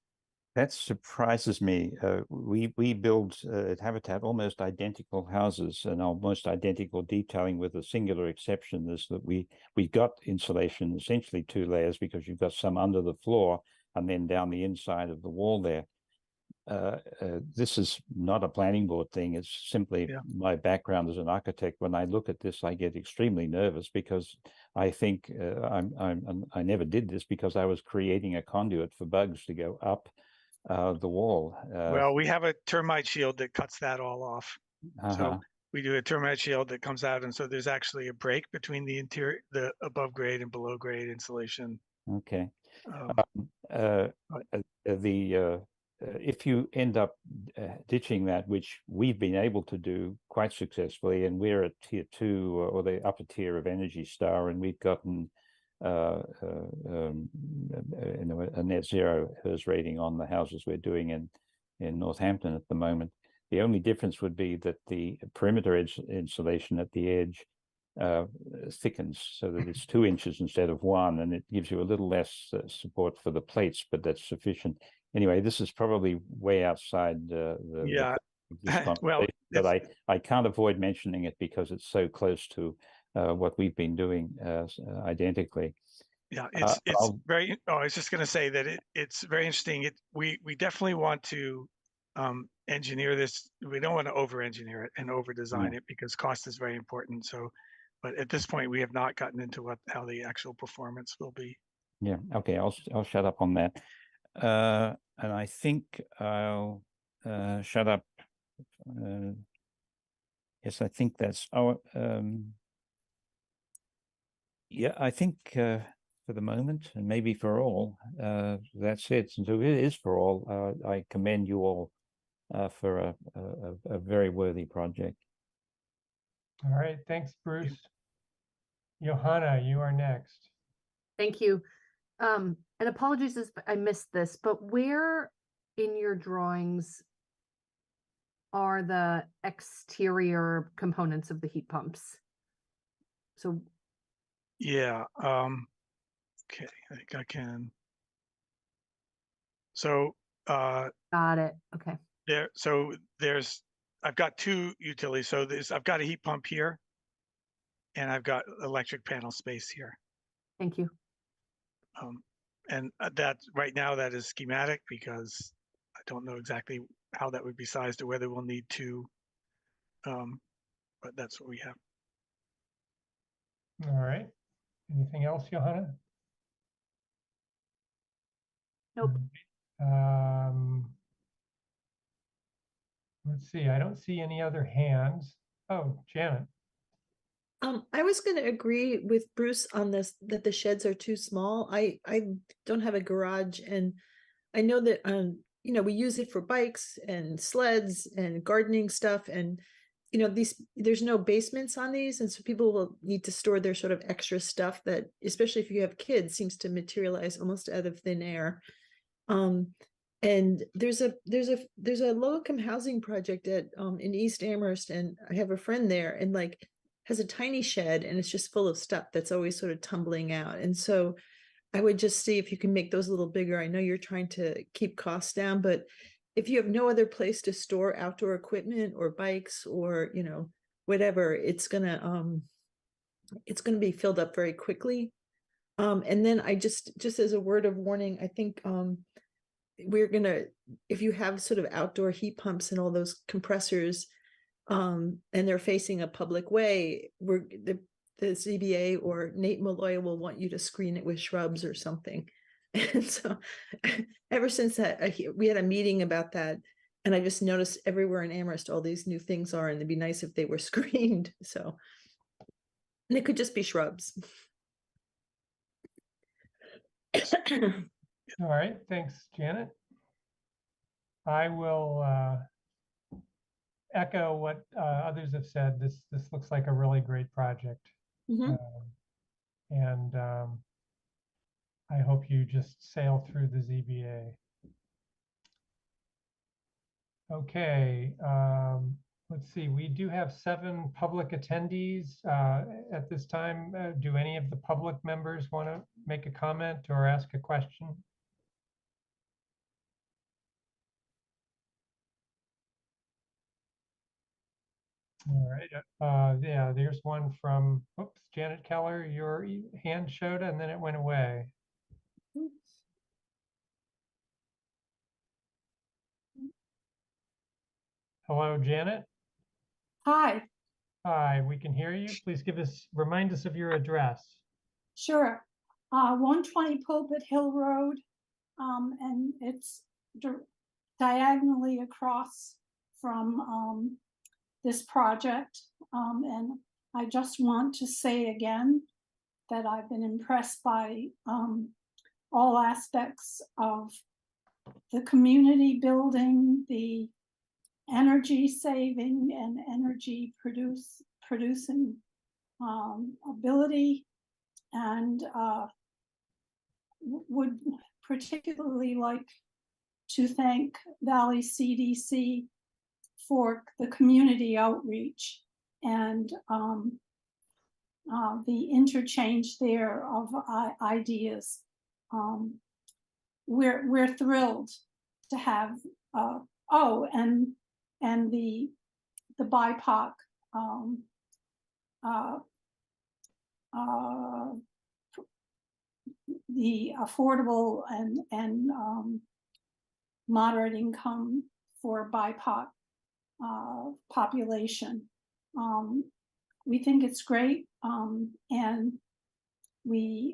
That surprises me. We build at Habitat almost identical houses and almost identical detailing, with a singular exception is that we got insulation, essentially 2 layers, because you've got some under the floor and then down the inside of the wall there. This is not a planning board thing. It's simply my background as an architect. When I look at this, I get extremely nervous because I think I never did this because I was creating a conduit for bugs to go up the wall. Well, we have a termite shield that cuts that all off. So we do a termite shield that comes out, and so there's actually a break between the interior, the above grade and below grade insulation. Okay. If you end up ditching that, which we've been able to do quite successfully, and we're at tier 2 or the upper tier of Energy Star, and we've gotten a net zero HERS rating on the houses we're doing in Northampton at the moment. The only difference would be that the perimeter insulation at the edge thickens so that it's 2 inches instead of 1, and it gives you a little less support for the plates, but that's sufficient. Anyway, this is probably way outside Yeah. this Well, conversation, but I can't avoid mentioning it because it's so close to what we've been doing identically. Yeah, it's very. Oh, I was just going to say that it's very interesting. We definitely want to engineer this. We don't want to over-engineer it and over-design it because cost is very important. So, but at this point, we have not gotten into how the actual performance will be. Yeah. Okay. I'll shut up on that, and I think I'll shut up. Yes, I think that's our. Yeah, I think for the moment, and maybe for all, that's it. And so it is for all. I commend you all for a very worthy project. All right, thanks, Bruce. Johanna, you are next. Thank you. And apologies if I missed this, but where in your drawings are the exterior components of the heat pumps? So yeah, okay, I think I can. So got it. Okay. I've got 2 utilities. So I've got a heat pump here, and I've got electric panel space here. Thank you. And that right now that is schematic because I don't know exactly how that would be sized or whether we'll need to, but that's what we have. All right. Anything else, Johanna? Nope. Let's see. I don't see any other hands. Oh, Janet. I was going to agree with Bruce on this, that the sheds are too small. I don't have a garage, and I know that, you know, we use it for bikes and sleds and gardening stuff. And, you know, there's no basements on these. And so people will need to store their sort of extra stuff that, especially if you have kids, seems to materialize almost out of thin air. And there's a low income housing project in East Amherst, and I have a friend there, and like has a tiny shed, and it's just full of stuff that's always sort of tumbling out. And so I would just see if you can make those a little bigger. I know you're trying to keep costs down, but if you have no other place to store outdoor equipment or bikes or, you know, whatever, it's gonna be filled up very quickly. And then I just as a word of warning, I think we're gonna, if you have sort of outdoor heat pumps and all those compressors, and they're facing a public way, the ZBA or Nate Malloy will want you to screen it with shrubs or something. And so ever since that, we had a meeting about that, and I just noticed everywhere in Amherst all these new things are, and it'd be nice if they were screened. So, and it could just be shrubs. All right, thanks, Janet. I will echo what others have said. This looks like a really great project. Mm-hmm. And I hope you just sail through the ZBA. Okay, let's see. We do have 7 public attendees at this time. Do any of the public members want to make a comment or ask a question? All right. Yeah, there's one from, oops, Janet Keller. Your hand showed and then it went away. Hello, Janet. Hi. Hi, we can hear you. Please remind us of your address. Sure. 120 Pulpit Hill Road, and it's diagonally across from this project. And I just want to say again that I've been impressed by all aspects of the community building, the energy saving and energy producing ability, and would particularly like to thank Valley CDC for the community outreach and the interchange there of ideas. We're thrilled to have and the BIPOC the affordable and moderate income for BIPOC population. We think it's great, and we're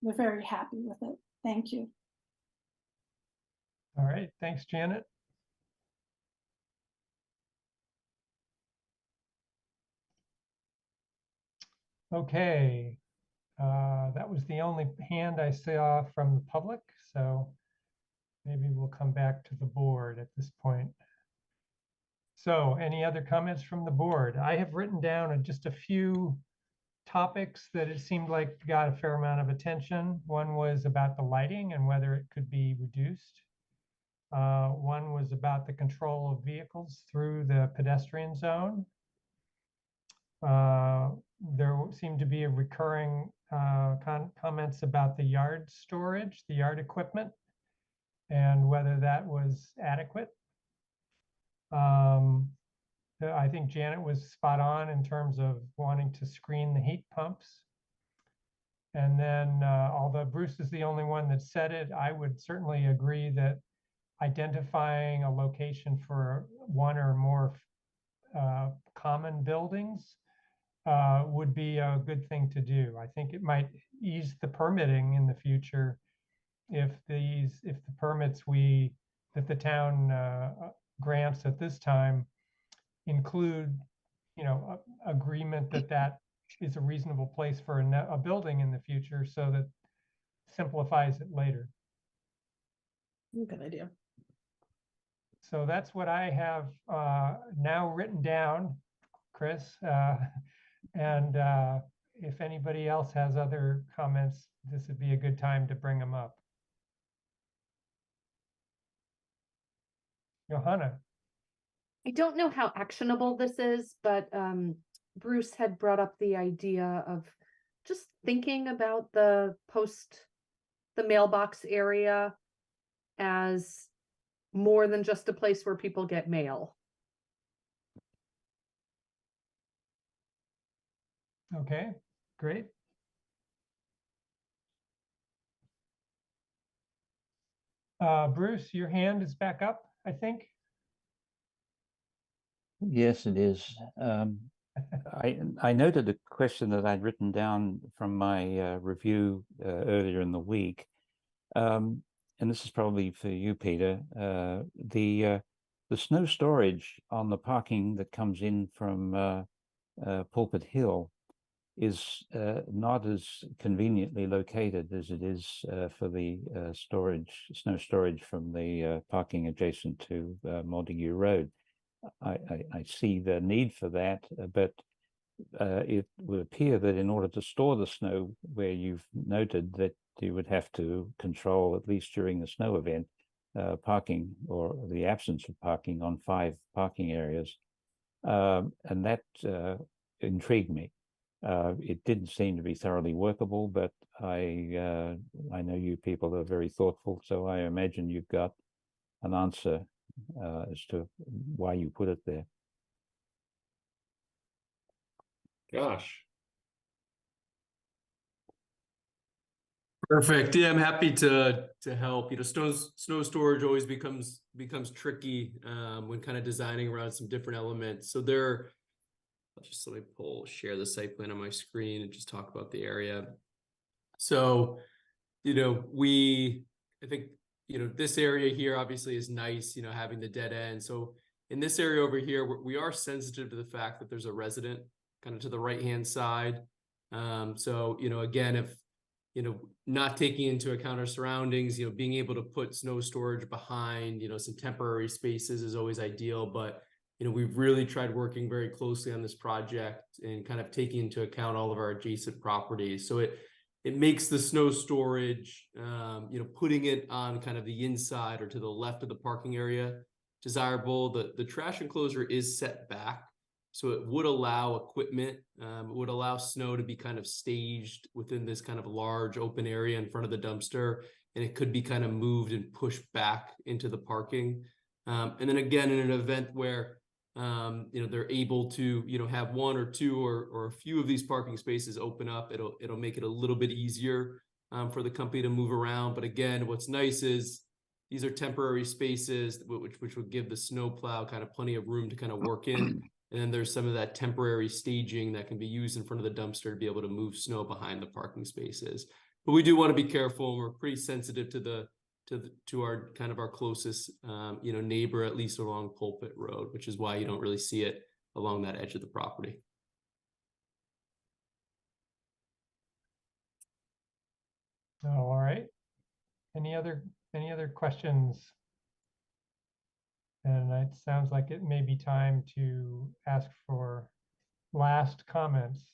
very happy with it. Thank you. All right, thanks, Janet. Okay, that was the only hand I saw from the public, so maybe we'll come back to the board at this point. So any other comments from the board? I have written down just a few topics that it seemed like got a fair amount of attention. One was about the lighting and whether it could be reduced. One was about the control of vehicles through the pedestrian zone. There seemed to be a recurring comments about the yard storage, the yard equipment, and whether that was adequate. I think Janet was spot on in terms of wanting to screen the heat pumps. And then, although Bruce is the only one that said it, I would certainly agree that identifying a location for one or more common buildings would be a good thing to do. I think it might ease the permitting in the future if the permits that the town grants at this time include, agreement that is a reasonable place for a building in the future, so that simplifies it later. Good idea. So that's what I have now written down, Chris. And if anybody else has other comments, this would be a good time to bring them up. Johanna. I don't know how actionable this is, but Bruce had brought up the idea of just thinking about the mailbox area as more than just a place where people get mail. Okay, great. Bruce, your hand is back up, I think. Yes, it is. I noted a question that I'd written down from my review earlier in the week, and this is probably for you, Peter. The snow storage on the parking that comes in from Pulpit Hill is not as conveniently located as it is for the snow storage from the parking adjacent to Montague Road. I see the need for that, but it would appear that in order to store the snow where you've noted that you would have to control, at least during the snow event, parking or the absence of parking on 5 parking areas. And that intrigued me. It didn't seem to be thoroughly workable, but I know you people are very thoughtful, so I imagine you've got an answer as to why you put it there. Gosh. Perfect. Yeah, I'm happy to help. Snow storage always becomes tricky when kind of designing around some different elements. So let me share the site plan on my screen and just talk about the area. So, I think, this area here obviously is nice, having the dead end. So in this area over here, we are sensitive to the fact that there's a resident kind of to the right-hand side. So, again, if, not taking into account our surroundings, being able to put snow storage behind, some temporary spaces is always ideal. But we've really tried working very closely on this project and kind of taking into account all of our adjacent properties. So it makes the snow storage, putting it on kind of the inside or to the left of the parking area desirable. The trash enclosure is set back, so it would allow equipment, it would allow snow to be kind of staged within this kind of large open area in front of the dumpster, and it could be kind of moved and pushed back into the parking. And then again, in an event where they're able to, have one or two or a few of these parking spaces open up, it'll make it a little bit easier for the company to move around. But again, what's nice is these are temporary spaces which would give the snowplow kind of plenty of room to kind of work in. And then there's some of that temporary staging that can be used in front of the dumpster to be able to move snow behind the parking spaces. But we do want to be careful, and we're pretty sensitive to our kind of our closest neighbor, at least along Pulpit Road, which is why you don't really see it along that edge of the property. All right. Any other questions? And it sounds like it may be time to ask for last comments.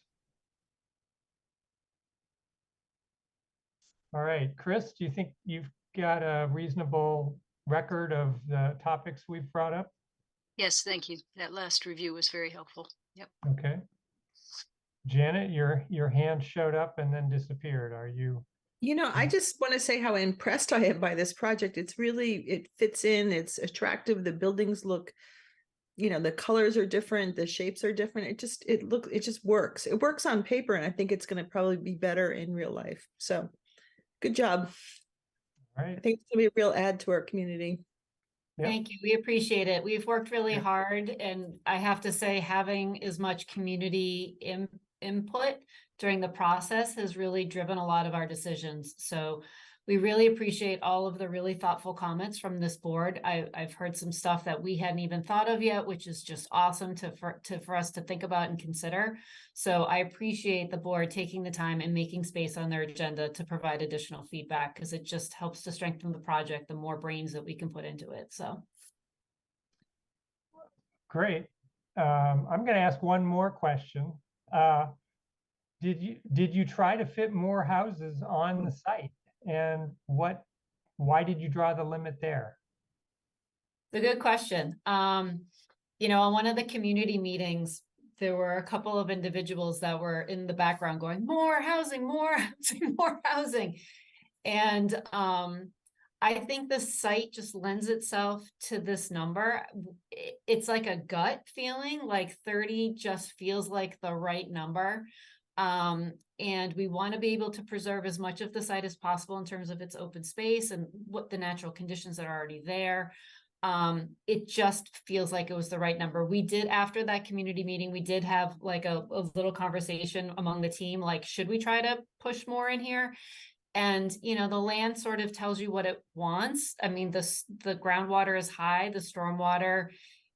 All right, Chris, do you think you've got a reasonable record of the topics we've brought up? Yes, thank you. That last review was very helpful. Yep. Okay. Janet, your hand showed up and then disappeared. Are you? I just want to say how impressed I am by this project. It fits in, it's attractive. The buildings look, the colors are different, the shapes are different. It just works. It works on paper, and I think it's going to probably be better in real life. So good job. All right. I think it's going to be a real add to our community. Yep. Thank you. We appreciate it. We've worked really hard, and I have to say, having as much community input during the process has really driven a lot of our decisions. So we really appreciate all of the really thoughtful comments from this board. I've heard some stuff that we hadn't even thought of yet, which is just awesome for us to think about and consider. So I appreciate the board taking the time and making space on their agenda to provide additional feedback, because it just helps to strengthen the project, the more brains that we can put into it. So Great. I'm going to ask one more question. Did you try to fit more houses on the site? And why did you draw the limit there? it's a good question. On one of the community meetings, there were a couple of individuals that were in the background going, more housing, more housing, more housing. And I think the site just lends itself to this number. It's like a gut feeling, like 30 just feels like the right number. And we want to be able to preserve as much of the site as possible in terms of its open space and what the natural conditions that are already there. It just feels like it was the right number. We did, after that community meeting, we did have like a little conversation among the team, like, should we try to push more in here? And, the land sort of tells you what it wants. I mean, the groundwater is high, the stormwater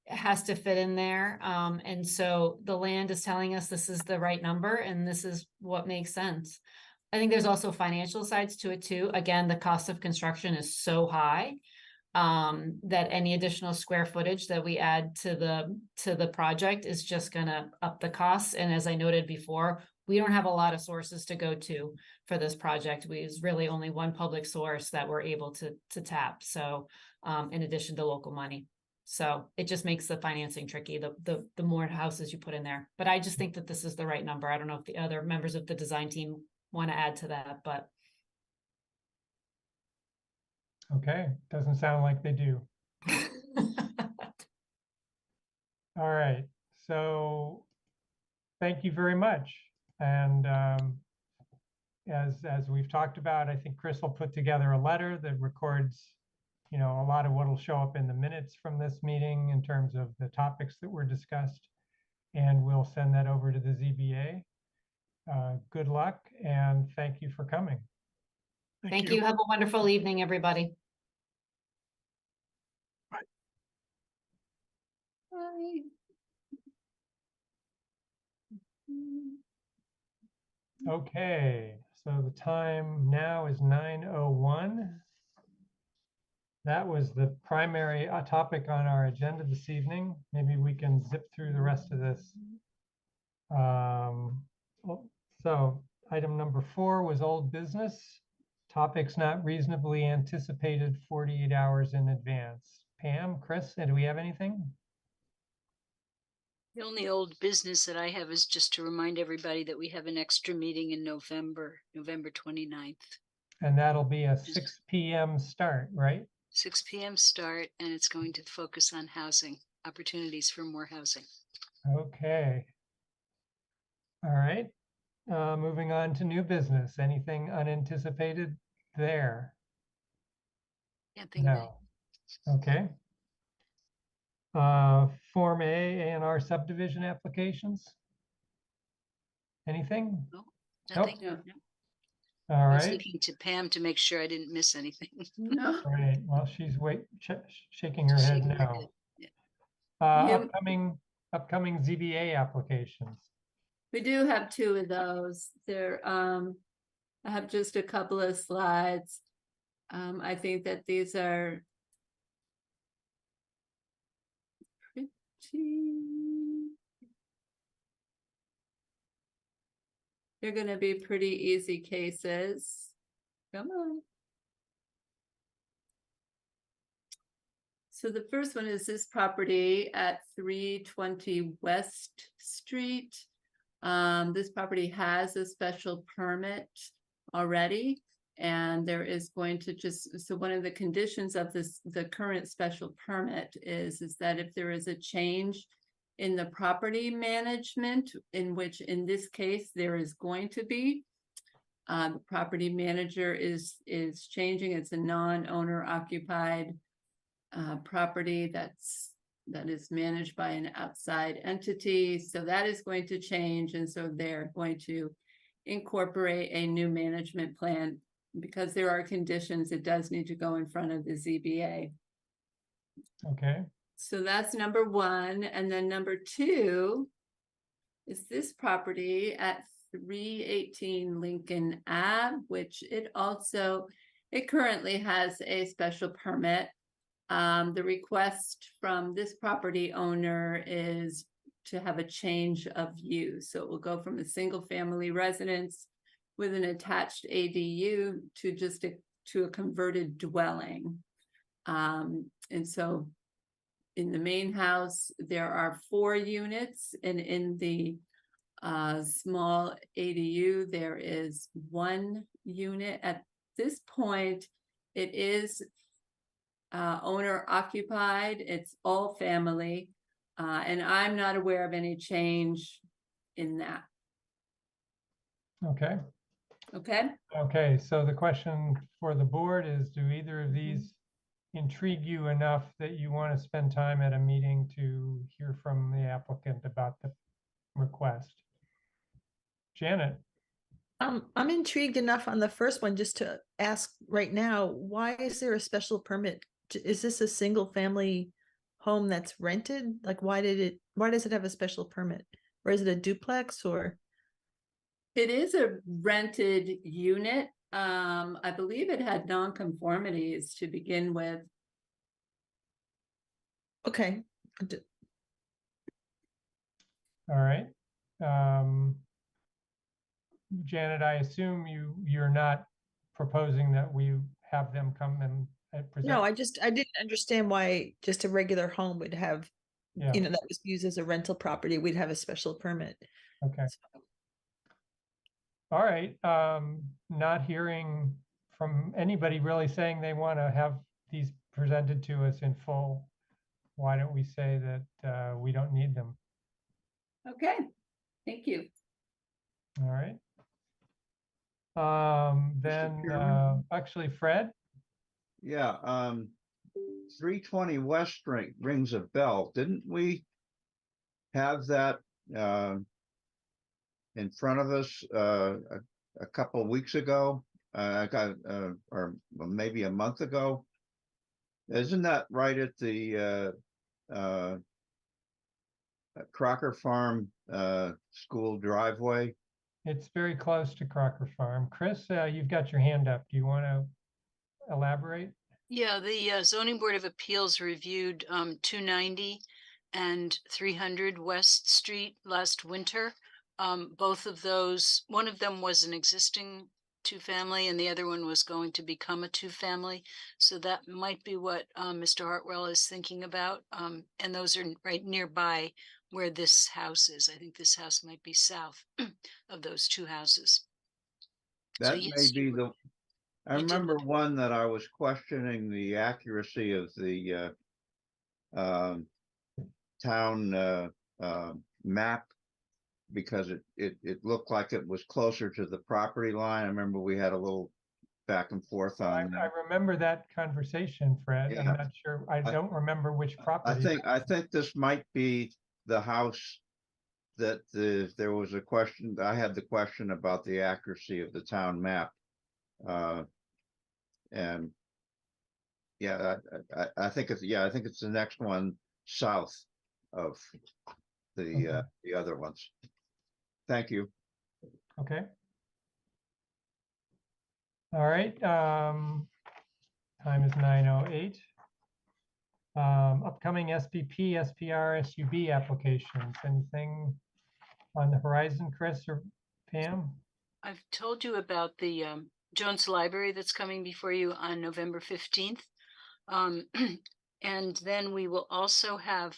has to fit in there. And so the land is telling us this is the right number and this is what makes sense. I think there's also financial sides to it too. Again, the cost of construction is so high that any additional square footage that we add to the project is just gonna up the costs. And as I noted before, we don't have a lot of sources to go to for this project. There's really only one public source that we're able to tap. So in addition to local money. So it just makes the financing tricky, the more houses you put in there. But I just think that this is the right number. I don't know if the other members of the design team want to add to that, but. Okay, doesn't sound like they do. All right, so thank you very much. And as we've talked about, I think Chris will put together a letter that records a lot of what will show up in the minutes from this meeting in terms of the topics that were discussed, and we'll send that over to the ZBA. Good luck, and thank you for coming. Thank you. Have a wonderful evening, everybody. Bye. Bye. Okay, so the time now is 9:01. That was the primary topic on our agenda this evening. Maybe we can zip through the rest of this. So item number 4 was old business. Topics not reasonably anticipated 48 hours in advance. Pam, Chris, do we have anything? The only old business that I have is just to remind everybody that we have an extra meeting in November 29th. And that'll be a 6 p.m. start, right? 6 p.m. start, and it's going to focus on housing, opportunities for more housing. Okay. All right. Moving on to new business. Anything unanticipated there? Can't think of No. Okay. Form A&R subdivision applications? Anything? No, Nope. nothing. No. All I was right. looking to Pam to make sure I didn't miss anything. No. All right. Well, she's shaking her head Shaking her no. head. Yeah. Upcoming ZBA applications. We do have 2 of those. I have just a couple of slides. I think that these are pretty. They're going to be pretty easy cases. Come on. So the first one is this property at 320 West Street. This property has a special permit already, and there is going to so one of the conditions of the current special permit is that if there is a change in the property management, in which in this case there is going to be, the property manager is changing. It's a non-owner occupied property that is managed by an outside entity. So that is going to change. And so they're going to incorporate a new management plan. Because there are conditions, it does need to go in front of the ZBA. Okay. So that's number 1. And then number 2 is this property at 318 Lincoln Ave, which it currently has a special permit. The request from this property owner is to have a change of use. So it will go from a single family residence with an attached ADU to just to a converted dwelling. And so in the main house, there are 4 units, and in the small ADU, there is 1 unit. At this point, it is owner occupied. It's all family, and I'm not aware of any change in that. Okay. Okay. Okay. So the question for the board is, do either of these intrigue you enough that you want to spend time at a meeting to hear from the applicant about the request? Janet? I'm intrigued enough on the first one just to ask right now, why is there a special permit? Is this a single family home that's rented? Like, why does it have a special permit? Or is it a duplex or? It is a rented unit. I believe it had nonconformities to begin with. Okay. All right. Janet, I assume you're not proposing that we have them come and present? No, I didn't understand why just a regular home would have, Yeah. that was used as a rental property, we'd have a special permit. Okay. So, all right. Not hearing from anybody really saying they want to have these presented to us in full. Why don't we say that we don't need them? Okay, thank you. All right. Then actually, Fred? Yeah, 320 West Street rings a bell. Didn't we have that in front of us a couple of weeks ago? Or maybe a month ago? Isn't that right at the Crocker Farm school driveway? It's very close to Crocker Farm. Chris, you've got your hand up. Do you want to elaborate? Yeah, the zoning board of appeals reviewed 290 and 300 West Street last winter. Both of those, one of them was an existing two-family and the other one was going to become a two-family. So that might be what Mr. Hartwell is thinking about. And those are right nearby where this house is. I think this house might be south of those two houses. So That may yes, be the, I you did remember look- one that I was questioning the accuracy of the town map because it looked like it was closer to the property line. I remember we had a little back and forth I on that. remember that conversation, Fred. I'm Yeah. not sure. I I- don't remember which property. I think this might be the house that there was a question, I had the question about the accuracy of the town map. And yeah, I think it's, I think it's the next one south of the other ones. Thank you. Okay. All right. Time is 9:08. Upcoming SPP, SPR, SUB applications. Anything on the horizon, Chris or Pam? I've told you about the Jones Library that's coming before you on November 15th. And then we will also have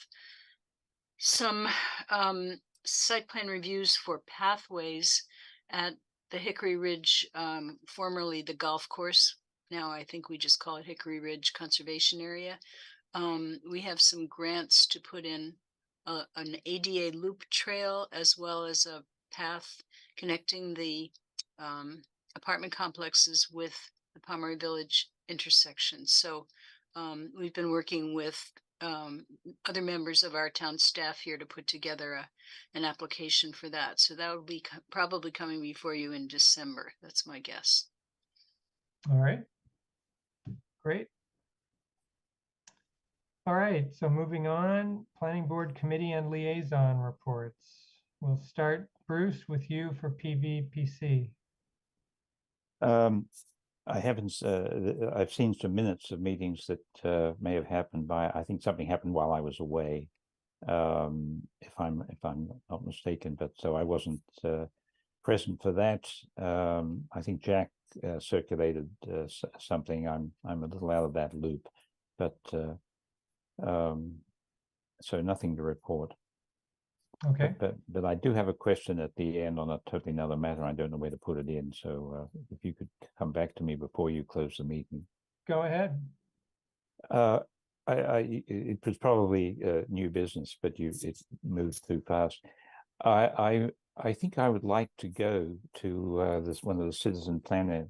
some site plan reviews for pathways at the Hickory Ridge, formerly the golf course. Now I think we just call it Hickory Ridge Conservation Area. We have some grants to put in an ADA loop trail as well as a path connecting the apartment complexes with the Pomeroy Village intersection. So we've been working with other members of our town staff here to put together an application for that. So that will be probably coming before you in December. That's my guess. All right. Great. All right, so moving on, Planning Board Committee and Liaison reports. We'll start, Bruce, with you for PVPC. I haven't, I've seen some minutes of meetings that may have happened I think something happened while I was away. If I'm not mistaken, but so I wasn't present for that. I think Jack circulated something. I'm a little out of that loop, but so nothing to report. Okay. But I do have a question at the end on a totally another matter. I don't know where to put it in. So if you could come back to me before you close the meeting. Go ahead. It was probably new business, but it moved too fast. I think I would like to go to this one of the citizen planner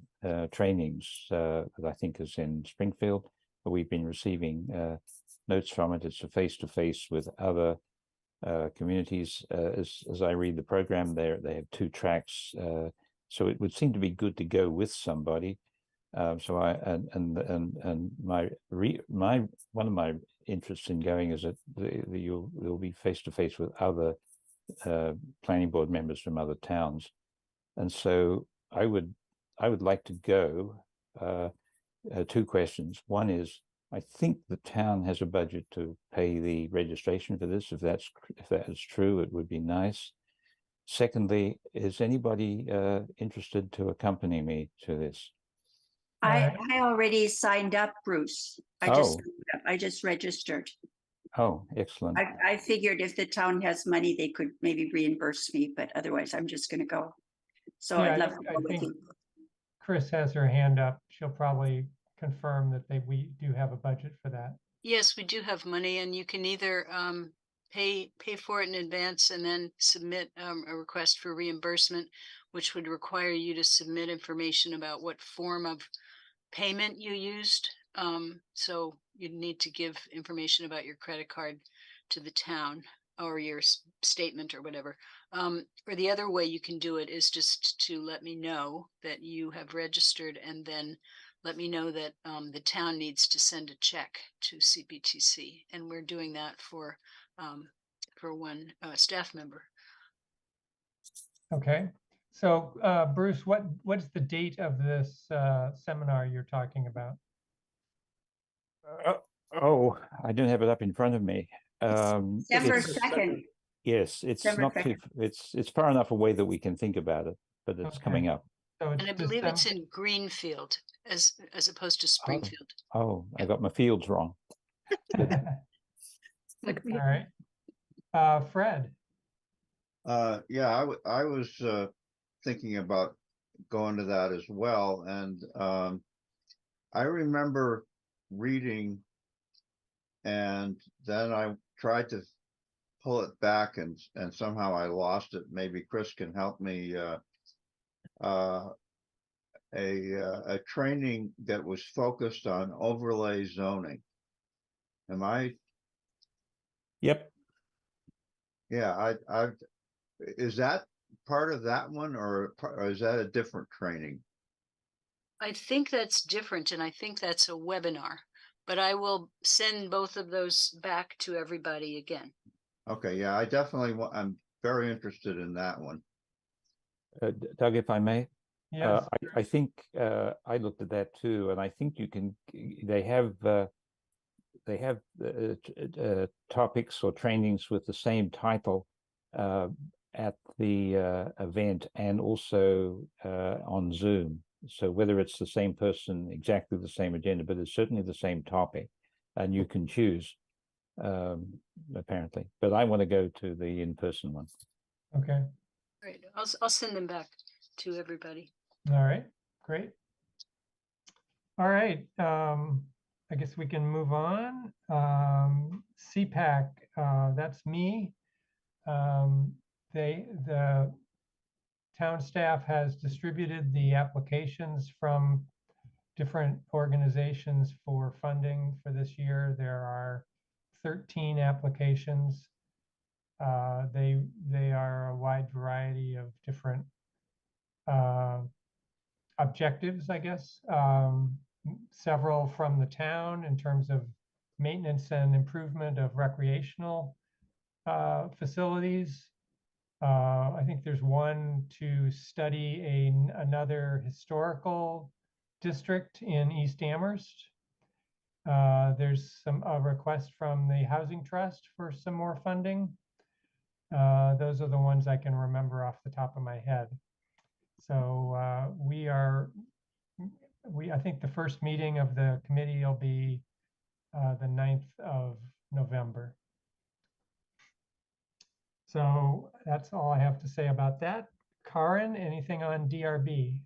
trainings that I think is in Springfield. We've been receiving notes from it. It's a face-to-face with other communities. As I read the program, they have 2 tracks, so it would seem to be good to go with somebody. So I and my one of my interests in going is that you'll be face to face with other planning board members from other towns, and so I would like to go. 2 questions. One is, I think the town has a budget to pay the registration for this. If that is true, it would be nice. Secondly, is anybody interested to accompany me to this? I already signed up, Bruce. I just registered. Oh, excellent. I figured if the town has money, they could maybe reimburse me, but otherwise I'm just gonna go. So Yeah, I'd love to I go with think you. Chris has her hand up. She'll probably confirm that we do have a budget for that. Yes, we do have money, and you can either pay for it in advance and then submit a request for reimbursement, which would require you to submit information about what form of payment you used. So you'd need to give information about your credit card to the town or your statement or whatever. Or the other way you can do it is just to let me know that you have registered, and then let me know that the town needs to send a check to CPTC, and we're doing that for one staff member. Okay. So Bruce, what's the date of this seminar you're talking about? Oh, I don't have it up in front of me. December It's- 2nd. Yes, it's December not too, 2nd. it's far enough away that we can think about it, but it's Okay. coming up. So it's And I believe it's December. in Greenfield as opposed to Springfield. Oh, I got my fields wrong. Like All right. Fred. Yeah, I was thinking about going to that as well, and I remember reading, and then I tried to pull it back, and somehow I lost it. Maybe Chris can help me. A training that was focused on overlay zoning. Am I? Yep. Yeah, is that part of that one, or is that a different training? I think that's different, and I think that's a webinar, but I will send both of those back to everybody again. Okay, yeah, I definitely I'm very interested in that one. Doug, if I may. Yes. I think I looked at that too, and I think you can. They have topics or trainings with the same title at the event and also on Zoom. So whether it's the same person, exactly the same agenda, but it's certainly the same topic, and you can choose apparently. But I want to go to the in-person one. Okay. Great. I'll send them back to everybody. All right. Great. All right. I guess we can move on. CPAC, that's me. The town staff has distributed the applications from different organizations for funding for this year. There are 13 applications. They are a wide variety of different objectives, I guess. Several from the town in terms of maintenance and improvement of recreational facilities. I think there's one to study another historical district in East Amherst. There's a request from the Housing Trust for some more funding. Those are the ones I can remember off the top of my head. So I think the first meeting of the committee will be the 9th of November. So that's all I have to say about that. Karen, anything on DRB?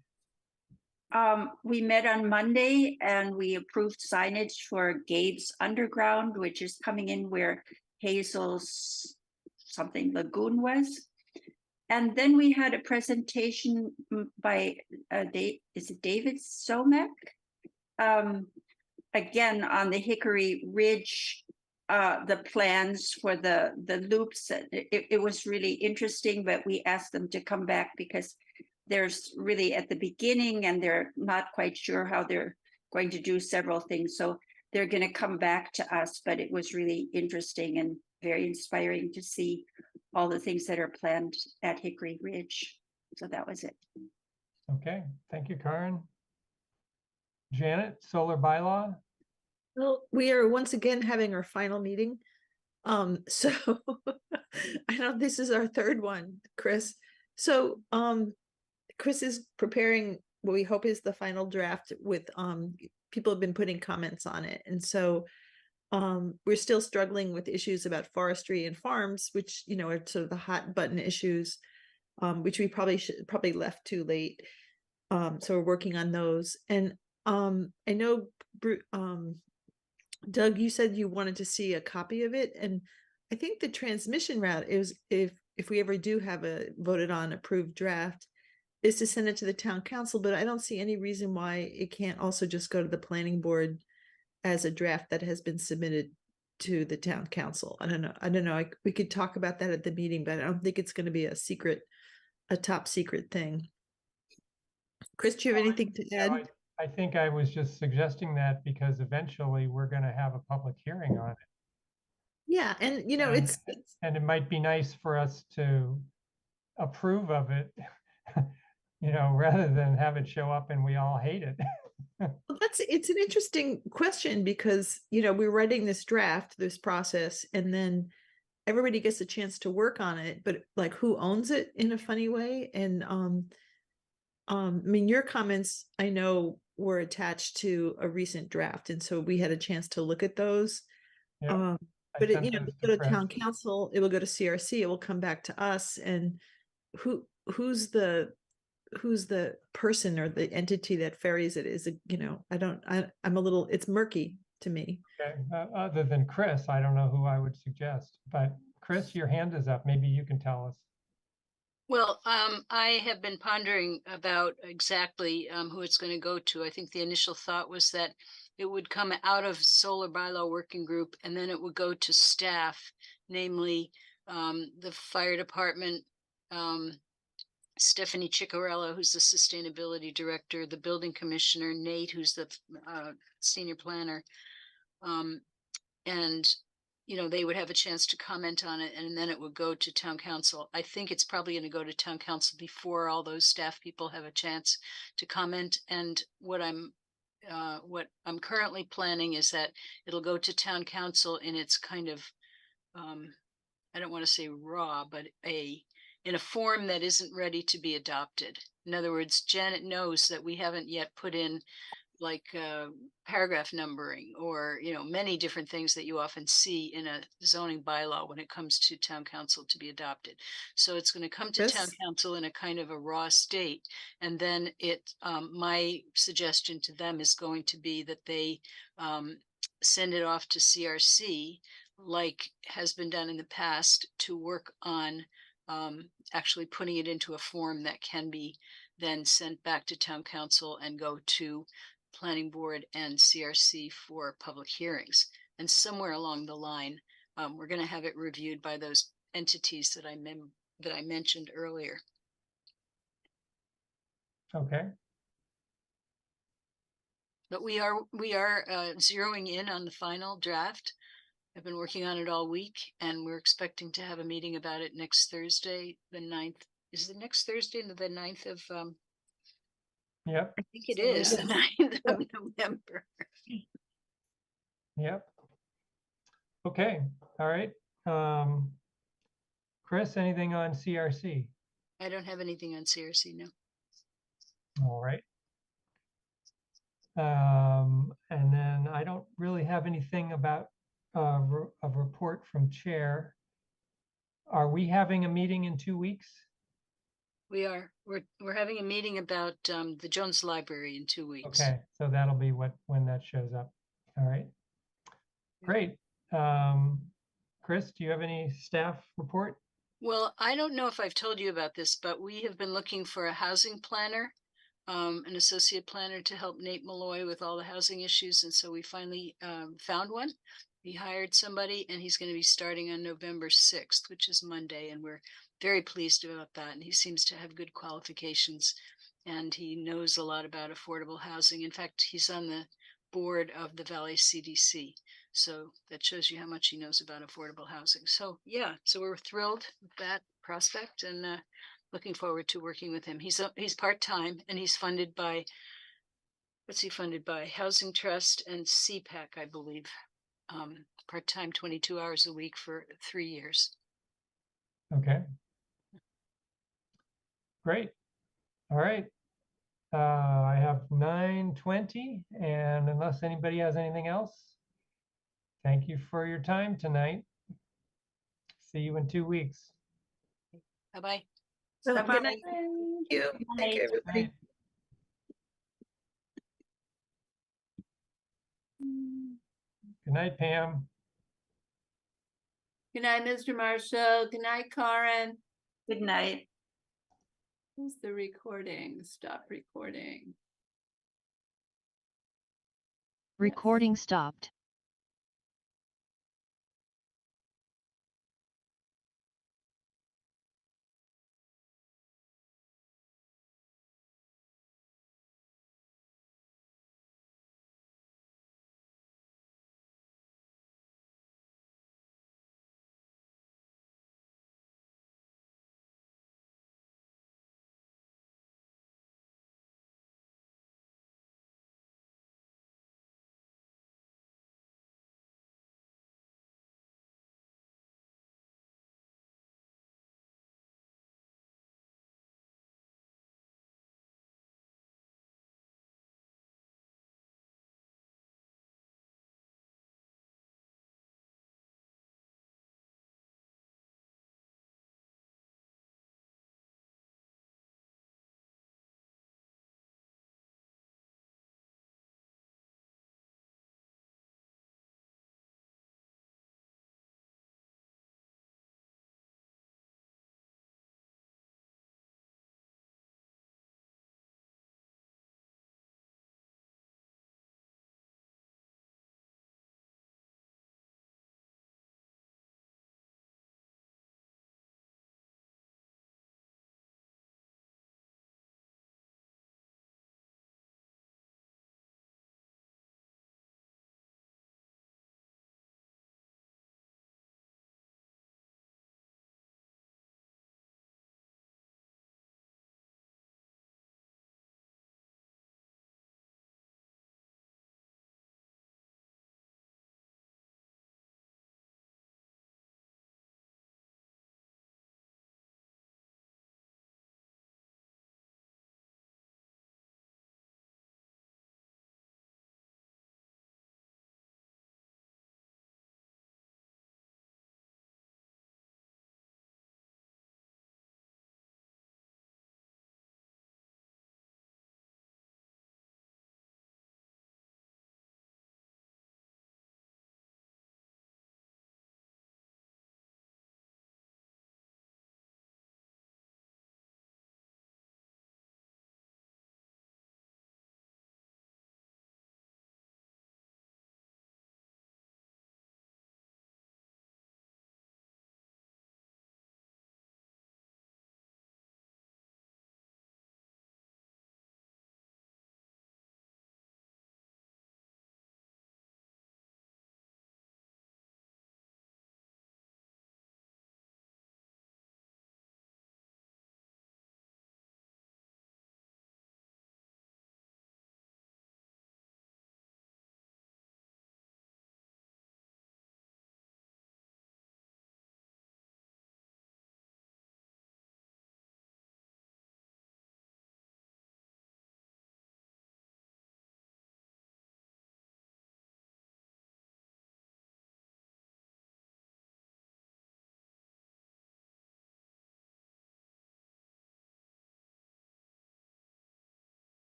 We met on Monday and we approved signage for Gabe's Underground, which is coming in where Hazel's something lagoon was. And then we had a presentation by is it David Somek? Again, on the Hickory Ridge, the plans for the loops. It was really interesting, but we asked them to come back because there's really at the beginning and they're not quite sure how they're going to do several things. So they're going to come back to us, but it was really interesting and very inspiring to see all the things that are planned at Hickory Ridge. So that was it. Okay, thank you, Karen. Janet, solar bylaw? Well, we are once again having our final meeting. So I know this is our third one, Chris. So Chris is preparing what we hope is the final draft with people have been putting comments on it. And so we're still struggling with issues about forestry and farms, which, you know, are sort of the hot button issues, which we probably left too late. So we're working on those. And I know, Doug, you said you wanted to see a copy of it. And I think the transmission route is if we ever do have a voted on approved draft, is to send it to the town council, but I don't see any reason why it can't also just go to the planning board as a draft that has been submitted to the town council. I don't know. We could talk about that at the meeting, but I don't think it's going to be a top secret thing. Chris, do you have anything to add? I think I was just suggesting that because eventually we're going to have a public hearing on it. Yeah, and you know, and it might be nice for us to approve of it, you know, rather than have it show up and we all hate it. Well, it's an interesting question because, you know, we're writing this draft, this process, and then everybody gets a chance to work on it, but like who owns it in a funny way? And I mean, your comments I know were attached to a recent draft, and so we had a chance to look at those. Yeah, I But it, sent you know, those it'll go to Chris. town council, it will go to CRC, it will come back to us, and who's the person or the entity that ferries it? Is it, you know, I'm a little, it's murky to me. Okay, other than Chris, I don't know who I would suggest, but Chris, your hand is up. Maybe you can tell us. Well, I have been pondering about exactly who it's going to go to. I think the initial thought was that it would come out of Solar Bylaw Working Group and then it would go to staff, namely the fire department, Stephanie Ciccarello, who's the sustainability director, the building commissioner, Nate, who's the senior planner. And you know, they would have a chance to comment on it and then it would go to town council. I think it's probably going to go to town council before all those staff people have a chance to comment. And what I'm currently planning is that it'll go to town council in its kind of, I don't want to say raw, but in a form that isn't ready to be adopted. In other words, Janet knows that we haven't yet put in like paragraph numbering or, you know, many different things that you often see in a zoning bylaw when it comes to town council to be adopted. So it's going to come to town council in a kind of a raw state. And then my suggestion to them is going to be that they send it off to CRC like has been done in the past to work on actually putting it into a form that can be then sent back to town council and go to planning board and CRC for public hearings. And somewhere along the line, we're going to have it reviewed by those entities that I mentioned earlier. Okay. But we are zeroing in on the final draft. I've been working on it all week and we're expecting to have a meeting about it next Thursday, the 9th. Is it next Thursday, the 9th of Yep. I think it is the 9th of November. Yep. Okay. All right. Chris, anything on CRC? I don't have anything on CRC, no. All right. And then I don't really have anything about a report from chair. Are we having a meeting in 2 weeks? We are. We're having a meeting about the Jones Library in 2 weeks. Okay, so that'll be when that shows up. All right. Great. Chris, do you have any staff report? Well, I don't know if I've told you about this, but we have been looking for a housing planner, an associate planner to help Nate Malloy with all the housing issues. And so we finally found one. We hired somebody and he's going to be starting on November 6th, which is Monday. And we're very pleased about that. And he seems to have good qualifications and he knows a lot about affordable housing. In fact, he's on the board of the Valley CDC. So that shows you how much he knows about affordable housing. So yeah, so we're thrilled with that prospect and looking forward to working with him. He's part-time and he's funded by, what's he funded by? Housing Trust and CPAC, I believe. Part-time, 22 hours a week for 3 years. Okay. Great. All right. I have 9:20 and unless anybody has anything else, thank you for your time tonight. See you in 2 weeks. Bye-bye. Good Bye-bye. night. Thank you. Thank you, everybody. Good night, Pam. Good night, Mr. Marshall. Good night, Karen. Good night. Who's the recording? Stop recording. Recording stopped.